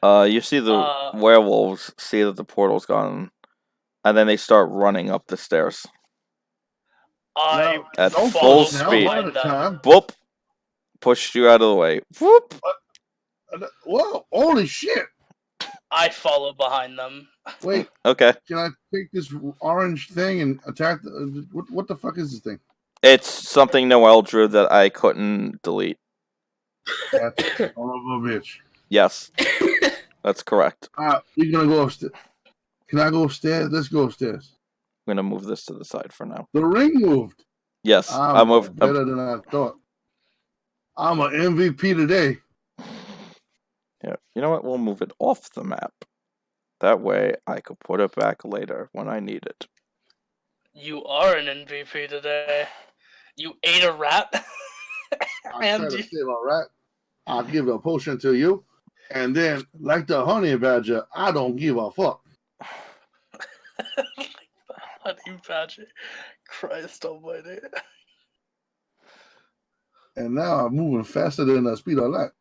You see the werewolves see that the portal's gone, and then they start running up the stairs. I At Don't full push now, speed. one at a time. Whoop! Pushed you out of the way. Whoop! Whoa, holy shit. I follow behind them. Wait, Okay. can I take this orange thing and attack what the fuck is this thing? It's something Noel drew that I couldn't delete. That's son of a bitch. Yes. That's correct. We're gonna go upstairs. Can I go upstairs? Let's go upstairs. I'm gonna move this to the side for now. The ring moved. Yes, I'm better than I thought. I'm an MVP today. Yeah, you know what? We'll move it off the map. That way, I could put it back later when I need it. You are an MVP today. You ate a rat. I try to save a rat. I'll give a potion to you, and then, like the honey badger, I don't give a fuck. Honey badger. Christ almighty. And now I'm moving faster than the speed of light.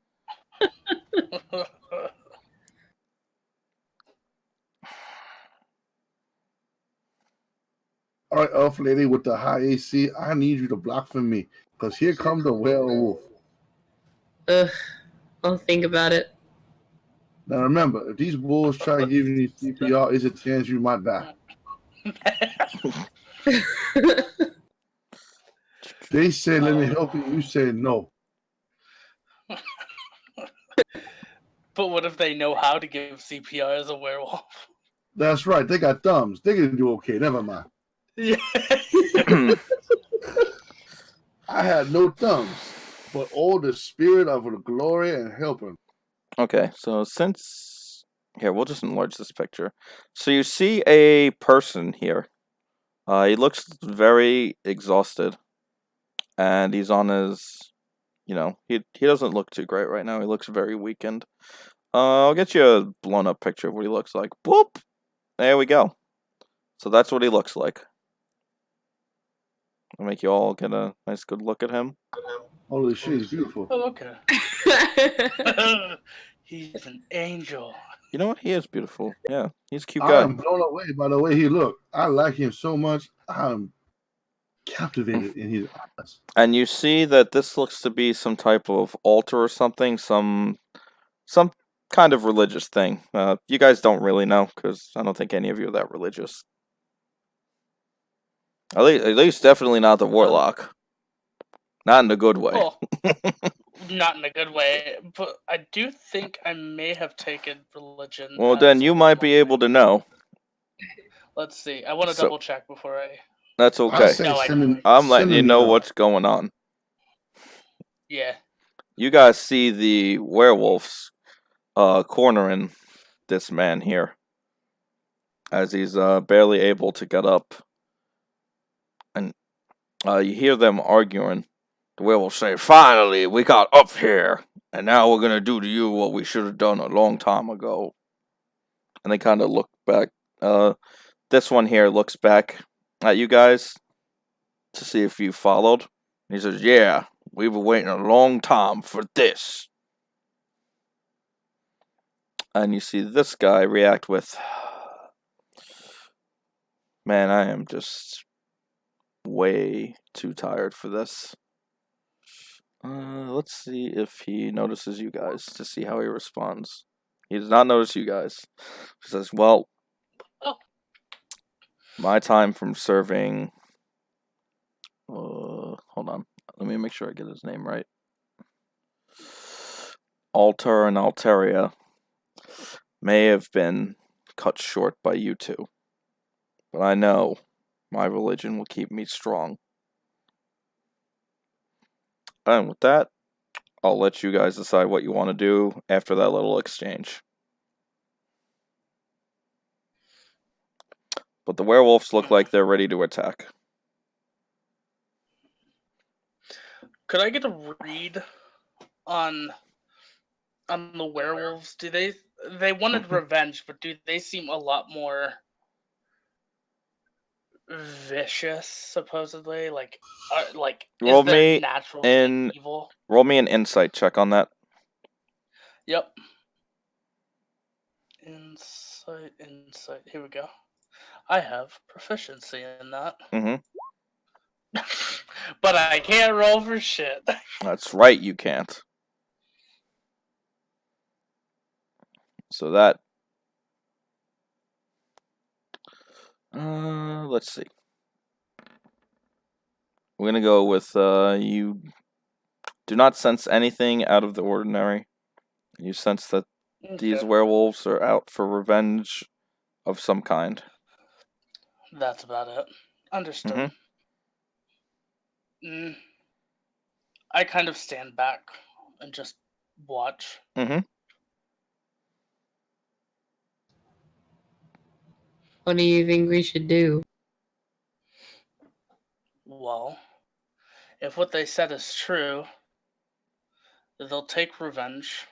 All right, elf lady with the high AC, I need you to block for me, because here comes the werewolf. Ugh. I'll think about it. Now remember, if these wolves try to give you CPR, it's a chance you might die. They say, let me help you. You say no. But what if they know how to give CPR as a werewolf? That's right. They got thumbs. They can do okay. Never mind. Yeah. I had no thumbs, but all the spirit of the glory and helping. Okay, so here, we'll just enlarge this picture. So you see a person here. He looks very exhausted. And he's on his, he doesn't look too great right now. He looks very weakened. I'll get you a blown up picture of what he looks like. Boop! There we go. So that's what he looks like. I'll make you all get a nice good look at him. Holy shit, he's beautiful. Oh, okay. He's an angel. You know what? He is beautiful. Yeah, he's a cute guy. I'm blown away by the way he looked. I like him so much. I'm captivated in his eyes. And you see that this looks to be some type of altar or something, some kind of religious thing. You guys don't really know, because I don't think any of you are that religious. At least definitely not the warlock. Not in a good way. Well, not in a good way, but I do think I may have taken religion. Well, as then you might be one able to thing. know. Let's see. I want to So- double check before I. That's I okay. say No, send him. I'm letting send you him know your- what's going on. Yeah. You guys see the werewolves cornering this man here, as he's barely able to get up. And you hear them arguing. The werewolves say, "Finally, we got up here, and now we're gonna do to you what we should have done a long time ago." And they kind of look back. This one here looks back at you guys to see if you followed. And he says, "Yeah, we were waiting a long time for this." And you see this guy react with, "Man, I am just way too tired for this." Let's see if he notices you guys to see how he responds. He does not notice you guys. He says, "Well, Oh. my time from serving." Hold on. Let me make sure I get his name right. Altar and Altaria may have been cut short by you two, but I know my religion will keep me strong. And with that, I'll let you guys decide what you want to do after that little exchange. But the werewolves look like they're ready to attack. Could I get a read on the werewolves? Do they wanted revenge, but do they seem a lot more vicious? Supposedly, like Roll is there me natural an- evil? Roll me an insight check on that. Yep. Insight. Here we go. I have proficiency in that. Mhm. But I can't roll for shit. That's right, you can't. So that... let's see. We're gonna go with, you do not sense anything out of the ordinary. You sense that these Okay. werewolves are out for revenge of some kind. That's about it. Understood. I kind of stand back and just watch. What do you think we should do? Well, if what they said is true, they'll take revenge,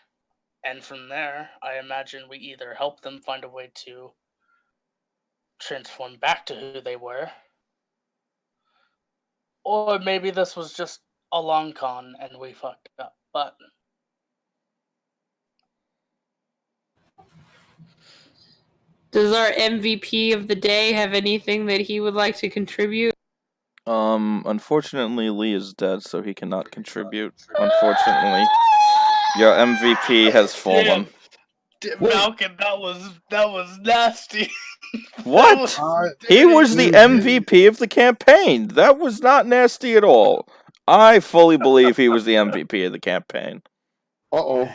and from there, I imagine we either help them find a way to transform back to who they were, or maybe this was just a long con and we fucked up. But Does our MVP of the day have anything that he would like to contribute? Unfortunately, Lee is dead, so he cannot contribute. Unfortunately, your MVP has fallen. Malcolm, that was nasty. What? He was the MVP of the campaign. That was not nasty at all. I fully believe he was the MVP of the campaign. Uh-oh.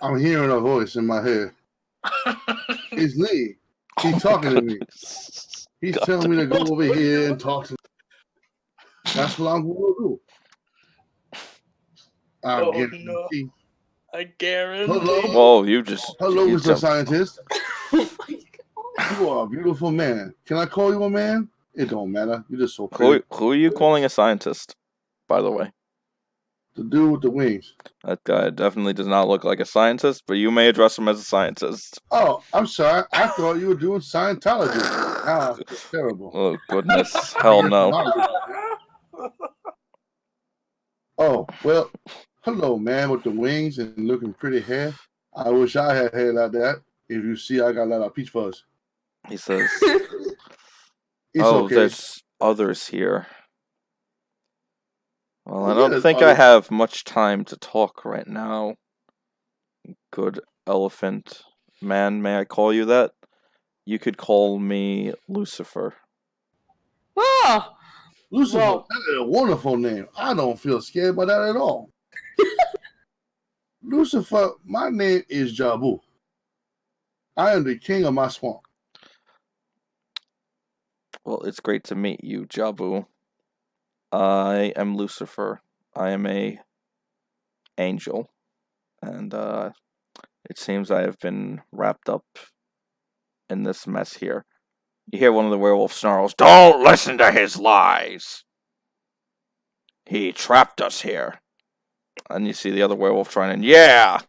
I'm hearing a voice in my head. It's Lee. He's talking to me. He's telling me to go over here and talk to me. That's what I'm going to do. I Oh, guarantee. no. I guarantee. Hello? Whoa, you just... Hello, you Mr. jumped. Scientist. You are a beautiful man. Can I call you a man? It don't matter. You're just so pretty. Who are you calling a scientist, by the way? The dude with the wings. That guy definitely does not look like a scientist, but you may address him as a scientist. Oh, I'm sorry. I thought you were doing Scientology. Ah, that's terrible. Oh, goodness. Hell no. Oh, well, hello, man with the wings and looking pretty hair. I wish I had hair like that. If you see, I got a lot of peach fuzz. He says, It's "Oh, okay. others here. Well, I Oh, don't yeah, think I have much time to talk right now. Good elephant man, may I call you that? You could call me Lucifer. Oh, Lucifer, Whoa. that is a wonderful name. I don't feel scared by that at all. Lucifer, my name is Jabu. I am the king of my swamp. Well, it's great to meet you, Jabu. I am Lucifer. I am a angel, and it seems I have been wrapped up in this mess here. You hear one of the werewolf snarls, "Don't listen to his lies! He trapped us here." And you see the other werewolf trying to, "Yeah!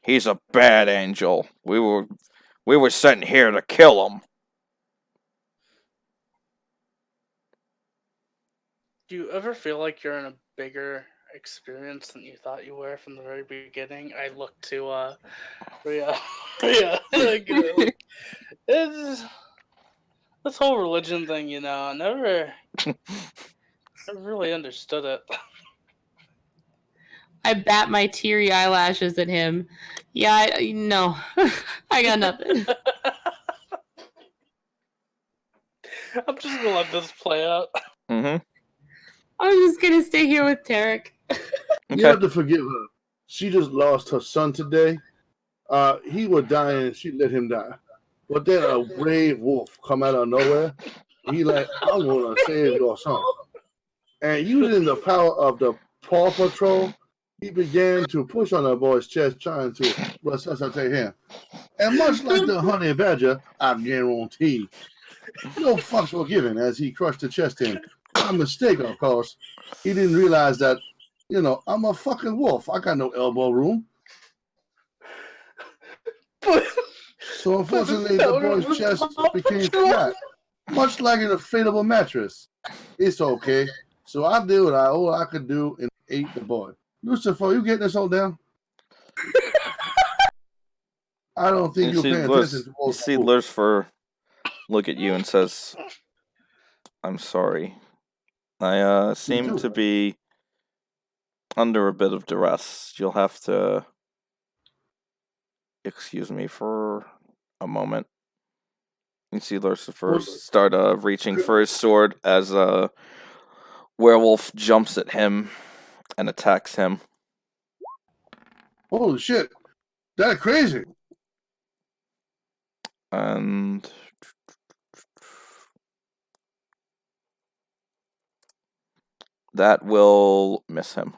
He's a bad angel. We were sent here to kill him." Do you ever feel like you're in a bigger experience than you thought you were from the very beginning? I look to Rhea. Rhea, like, it's this whole religion thing, I never really understood it. I bat my teary eyelashes at him. Yeah, no. I got nothing. I'm just gonna let this play out. Mm-hmm. I'm just gonna stay here with Tarek. You Okay. have to forgive her. She just lost her son today. He was dying, she let him die. But then a brave wolf come out of nowhere. He like, I'm gonna save your son. And using the power of the Paw Patrol, he began to push on that boy's chest, trying to resuscitate him. And much like the honey badger, I guarantee, no fucks were given as he crushed the chest in. By mistake, of course. He didn't realize that, I'm a fucking wolf. I got no elbow room. But So unfortunately, the boy's chest became flat, much like an inflatable mattress. It's okay. So I did what all I could do and ate the boy. Lucifer, you getting this all down? I don't think you're paying attention to You all see Lucifer look at you and says, "I'm sorry. I seem too. to be under a bit of duress. You'll have to excuse me for a moment." You see Lucifer Well, start reaching for his sword as a werewolf jumps at him and attacks him. holy shit. That's crazy. And that will miss him.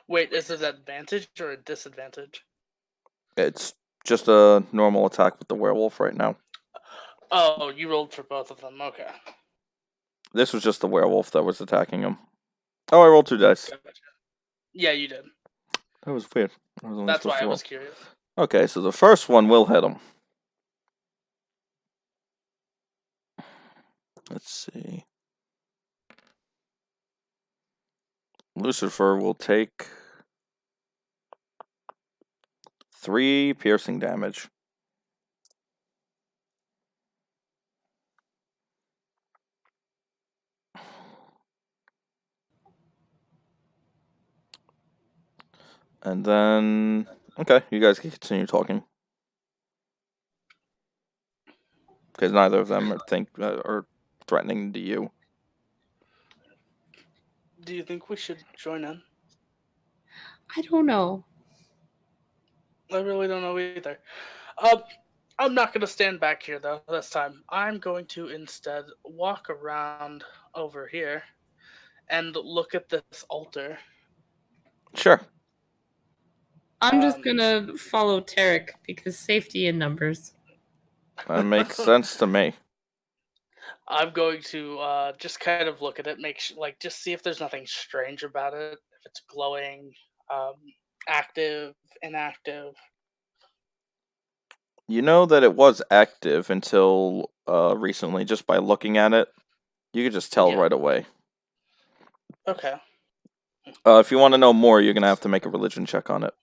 Wait, is it advantage or a disadvantage? It's just a normal attack with the werewolf right now. Oh, you rolled for both of them. Okay. This was just the werewolf that was attacking him. Oh, I rolled 2 dice. Gotcha. Yeah, you did. That was weird. I was only That's supposed why to I roll. was curious. Okay, so the first one will hit him. Let's see. Lucifer will take 3 piercing damage. And then, okay, you guys can continue talking. Because neither of them are threatening to you. Do you think we should join in? I don't know. I really don't know either. I'm not going to stand back here, though, this time. I'm going to instead walk around over here and look at this altar. Sure. I'm just gonna follow Tarek because safety in numbers. That makes sense to me. I'm going to just kind of look at it, just see if there's nothing strange about it, if it's glowing, active, inactive. You know that it was active until recently, just by looking at it. You could just tell Yeah. right away. Okay. If you want to know more, you're going to have to make a religion check on it.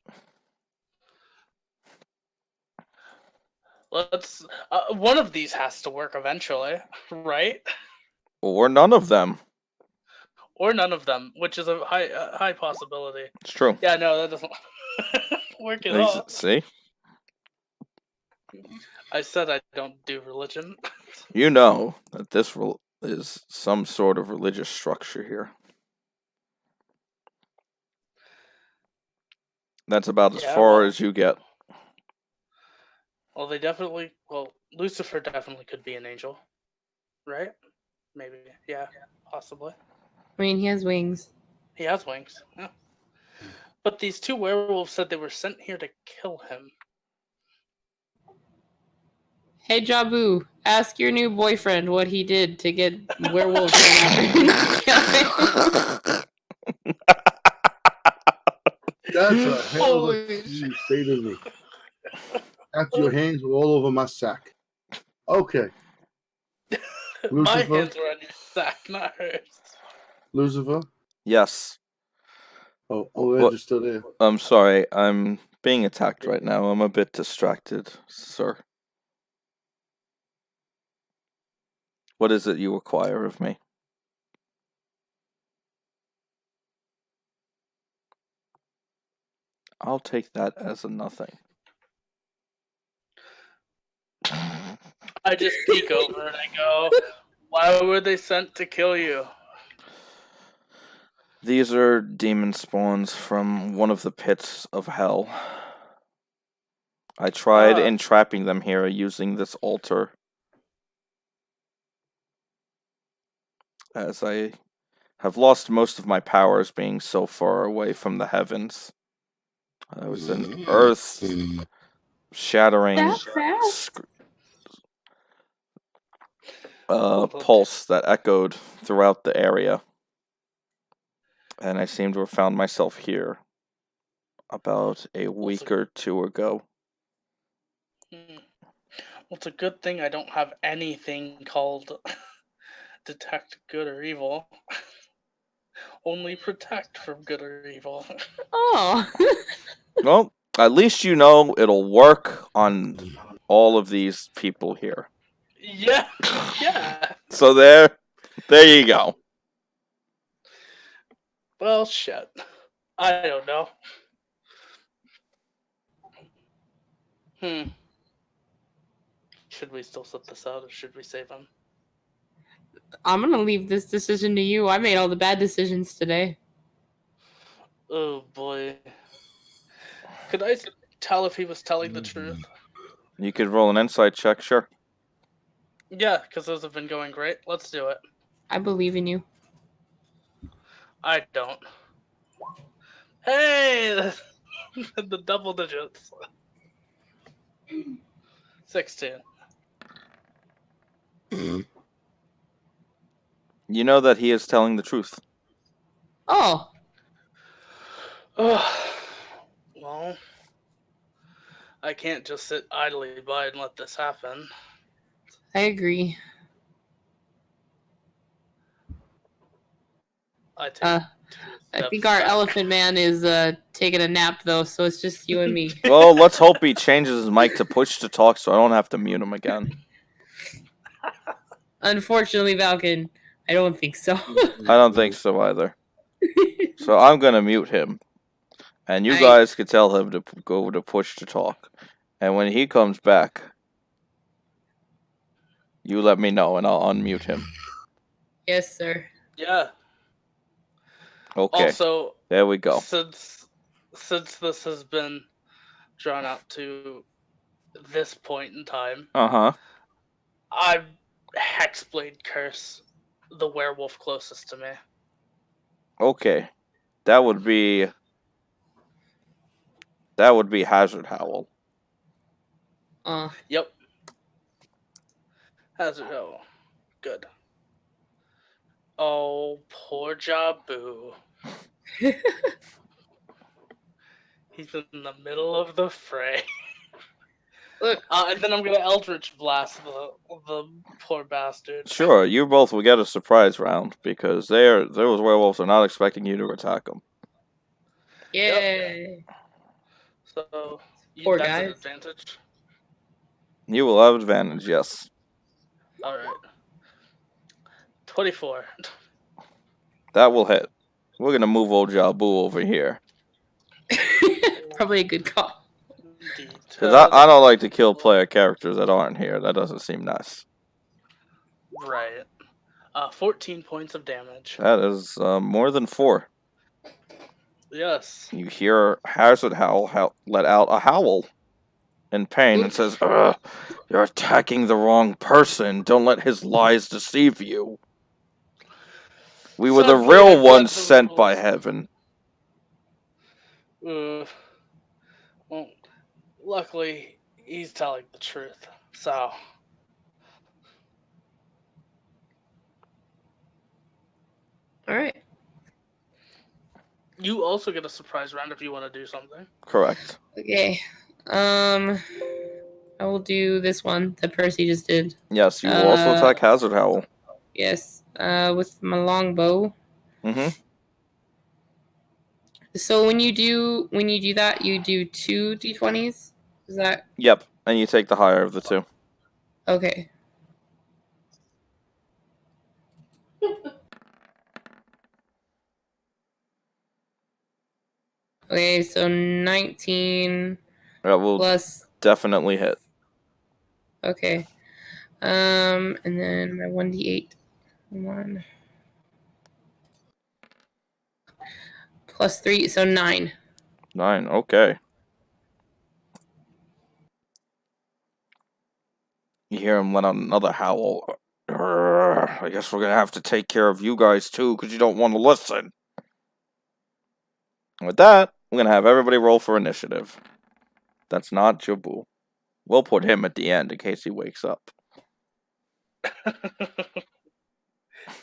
Let's. One of these has to work eventually, right? Or none of them. Or none of them, which is a high possibility. It's true. Yeah, no, that doesn't work at all. See? I said I don't do religion. You know that this is some sort of religious structure here. That's about as Yeah, far well- as you get. Well, Lucifer definitely could be an angel, right? Maybe, yeah, possibly. I mean, he has wings. He has wings. Yeah. But these two werewolves said they were sent here to kill him. Hey, Jabu, ask your new boyfriend what he did to get werewolves sent after him. That's a hell of a Holy thing you say to me. After your hands were all over my sack. Okay. My Lucifer? hands were on your sack, not hers. Lucifer? Yes. Oh, What? Ed's still there. I'm sorry. I'm being attacked right now. I'm a bit distracted, sir. What is it you require of me? I'll take that as a nothing. I just peek over and I go, why were they sent to kill you? These are demon spawns from one of the pits of hell. I tried entrapping them here using this altar, as I have lost most of my powers being so far away from the heavens. I was an earth shattering That fast? pulse that echoed throughout the area. And I seem to have found myself here about a week or two ago. Well, it's a good thing I don't have anything called detect good or evil. Only protect from good or evil. Oh. Well, at least you know it'll work on all of these people here. Yeah, yeah. So there you go. Well, shit. I don't know. Should we still set this out, or should we save him? I'm gonna leave this decision to you. I made all the bad decisions today. Oh boy. Could I tell if he was telling the truth? You could roll an insight check, sure. Yeah, because those have been going great. Let's do it. I believe in you. I don't. Hey! The double digits. 16. You know that he is telling the truth. Oh. Well, I can't just sit idly by and let this happen. I agree. I think our elephant man is taking a nap though, so it's just you and me. Well, let's hope he changes his mic to push to talk so I don't have to mute him again. Unfortunately, Valken, I don't think so. I don't think so either. So I'm gonna mute him. And you guys can tell him to go to push to talk. And when he comes back, you let me know and I'll unmute him. Yes, sir. Yeah. Okay. Also, there we go. Since this has been drawn out to this point in time, I Hexblade curse the werewolf closest to me. Okay. That would be Hazard Howl. Yep. Hazard Howl. Good. Oh, poor Jabu. He's in the middle of the fray. Look. And then I'm gonna Eldritch Blast the poor bastard. Sure, you both will get a surprise round because those werewolves are not expecting you to attack them. Yay. So, Poor that's guys. an advantage. You will have advantage, yes. All right. 24. That will hit. We're gonna move old Jabu over here. Probably a good call. Indeed. Because I don't like to kill player characters that aren't here. That doesn't seem nice. Right. 14 points of damage. That is more than 4. Yes. You hear Hazard let out a howl in pain and says, "Ugh, you're attacking the wrong person. Don't let his lies deceive you. We were the Sadly, real I've ones got the sent by rules. heaven." Well, luckily, he's telling the truth. So, All right. you also get a surprise round if you want to do something. Correct. Okay. I will do this one that Percy just did. Yes, you will also attack Hazard Howl. Yes. With my longbow. Mm-hmm. So when you do that, you do 2 d20s. Is that Yep, and you take the higher of the 2. okay? Okay, so 19 That will plus. definitely hit. Okay. And then my 1d8. 1 plus 3, so 9. 9, okay. You hear him let out another howl. I guess we're gonna have to take care of you guys too, because you don't want to listen. With that, we're gonna have everybody roll for initiative. That's not Jabu. We'll put him at the end in case he wakes up.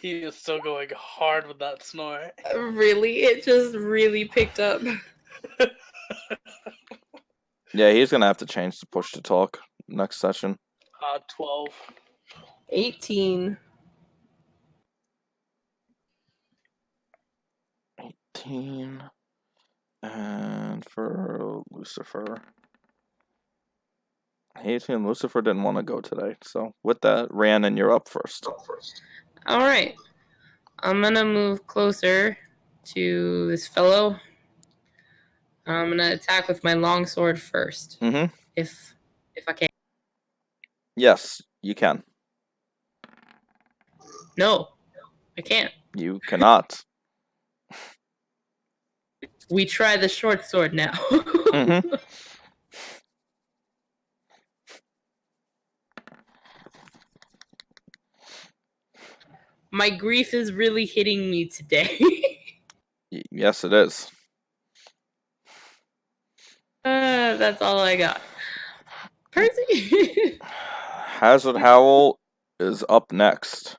He is still going hard with that snore. Really? It just really picked up. Yeah, he's gonna have to change the push to talk next session. 12. 18. 18. And for Lucifer. 18, Lucifer didn't want to go today. So with that, Rhiannon, you're up first. All right. I'm gonna move closer to this fellow. I'm gonna attack with my longsword first, Mm-hmm. if I can. Yes, you can. No, I can't. You cannot. We try the short sword now. Mm-hmm. My grief is really hitting me today. Yes, it is. That's all I got. Percy. Hazard Howl is up next.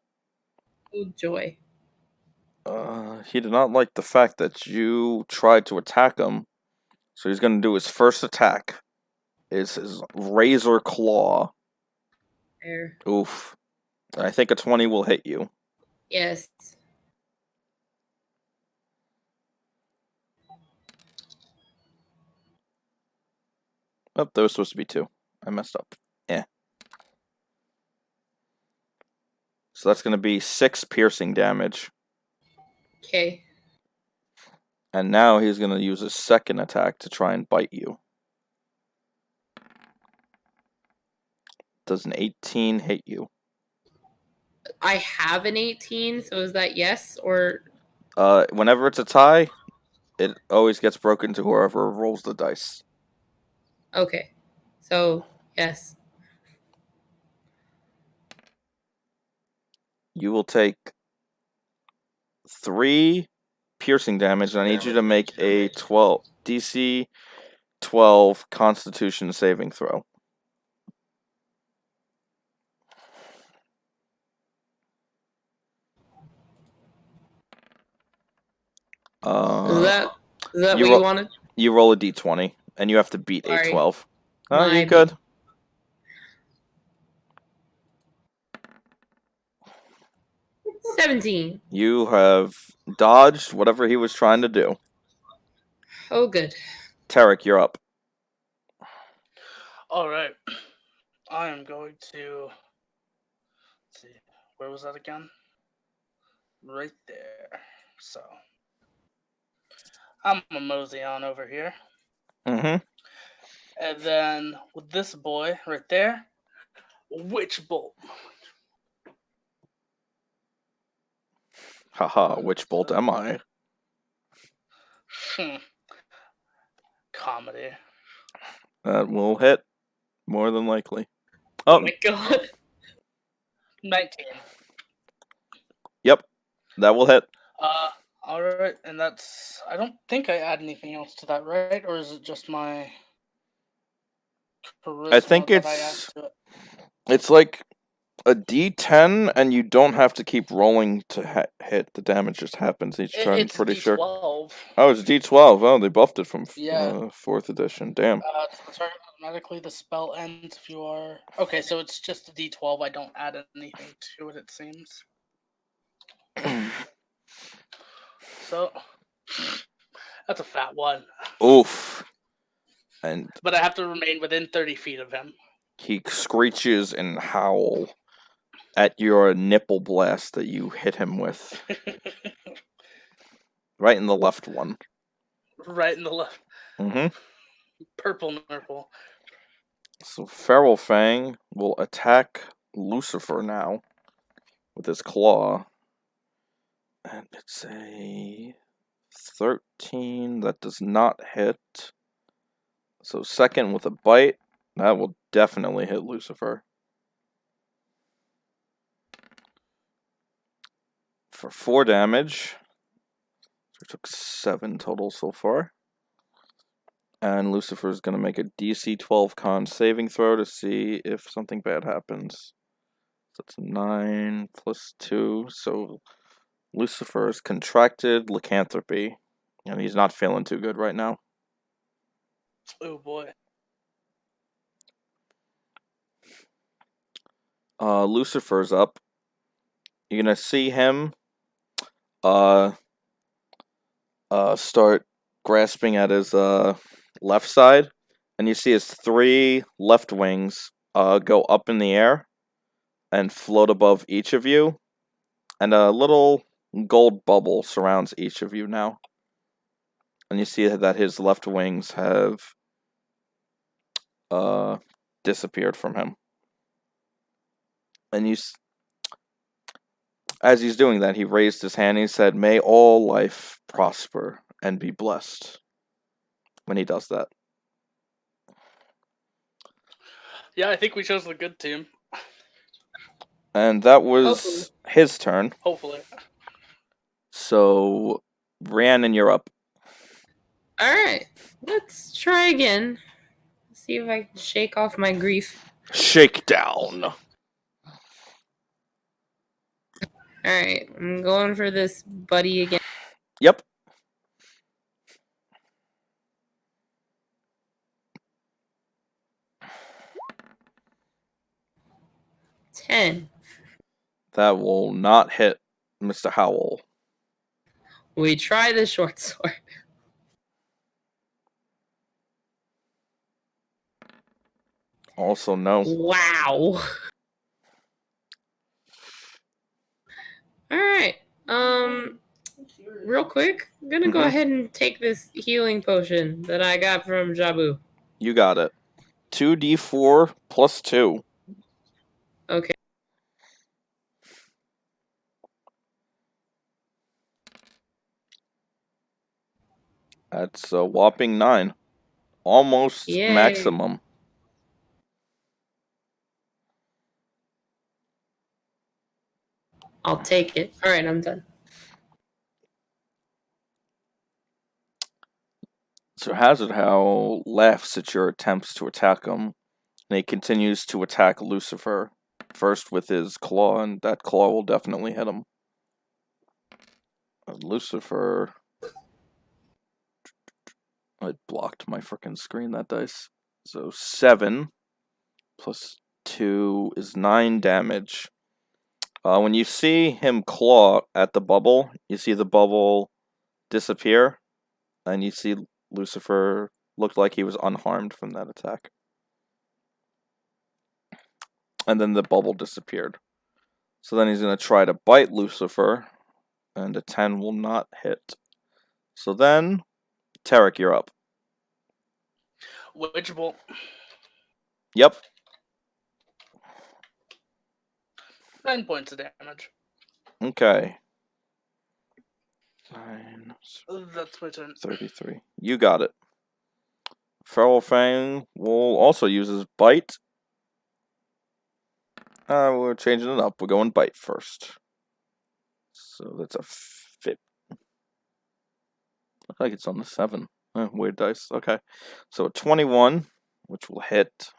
Oh joy. He did not like the fact that you tried to attack him, so he's going to do his first attack. Is his razor claw. There. Oof. I think a 20 will hit you. Yes. Oh, there was supposed to be 2. I messed up. So that's going to be 6 piercing damage. Okay. And now he's going to use his second attack to try and bite you. Does an 18 hit you? I have an 18, so is that yes or Whenever it's a tie, it always gets broken to whoever rolls the dice. okay? So yes. You will take 3 piercing damage, and I need you to make a DC 12 Constitution saving throw. Is that what you you ro- wanted? You roll a d20, and you have to beat a Sorry. 12. Oh, My you good. 17. You have dodged whatever he was trying to do. Oh, good. Tarek, you're up. Alright. I am going to. Let's see. Where was that again? Right there. So. I'm gonna mosey on over here. Mm-hmm. And then with this boy right there, Witch Bolt. Haha, which bolt am I? Hmm. Comedy. That will hit, more than likely. Oh Oh, my god. 19. yep, that will hit. Alright, and that's. I don't think I add anything else to that, right? Or is it just my charisma I think that I add to it? it's like a D10, and you don't have to keep rolling to hit. The damage just happens each turn. It's Pretty D12. sure. Oh, it's D12. Oh, they buffed it from Yeah. 4th edition. Damn. To the target automatically, the spell ends if you are. Okay, so it's just a D12. I don't add anything to it, it seems. So. That's a fat one. Oof. And But I have to remain within 30 feet of him. he screeches and howl at your nipple blast that you hit him with. Right in the left one. Right in the left. Mm-hmm. Purple nurple. So Feral Fang will attack Lucifer now with his claw. And it's a 13. That does not hit. So second with a bite. That will definitely hit Lucifer. For 4 damage. So it took 7 total so far. And Lucifer is going to make a DC 12 con saving throw to see if something bad happens. So it's 9 plus 2. So Lucifer is contracted lycanthropy. And he's not feeling too good right now. Oh boy. Lucifer's up. You're going to see him start grasping at his left side, and you see his 3 left wings go up in the air and float above each of you, and a little gold bubble surrounds each of you now. And you see that his left wings have disappeared from him. And as he's doing that, he raised his hand and he said, "May all life prosper and be blessed." When he does that. Yeah, I think we chose the good team. And that was Hopefully. his turn. Hopefully. So, Rhiannon, you're up. Alright. Let's try again. See if I can shake off my grief. Shakedown. Alright. I'm going for this buddy again. Yep. $10. That will not hit Mr. Howell. We try the short sword. Also, no. Wow. Alright. Real quick, I'm gonna go Mhm. ahead and take this healing potion that I got from Jabu. You got it. 2d4 plus 2. Okay. That's a whopping 9. Almost Yay. maximum. I'll take it. Alright, I'm done. So Hazard Howl laughs at your attempts to attack him, and he continues to attack Lucifer. First with his claw, and that claw will definitely hit him. Lucifer... I blocked my frickin' screen, that dice. So 7 plus 2 is 9 damage. When you see him claw at the bubble, you see the bubble disappear, and you see Lucifer looked like he was unharmed from that attack. And then the bubble disappeared. So then he's going to try to bite Lucifer, and a 10 will not hit. So then, Tarek, you're up. Witch bolt. Yep. 9 points of damage. Okay. 9, That's my turn. 33. You got it. Feral Fang will also use his bite. We're changing it up. We're going bite first. So that's a 5. Looks like it's on the 7. Weird dice. Okay. So a 21, which will hit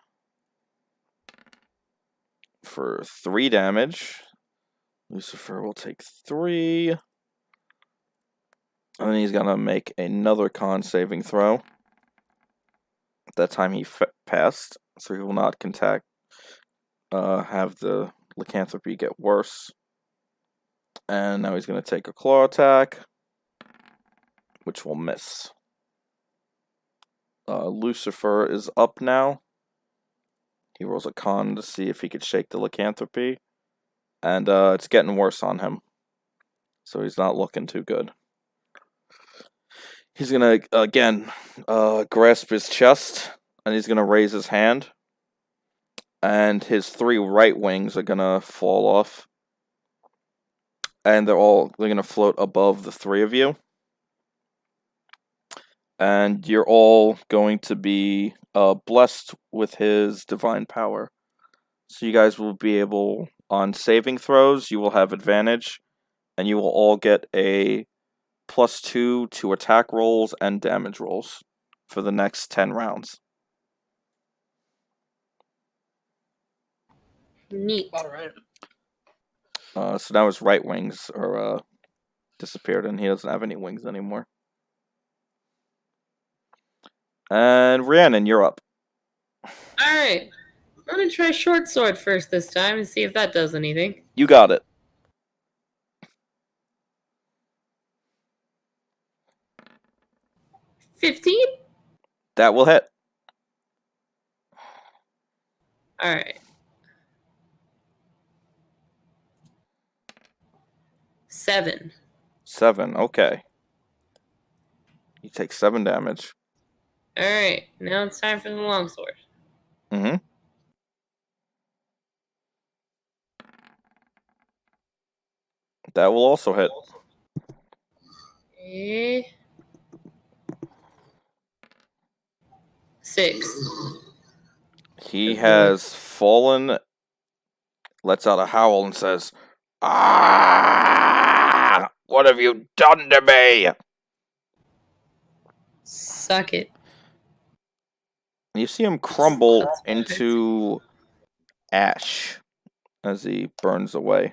for 3 damage. Lucifer will take 3. And then he's going to make another con saving throw. At that time he passed, so he will not have the lycanthropy get worse. And now he's going to take a claw attack, which will miss. Lucifer is up now. He rolls a con to see if he could shake the lycanthropy. And it's getting worse on him. So he's not looking too good. He's going to, again, grasp his chest. And he's going to raise his hand. And his 3 right wings are going to fall off. And they're going to float above the 3 of you. And you're all going to be blessed with his divine power. So you guys will be able, on saving throws, you will have advantage. And you will all get a +2 to attack rolls and damage rolls for the next 10 rounds. Neat. Alright. So now his right wings are disappeared, and he doesn't have any wings anymore. And Rhiannon, you're up. Alright. I'm gonna try short sword first this time and see if that does anything. You got it. $15? That will hit. Alright. 7. 7, okay. You take 7 damage. Alright, now it's time for the longsword. Mm-hmm. That will also hit. Okay. 6. He has fallen, lets out a howl, and says, "Ah! What have you done to me?" Suck it. You see him crumble into ash as he burns away.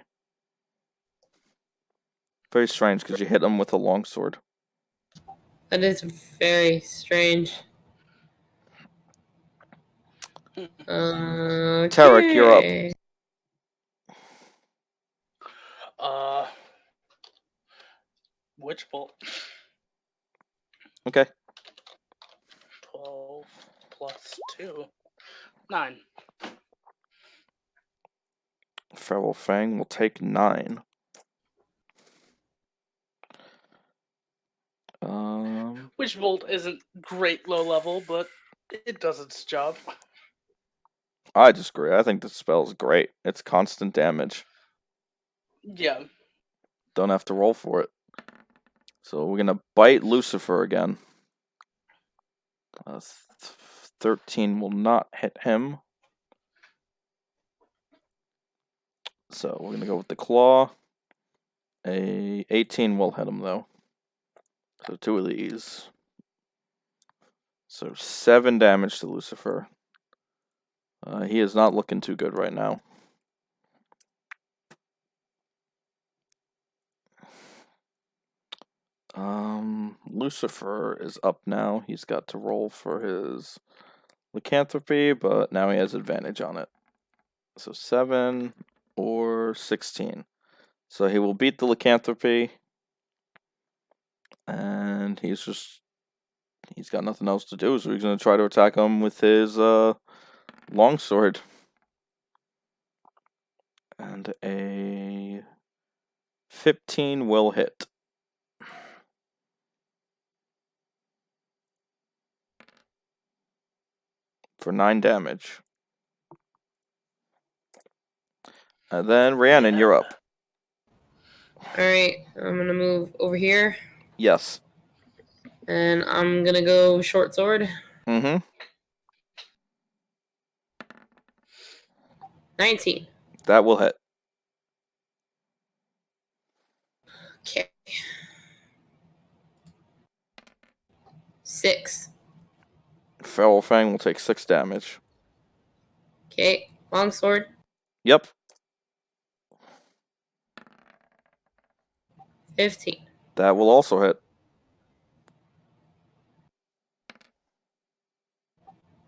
Very strange, because you hit him with a longsword. That is very strange. Tarek, you're up. Witch bolt. Okay. 12 plus 2. 9. Feral Fang will take 9. Witch bolt isn't great low level, but it does its job. I disagree. I think the spell is great. It's constant damage. Yeah. Don't have to roll for it. So we're going to bite Lucifer again. 13 will not hit him. So we're going to go with the claw. A 18 will hit him, though. So 2 of these. So 7 damage to Lucifer. He is not looking too good right now. Lucifer is up now. He's got to roll for his lycanthropy, but now he has advantage on it. So 7 or 16. So he will beat the lycanthropy. And he's got nothing else to do, so he's going to try to attack him with his longsword. And a 15 will hit. For 9 damage. And then Rhiannon, you're up. Alright, I'm gonna move over here. Yes. And I'm gonna go short sword. Mm-hmm. 19. That will hit. Okay. 6. Feral Fang will take 6 damage. Okay. Longsword. Yep. 15. That will also hit.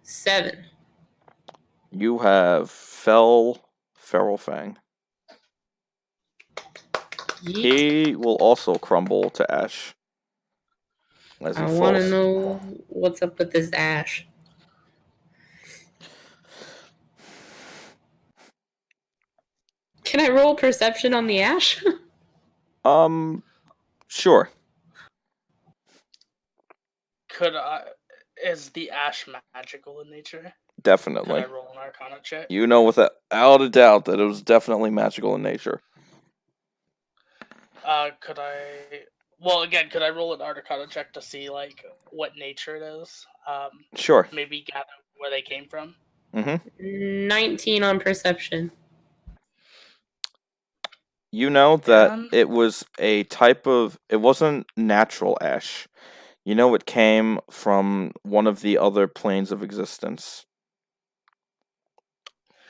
7. You have Feral Fang. Yeet. He will also crumble to ash. As he I want to falls. know what's up with this ash. Can I roll perception on the ash? Sure. Is the ash magical in nature? Could Definitely. I roll an Arcana check? You know without a doubt that it was definitely magical in nature. Could I? Well, again, could I roll an Arcana check to see like what nature it is? Sure. Maybe gather where they came from. Mm-hmm. 19 on perception. You know that And it was a type of. It wasn't natural ash. You know it came from one of the other planes of existence.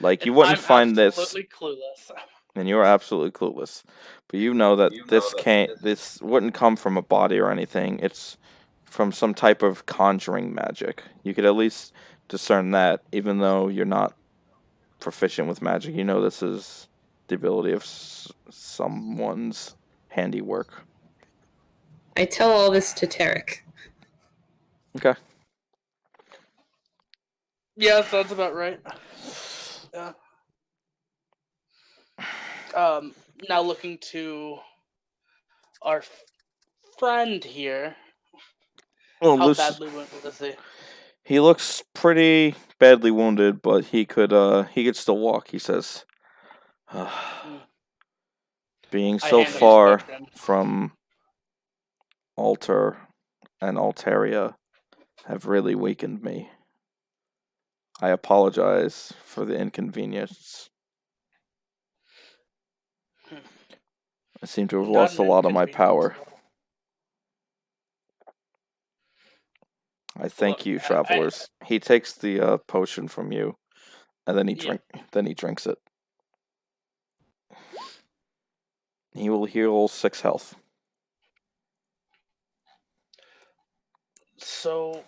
Like, you wouldn't I'm find this, absolutely clueless. and you're absolutely clueless. But you know that this wouldn't come from a body or anything. It's from some type of conjuring magic. You could at least discern that, even though you're not proficient with magic. You know this is the ability of someone's handiwork. I tell all this to Tarek. Okay. Yeah, sounds about right. Yeah. Now looking to our friend here. Well, How badly wounded is he? he looks pretty badly wounded, but he could still walk. He says, "Being I so hand him the far potion. from Alter and Altaria have really weakened me. I apologize for the inconvenience. I seem to have Not lost a an lot of my inconvenience power. at all. I thank Look, you, travelers." He takes the potion from you, and then he drinks it. He will heal 6 health. So,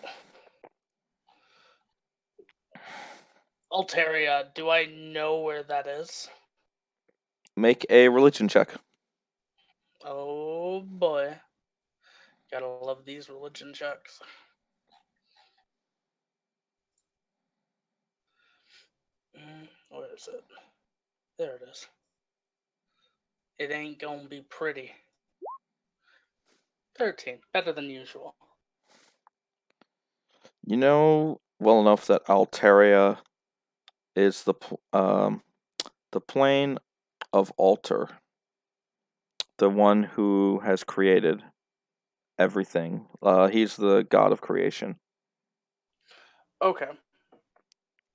Altaria, do I know where that is? Make a religion check. Oh boy. Gotta love these religion checks. Where is it? There it is. It ain't gonna be pretty. 13. Better than usual. You know well enough that Altaria is the plane of Alter, the one who has created everything. He's the god of creation. Okay.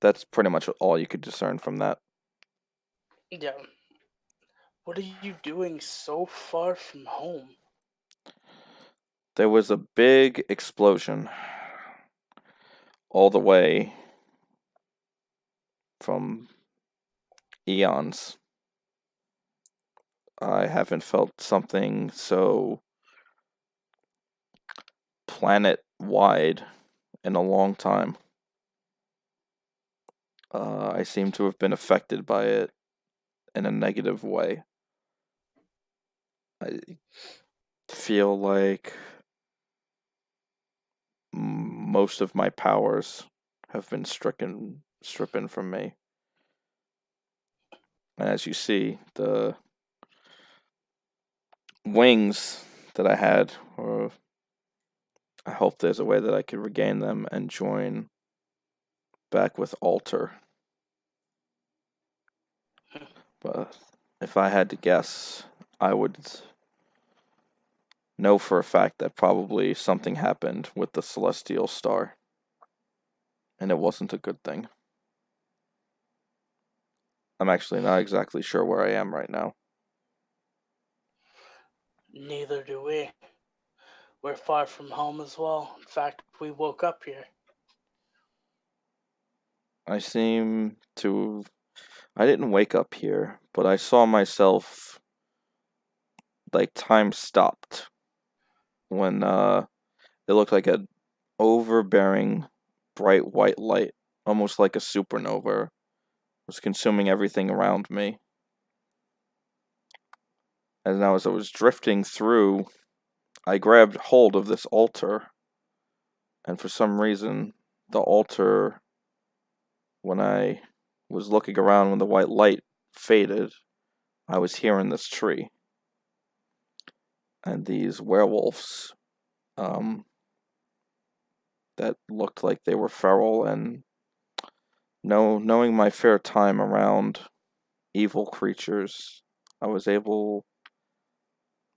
That's pretty much all you could discern from that. Yeah. What are you doing so far from home? There was a big explosion all the way from eons. I haven't felt something so planet-wide in a long time. I seem to have been affected by it in a negative way. I feel like most of my powers have been stripped from me. And as you see, the wings that I had, or I hope there's a way that I could regain them and join back with Alter. But if I had to guess, I would know for a fact that probably something happened with the Celestial Star. And it wasn't a good thing. I'm actually not exactly sure where I am right now. Neither do we. We're far from home as well. In fact, we woke up here. I seem to... I didn't wake up here, but I saw myself... like, time stopped. When, it looked like an overbearing, bright white light, almost like a supernova, was consuming everything around me. And now as I was drifting through, I grabbed hold of this altar, and for some reason, the altar, when I was looking around when the white light faded, I was here in this tree. And these werewolves, that looked like they were feral, and knowing my fair time around evil creatures, I was able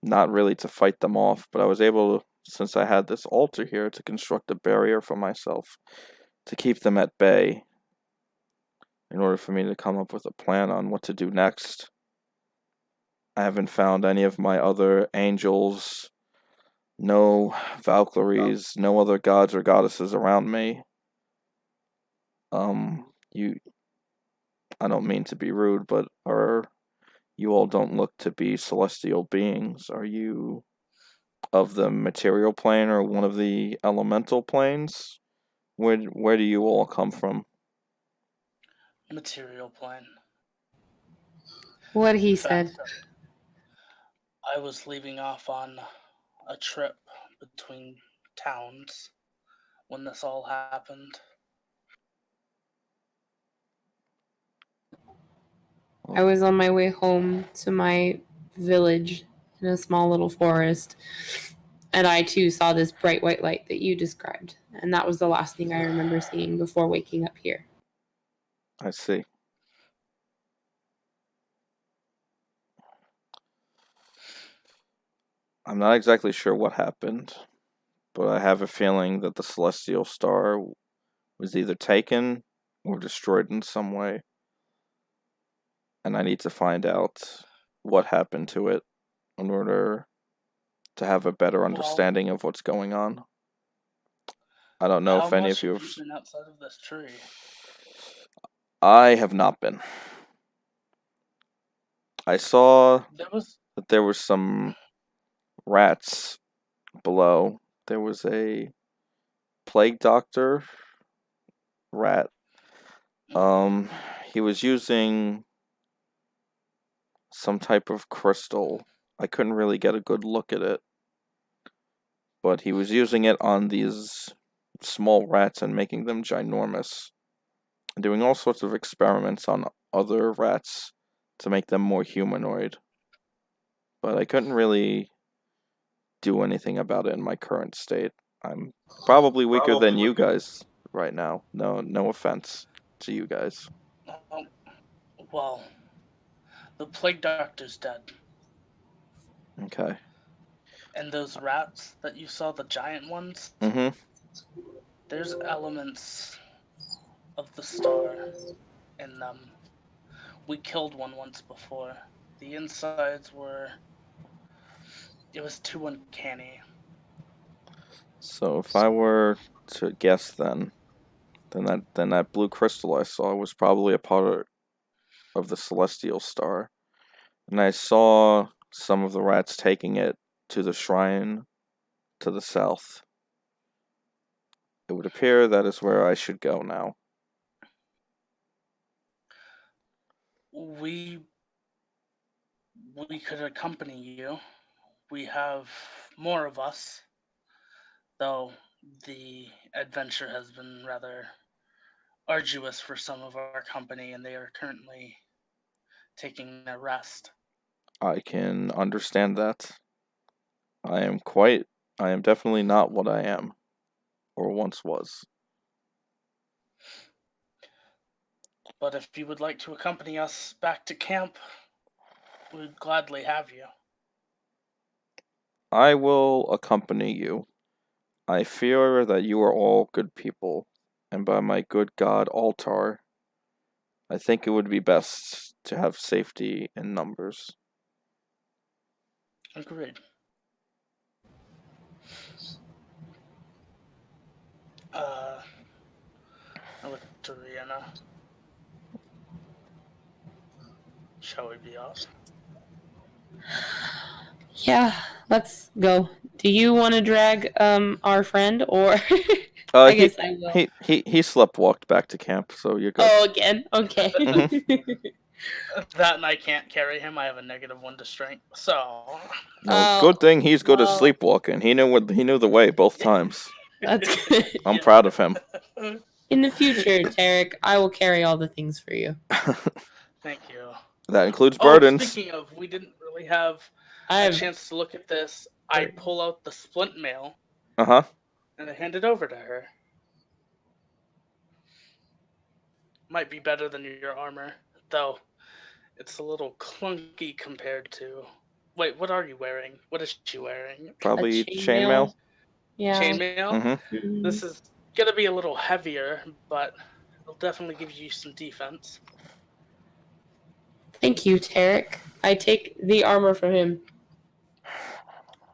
not really to fight them off, but I was able, since I had this altar here, to construct a barrier for myself to keep them at bay in order for me to come up with a plan on what to do next. I haven't found any of my other angels, no Valkyries, no other gods or goddesses around me. I don't mean to be rude, but you all don't look to be celestial beings. Are you of the material plane or one of the elemental planes? Where do you all come from? Material plane. What In he fact, said. I was leaving off on a trip between towns when this all happened. I was on my way home to my village in a small little forest, and I too saw this bright white light that you described. And that was the last thing I remember seeing before waking up here. I see. I'm not exactly sure what happened, but I have a feeling that the celestial star was either taken or destroyed in some way. And I need to find out what happened to it in order to have a better understanding of what's going on. I don't know How if any much of you have have... you been outside of this tree? I have not been. I saw There was that there were some rats below. There was a plague doctor rat. He was using some type of crystal. I couldn't really get a good look at it, but he was using it on these small rats and making them ginormous, and doing all sorts of experiments on other rats to make them more humanoid. But I couldn't really do anything about it in my current state. I'm probably weaker than you guys right now. No offense to you guys. um, well, the plague doctor's dead, Okay. and those rats that you saw, the giant ones, Mm-hmm. there's elements of the star in them. We killed one once before. The insides were. It was too uncanny. So if I were to guess then that blue crystal I saw was probably a part of the celestial star. And I saw some of the rats taking it to the shrine to the south. It would appear that is where I should go now. We we could accompany you. We have more of us, though the adventure has been rather arduous for some of our company, and they are currently taking their rest. I can understand that. I am definitely not what I am, or once was. But if you would like to accompany us back to camp, we'd gladly have you. I will accompany you. I fear that you are all good people, and by my good God Altar, I think it would be best to have safety in numbers. Agreed. Uh, I look to Rihanna. Shall we be off? Yeah, let's go. Do you want to drag our friend, or Uh, I he guess I will. he sleptwalked back to camp, so you're good. Oh, again? Okay. That and I can't carry him. I have a -1 to strength. So No, Oh, good thing he's good at well. sleepwalking. He knew the way both times. That's good. I'm Yeah. proud of him. In the future, Tarek, I will carry all the things for you. Thank you. That includes Oh, burdens. speaking of, we didn't really have I a have. chance to look at this. I pull out the splint mail Uh-huh. and I hand it over to her. Might be better than your armor, though. It's a little clunky compared to. Wait, what are you wearing? What is she wearing? Probably chainmail. chainmail. Yeah. Chainmail? Mm-hmm. Mhm. This is gonna be a little heavier, but it'll definitely give you some defense. Thank you, Tarek. I take the armor from him.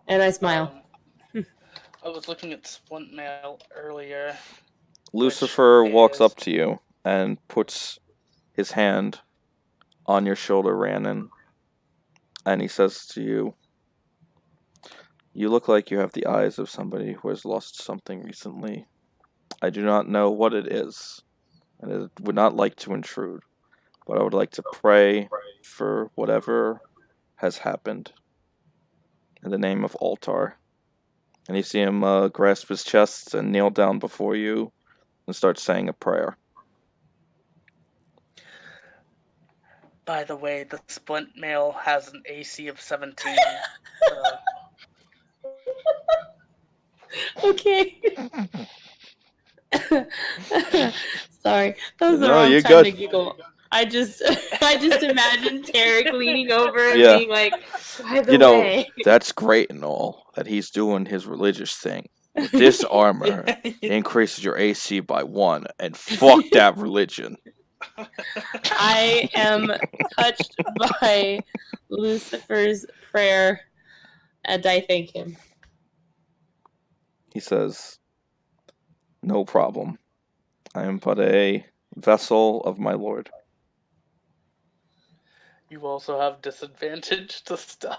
And I smile. I was looking at splint mail earlier. Lucifer walks is- up to you and puts his hand on your shoulder, Rhiannon, and he says to you, "You look like you have the eyes of somebody who has lost something recently. I do not know what it is, and I would not like to intrude, but I would like to pray for whatever has happened in the name of Altar." And you see him grasp his chest and kneel down before you and start saying a prayer. By the way, the splint mail has an AC of 17. Okay. Sorry, that was the No, wrong you're time good. to giggle. I just imagine Tarek leaning over and Yeah. being like, "By the You know, way." that's great and all that he's doing his religious thing. But this armor increases your AC by 1, and fuck that religion. I am touched by Lucifer's prayer, and I thank him. He says, "No problem. I am but a vessel of my Lord." You also have disadvantage to stealth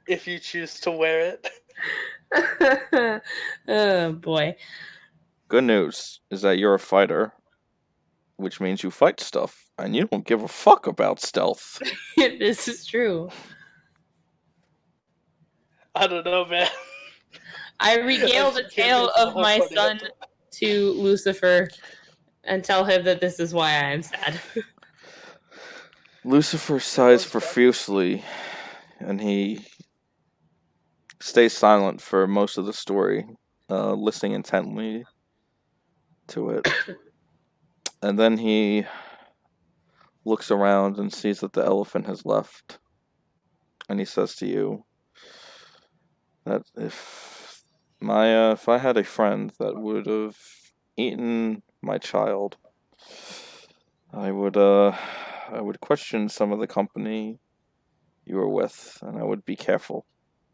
if you choose to wear it. Oh boy. Good news is that you're a fighter, which means you fight stuff, and you don't give a fuck about stealth. This is true. I don't know, man. I regale the tale of my son to Lucifer and tell him that this is why I am sad. Lucifer sighs profusely, and he stays silent for most of the story, listening intently to it. And then he looks around and sees that the elephant has left. And he says to you that if I had a friend that would have eaten my child, I would question some of the company you were with, and I would be careful.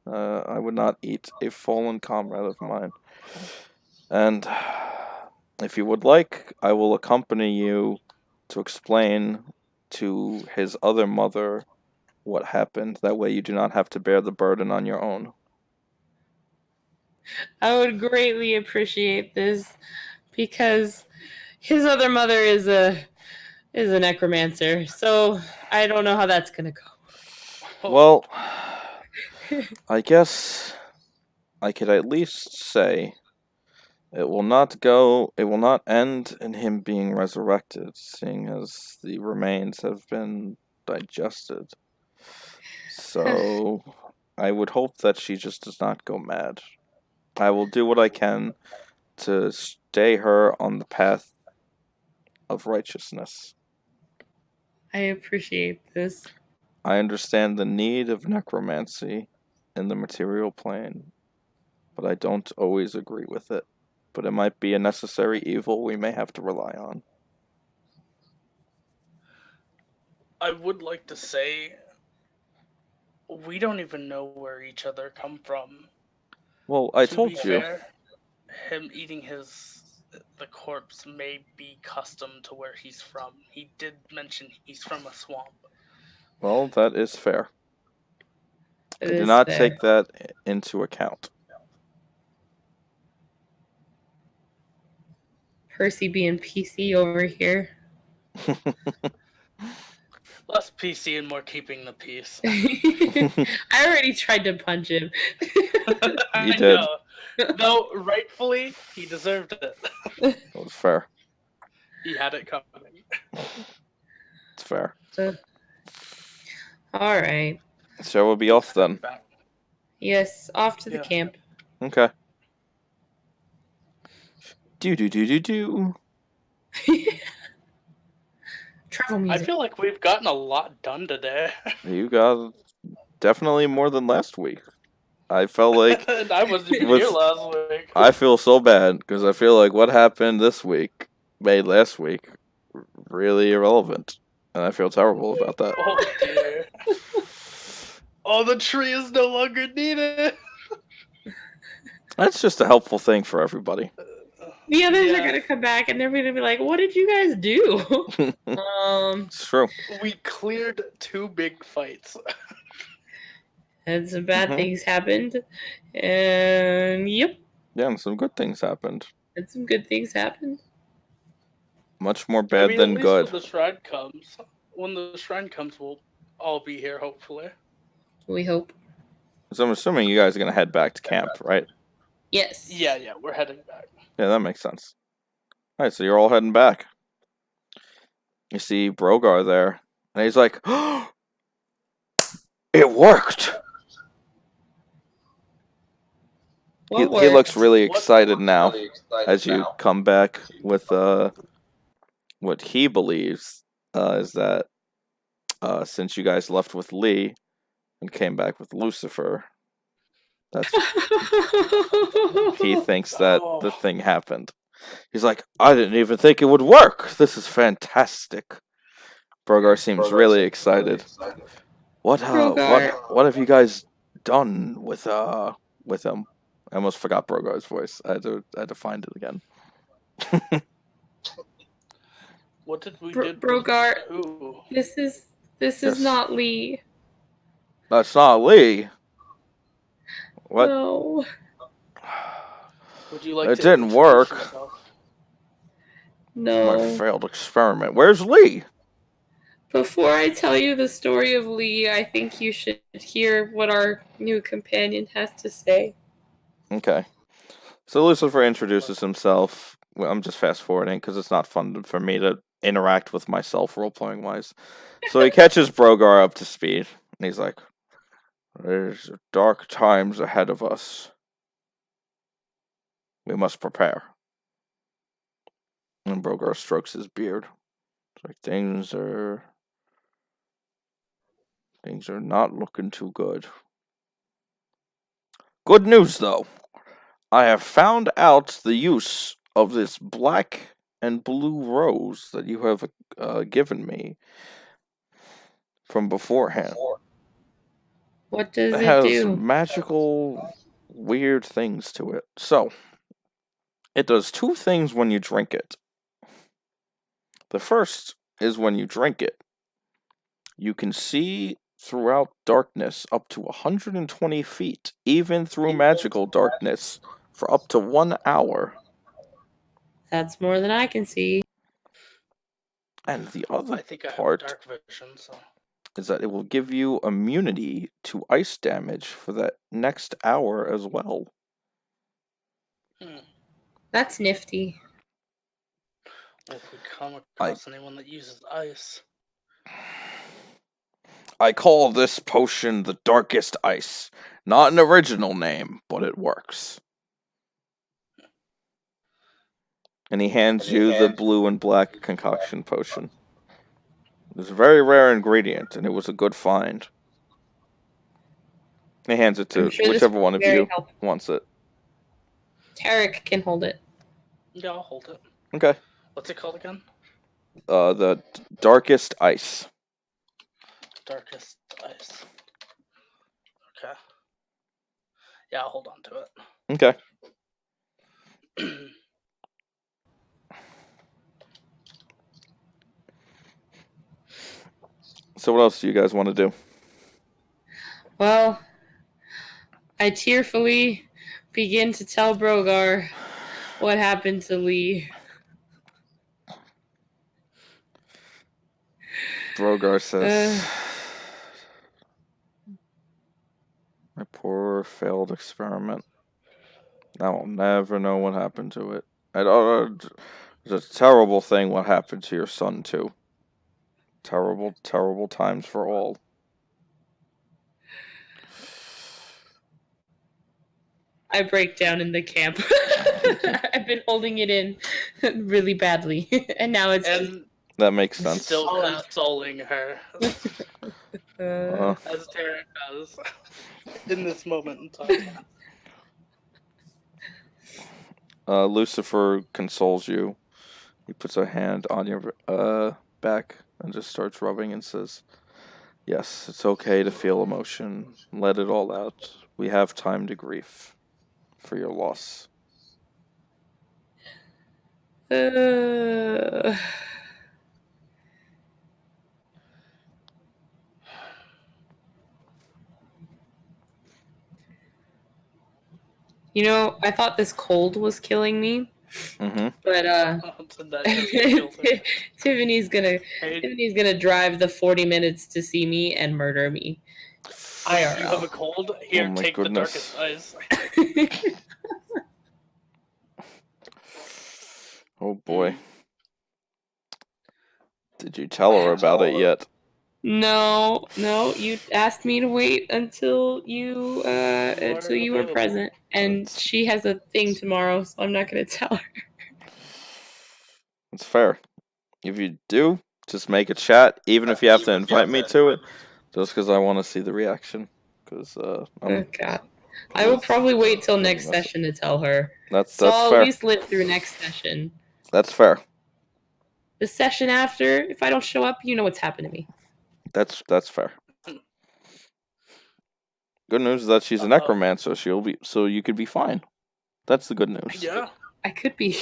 I would not eat a fallen comrade of mine. And if you would like, I will accompany you to explain to his other mother what happened. That way you do not have to bear the burden on your own. I would greatly appreciate this because his other mother is a necromancer. So I don't know how that's gonna go. Well, I guess I could at least say It will not end in him being resurrected, seeing as the remains have been digested. So, I would hope that she just does not go mad. I will do what I can to stay her on the path of righteousness. I appreciate this. I understand the need of necromancy in the material plane, but I don't always agree with it. But it might be a necessary evil we may have to rely on. I would like to say we don't even know where each other come from. Well, I To told be you. fair, him eating the corpse may be custom to where he's from. He did mention he's from a swamp. Well, that is fair. I It did is not fair. take that into account. Percy being PC over here. Less PC and more keeping the peace. I already tried to punch him. I did. know. Though rightfully, he deserved it. That was fair. He had it coming. It's fair. All right. So we'll be off then. Back. Yes, off to the Yeah. camp. Okay. Do. Travel I music. feel like we've gotten a lot done today. You got definitely more than last week. I felt like And I wasn't even With- here last week. I feel so bad because I feel like what happened this week made last week really irrelevant, and I feel terrible about that. Oh dear. Oh, the tree is no longer needed. That's just a helpful thing for everybody. The others Yeah. are gonna come back and they're gonna be like, "What did you guys do?" It's true. We cleared 2 big fights. And some bad Mhm. things happened, and yep, Yeah, and some good things happened. and some good things happened. Much more I bad mean, than at least good. when the shrine comes, we'll all be here, hopefully. We hope. So I'm assuming you guys are gonna head back to camp, right? Yes. Yeah, we're heading back. Yeah, that makes sense. All right, so you're all heading back. You see Brogar there, and he's like, "It worked." He What worked? looks really What excited now as you come back with what he believes is that since you guys left with Lee and came back with Lucifer, that's he thinks that the Oh. thing happened. He's like, I didn't even think it would work. This is fantastic. Brogar seems really excited. What Brogar. what have you guys done with him? I almost forgot Brogar's voice. I had to find it again. What did we Bro- do? Brogar. Ooh. This is Yes. not Lee. That's not Lee. What? No. Would you like It to didn't introduce work. yourself? My No. failed experiment. Where's Lee? Before I tell you the story of Lee, I think you should hear what our new companion has to say. Okay. So Lucifer introduces himself. Well, I'm just fast forwarding because it's not fun for me to interact with myself role playing wise. So he catches Brogar up to speed, and he's like, "There's dark times ahead of us. We must prepare." And Brogar strokes his beard. It's like things are not looking too good. Good news though. I have found out the use of this black and blue rose that you have given me from beforehand. What does It it has do? magical, weird things to it. So, it does 2 things when you drink it. The first is when you drink it, you can see throughout darkness up to 120 feet, even through magical darkness, for up to 1 hour. That's more than I can see. And the I other think I have part dark vision, so. is that it will give you immunity to ice damage for that next hour as well. Hmm. That's nifty. Well, if we come across anyone that uses ice. I call this potion the Darkest Ice. Not an original name, but it works. And he hands you the blue and black concoction potion. It was a very rare ingredient, and it was a good find. He hands it to I'm sure this whichever will one be of very you helpful. wants it. Tarek can hold it. Yeah, I'll hold it. Okay. What's it called again? The Darkest Ice. Darkest ice. Okay. Yeah, I'll hold on to it. Okay. So what else do you guys want to do? Well, I tearfully begin to tell Brogar what happened to Lee. Brogar says, my poor failed experiment. I will never know what happened to it. It's a terrible thing what happened to your son, too. Terrible, terrible times for all. I break down in the camp. I've been holding it in really badly, and now it's And That makes sense. still all out. consoling her, as Tarek does in this moment in time. Lucifer consoles you. He puts a hand on your back and just starts rubbing and says, yes, it's okay to feel emotion. Let it all out. We have time to grieve for your loss. You know, I thought this cold was killing me, Mm-hmm. but That just killed her. Tiffany's Hey, gonna drive the 40 minutes to see me and murder me. you have a cold? Here, Oh my take goodness. the darkest ice. Oh boy. Did you tell her about it yet? No, you asked me to wait until you were available. present, and she has a thing tomorrow, so I'm not gonna tell her. It's fair. If you do, just make a chat, even if you have to invite me to it, just because I want to see the reaction. Because Oh God, I will probably wait till next session to tell her. That's So I'll fair. at least live through next session. That's fair. The session after, if I don't show up, you know what's happened to me. That's fair. Good news is that she's a necromancer. So you could be fine. That's the good news. Yeah. I could be.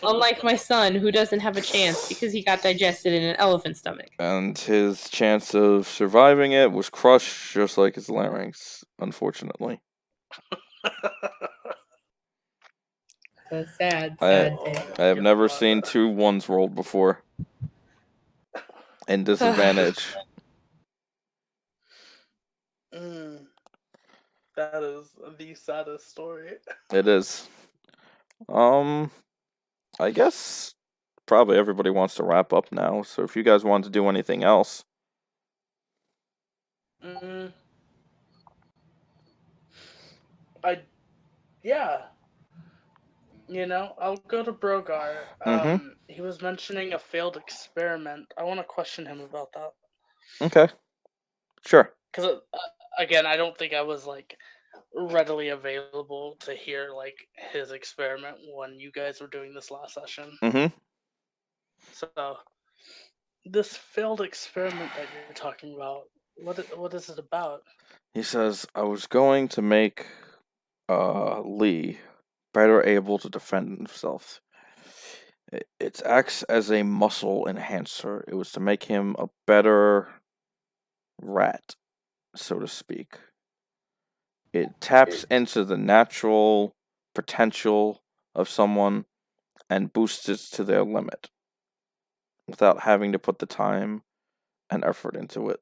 Unlike my son, who doesn't have a chance because he got digested in an elephant stomach. And his chance of surviving it was crushed, just like his larynx, unfortunately. A sad I day. have never seen 2 ones rolled before. And disadvantage. That is the saddest story. It is. I guess probably everybody wants to wrap up now. So if you guys want to do anything else, Yeah. You know, I'll go to Brogar. He was mentioning a failed experiment. I want to question him about that. okay, sure. Because, again, I don't think I was, like, readily available to hear, like, his experiment when you guys were doing this last session. So, this failed experiment that you're talking about, what is it about? He says, I was going to make Lee better able to defend himself. It acts as a muscle enhancer. It was to make him a better rat, so to speak. It taps into the natural potential of someone and boosts it to their limit without having to put the time and effort into it.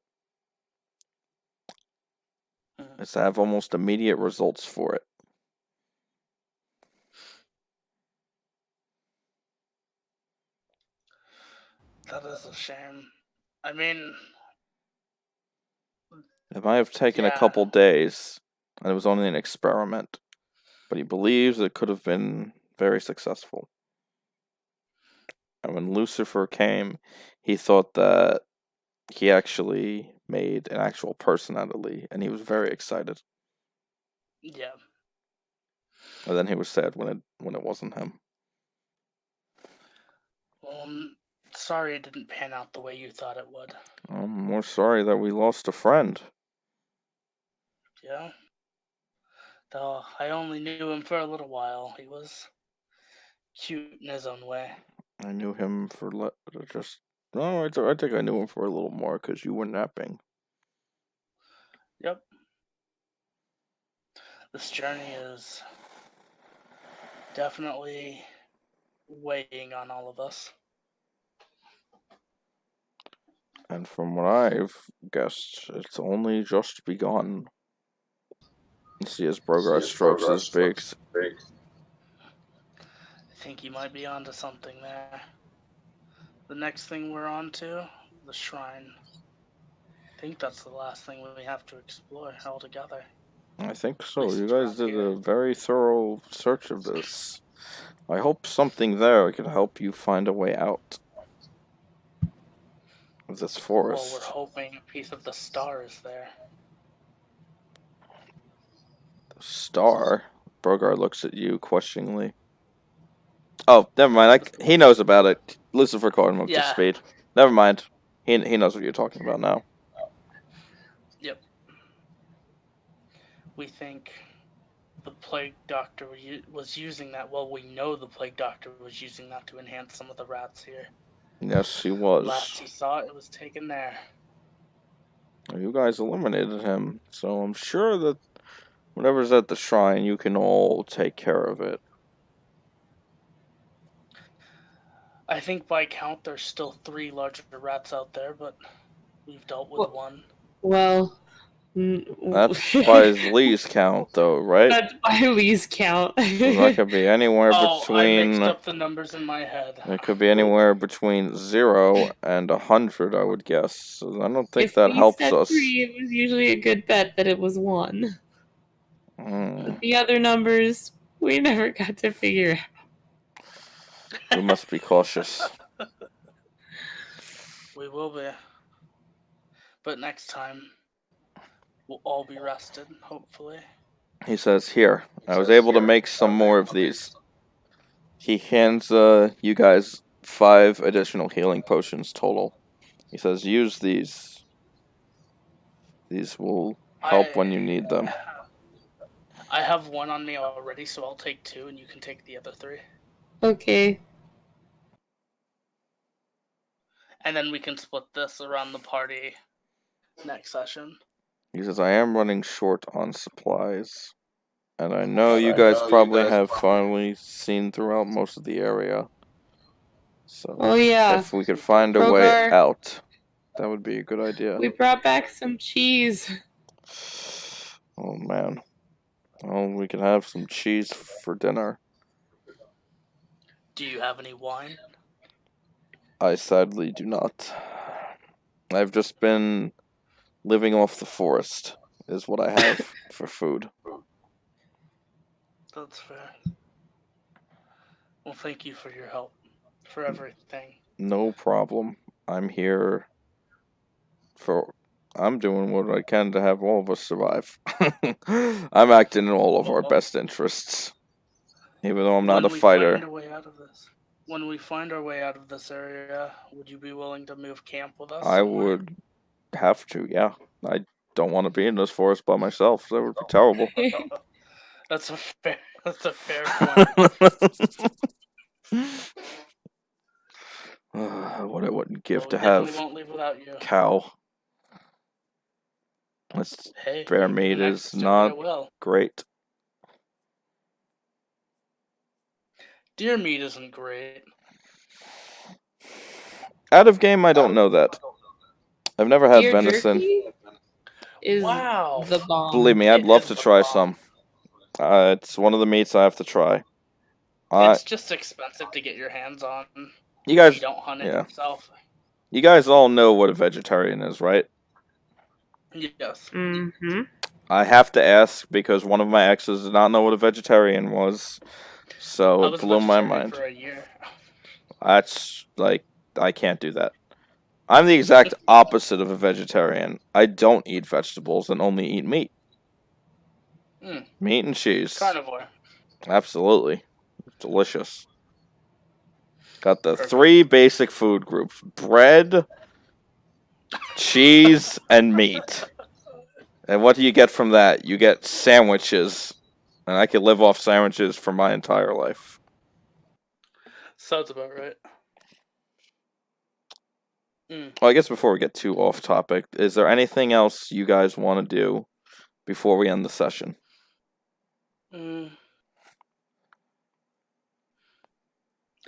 It's to have almost immediate results for it. That is a shame. I mean, It might have taken a Yeah. couple days, and it was only an experiment. But he believes it could have been very successful. And when Lucifer came, he thought that he actually made an actual person out of Lee, and he was very excited. yeah. And then he was sad when it wasn't him. Well, I'm sorry it didn't pan out the way you thought it would. I'm more sorry that we lost a friend. Yeah. Though I only knew him for a little while. He was cute in his own way. I knew him for just. No, I think I knew him for a little more because you were napping. Yep. This journey is definitely weighing on all of us. And from what I've guessed, it's only just begun. You see as Brogar strokes his beaks. I think you might be onto something there. The next thing we're on to, the shrine. I think that's the last thing we have to explore altogether. I think so. least You it's guys around did here. a very thorough search of this. I hope something there could help you find a way out of this Well, we're forest. hoping a piece of the star is there. The star? Brogar looks at you questioningly. Oh, never mind. He knows about it. Lucifer caught him up to Yeah. speed. Never mind. He knows what you're talking about now. Yep. We think the plague doctor was using that. Well, we know the plague doctor was using that to enhance some of the rats here. Yes, he Last was. he saw it, it was taken there. You guys eliminated him, so I'm sure that whatever's at the shrine, you can all take care of it. I think by count there's still 3 larger rats out there, but we've dealt with one. Well, That's by Lee's count, though, right? That's by Lee's count. So that could be anywhere I between. mixed up the numbers in my head. It could be anywhere between 0 and 100, I would guess. So I don't think If that Lee helps said us. 3, it was usually a good bet that it was 1. Mm, The other numbers, we never got to figure out. we must be cautious. We will be. But next time, we'll all be rested, hopefully. He says, "Here, I was able to make some more of these." He hands you guys 5 additional healing potions total. He says, "Use these. These will help when you need them." I have 1 on me already, so I'll take 2 and you can take the other 3. Okay. And then we can split this around the party next session. He says, "I am running short on supplies. And I know you guys probably have finally seen throughout most of the area. So Oh yeah. if we could find a way Brogar. out, that would be a good idea." We brought back some cheese. Oh man. Well, we can have some cheese for dinner. Do you have any wine? I sadly do not. I've just been living off the forest, is what I have for food. That's fair. Well, thank you for your help. For everything. No problem. I'm here I'm doing what I can to have all of us survive. I'm acting in all of our best interests. Even though I'm not a fighter. When we find our way out of this area, would you be willing to move camp with us? I would have to, yeah. I don't want to be in this forest by myself. That would be terrible. That's a fair point. What I wouldn't give Well, to we have definitely won't leave without you. cow. This Hey, bear maybe meat the next is journey not I will. great. Deer meat isn't great. Out of game, I don't know that. I've never had Deer venison. jerky is Wow. the bomb. Believe me, I'd It love is to the try bomb. some. It's one of the meats I have to try. It's just expensive to get your hands on. You guys, If you don't hunt it yeah. yourself. You guys all know what a vegetarian is, right? Yes. Mm-hmm. I have to ask because one of my exes did not know what a vegetarian was, so I it was blew my vegetarian mind. for a year. That's like I can't do that. I'm the exact opposite of a vegetarian. I don't eat vegetables and only eat meat. Mm, Meat and cheese. carnivore. Absolutely. Delicious. Got the Perfect. 3 basic food groups: bread, cheese, and meat. And what do you get from that? You get sandwiches. And I could live off sandwiches for my entire life. Sounds about right. Mm. Well, I guess before we get too off topic, is there anything else you guys want to do before we end the session? Mm.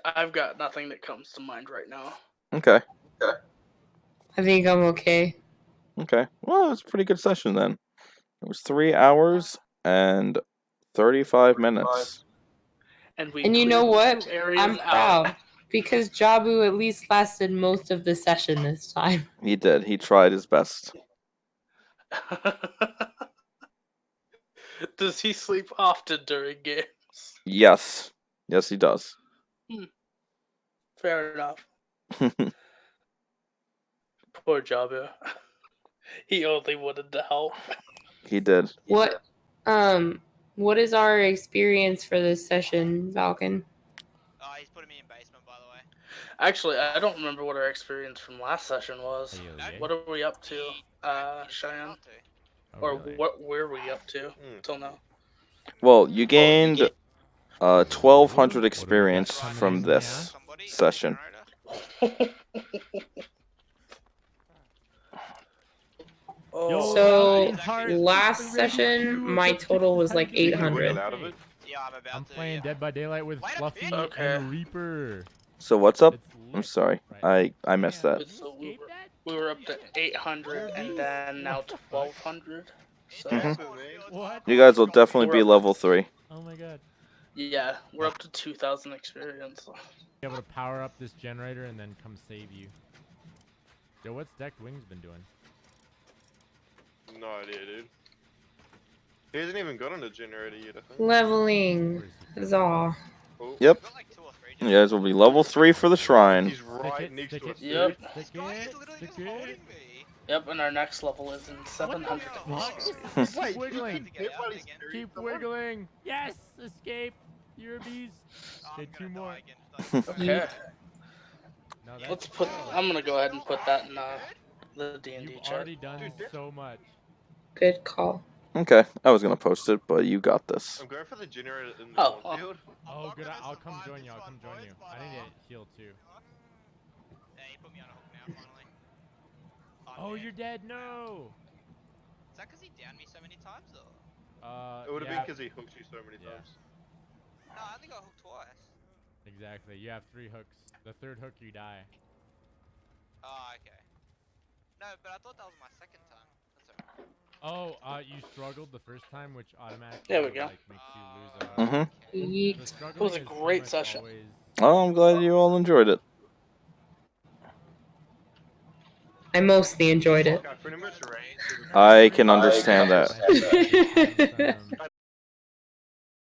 I've got nothing that comes to mind right now. Okay. I think I'm okay. Okay. Well, it's a pretty good session then. It was 3 hours and 35 minutes. And we And you know cleared what? two areas I'm out. proud because Jabu at least lasted most of the session this time. He did. He tried his best. Does he sleep often during games? Yes. Yes, he does. Fair enough. Poor Jabu. He only wanted to help. He did. What is our experience for this session, Falcon? He's putting me in basement, by the way. Actually, I don't remember what our experience from last session was. Hell yeah. What are we up to, He dragged me Cheyenne? down to. Oh, Or really? what were we up to till now? Well, you gained 1,200 What do we experience got coming from in this Somebody, session. generator. Oh, So Heart, last session, my total was like 800. Yeah, I'm about I'm to. playing Yeah. Dead by Daylight with Wait a Fluffy minute. Okay. and Reaper. So what's up? It's I'm lit sorry. right I missed that. So we Escape that? we were up to 800 and then now 1,200. So What? You guys will definitely be level 3. Oh my god. yeah, we're up to 2,000 experience. Be able to power up this generator and then come save you. Yo, what's Decked Wings been doing? No idea, dude. He hasn't even got on the generator yet, I think. Leveling. Where is he? Huzzah. Oh, Yep. I've got like 2 or 3 You guys will be level 3 for the shrine. he's right next to us. Yep. This guy is literally just holding me. Yep, and our next level is in 700 What? experience. Keep wiggling. Hit while he's Keep carrying wiggling. Yes, escape. You're a beast. Oh, I'm Okay, gonna 2 more. die again. Okay, No, that's let's put. good. I'm gonna go ahead and put that in the D&D You've chat. already done so much. Good call. Okay, I was gonna post it, but you got this. I'm going for the generator in the Oh, cornfield. Oh, good. I'll come join you. I'll come join you. I need to heal too. Yeah, he put me on a hook now, finally. Oh, dead. you're dead. No. Is that because he downed me so many times, or? It would have yeah, been because he hooked you so many Yeah. times. No, I only got hooked twice. exactly. You have 3 hooks. The 3rd hook, you die. Oh, okay. No, but I thought that was my second time. That's alright. Oh, you struggled the first time, which automatically There we go. like makes you lose a. Mhm. Yeet. The It struggling was a is pretty great much session. always- Oh, I'm glad you all enjoyed it. I mostly enjoyed it. I pretty much ran. I can understand that. Sometimes,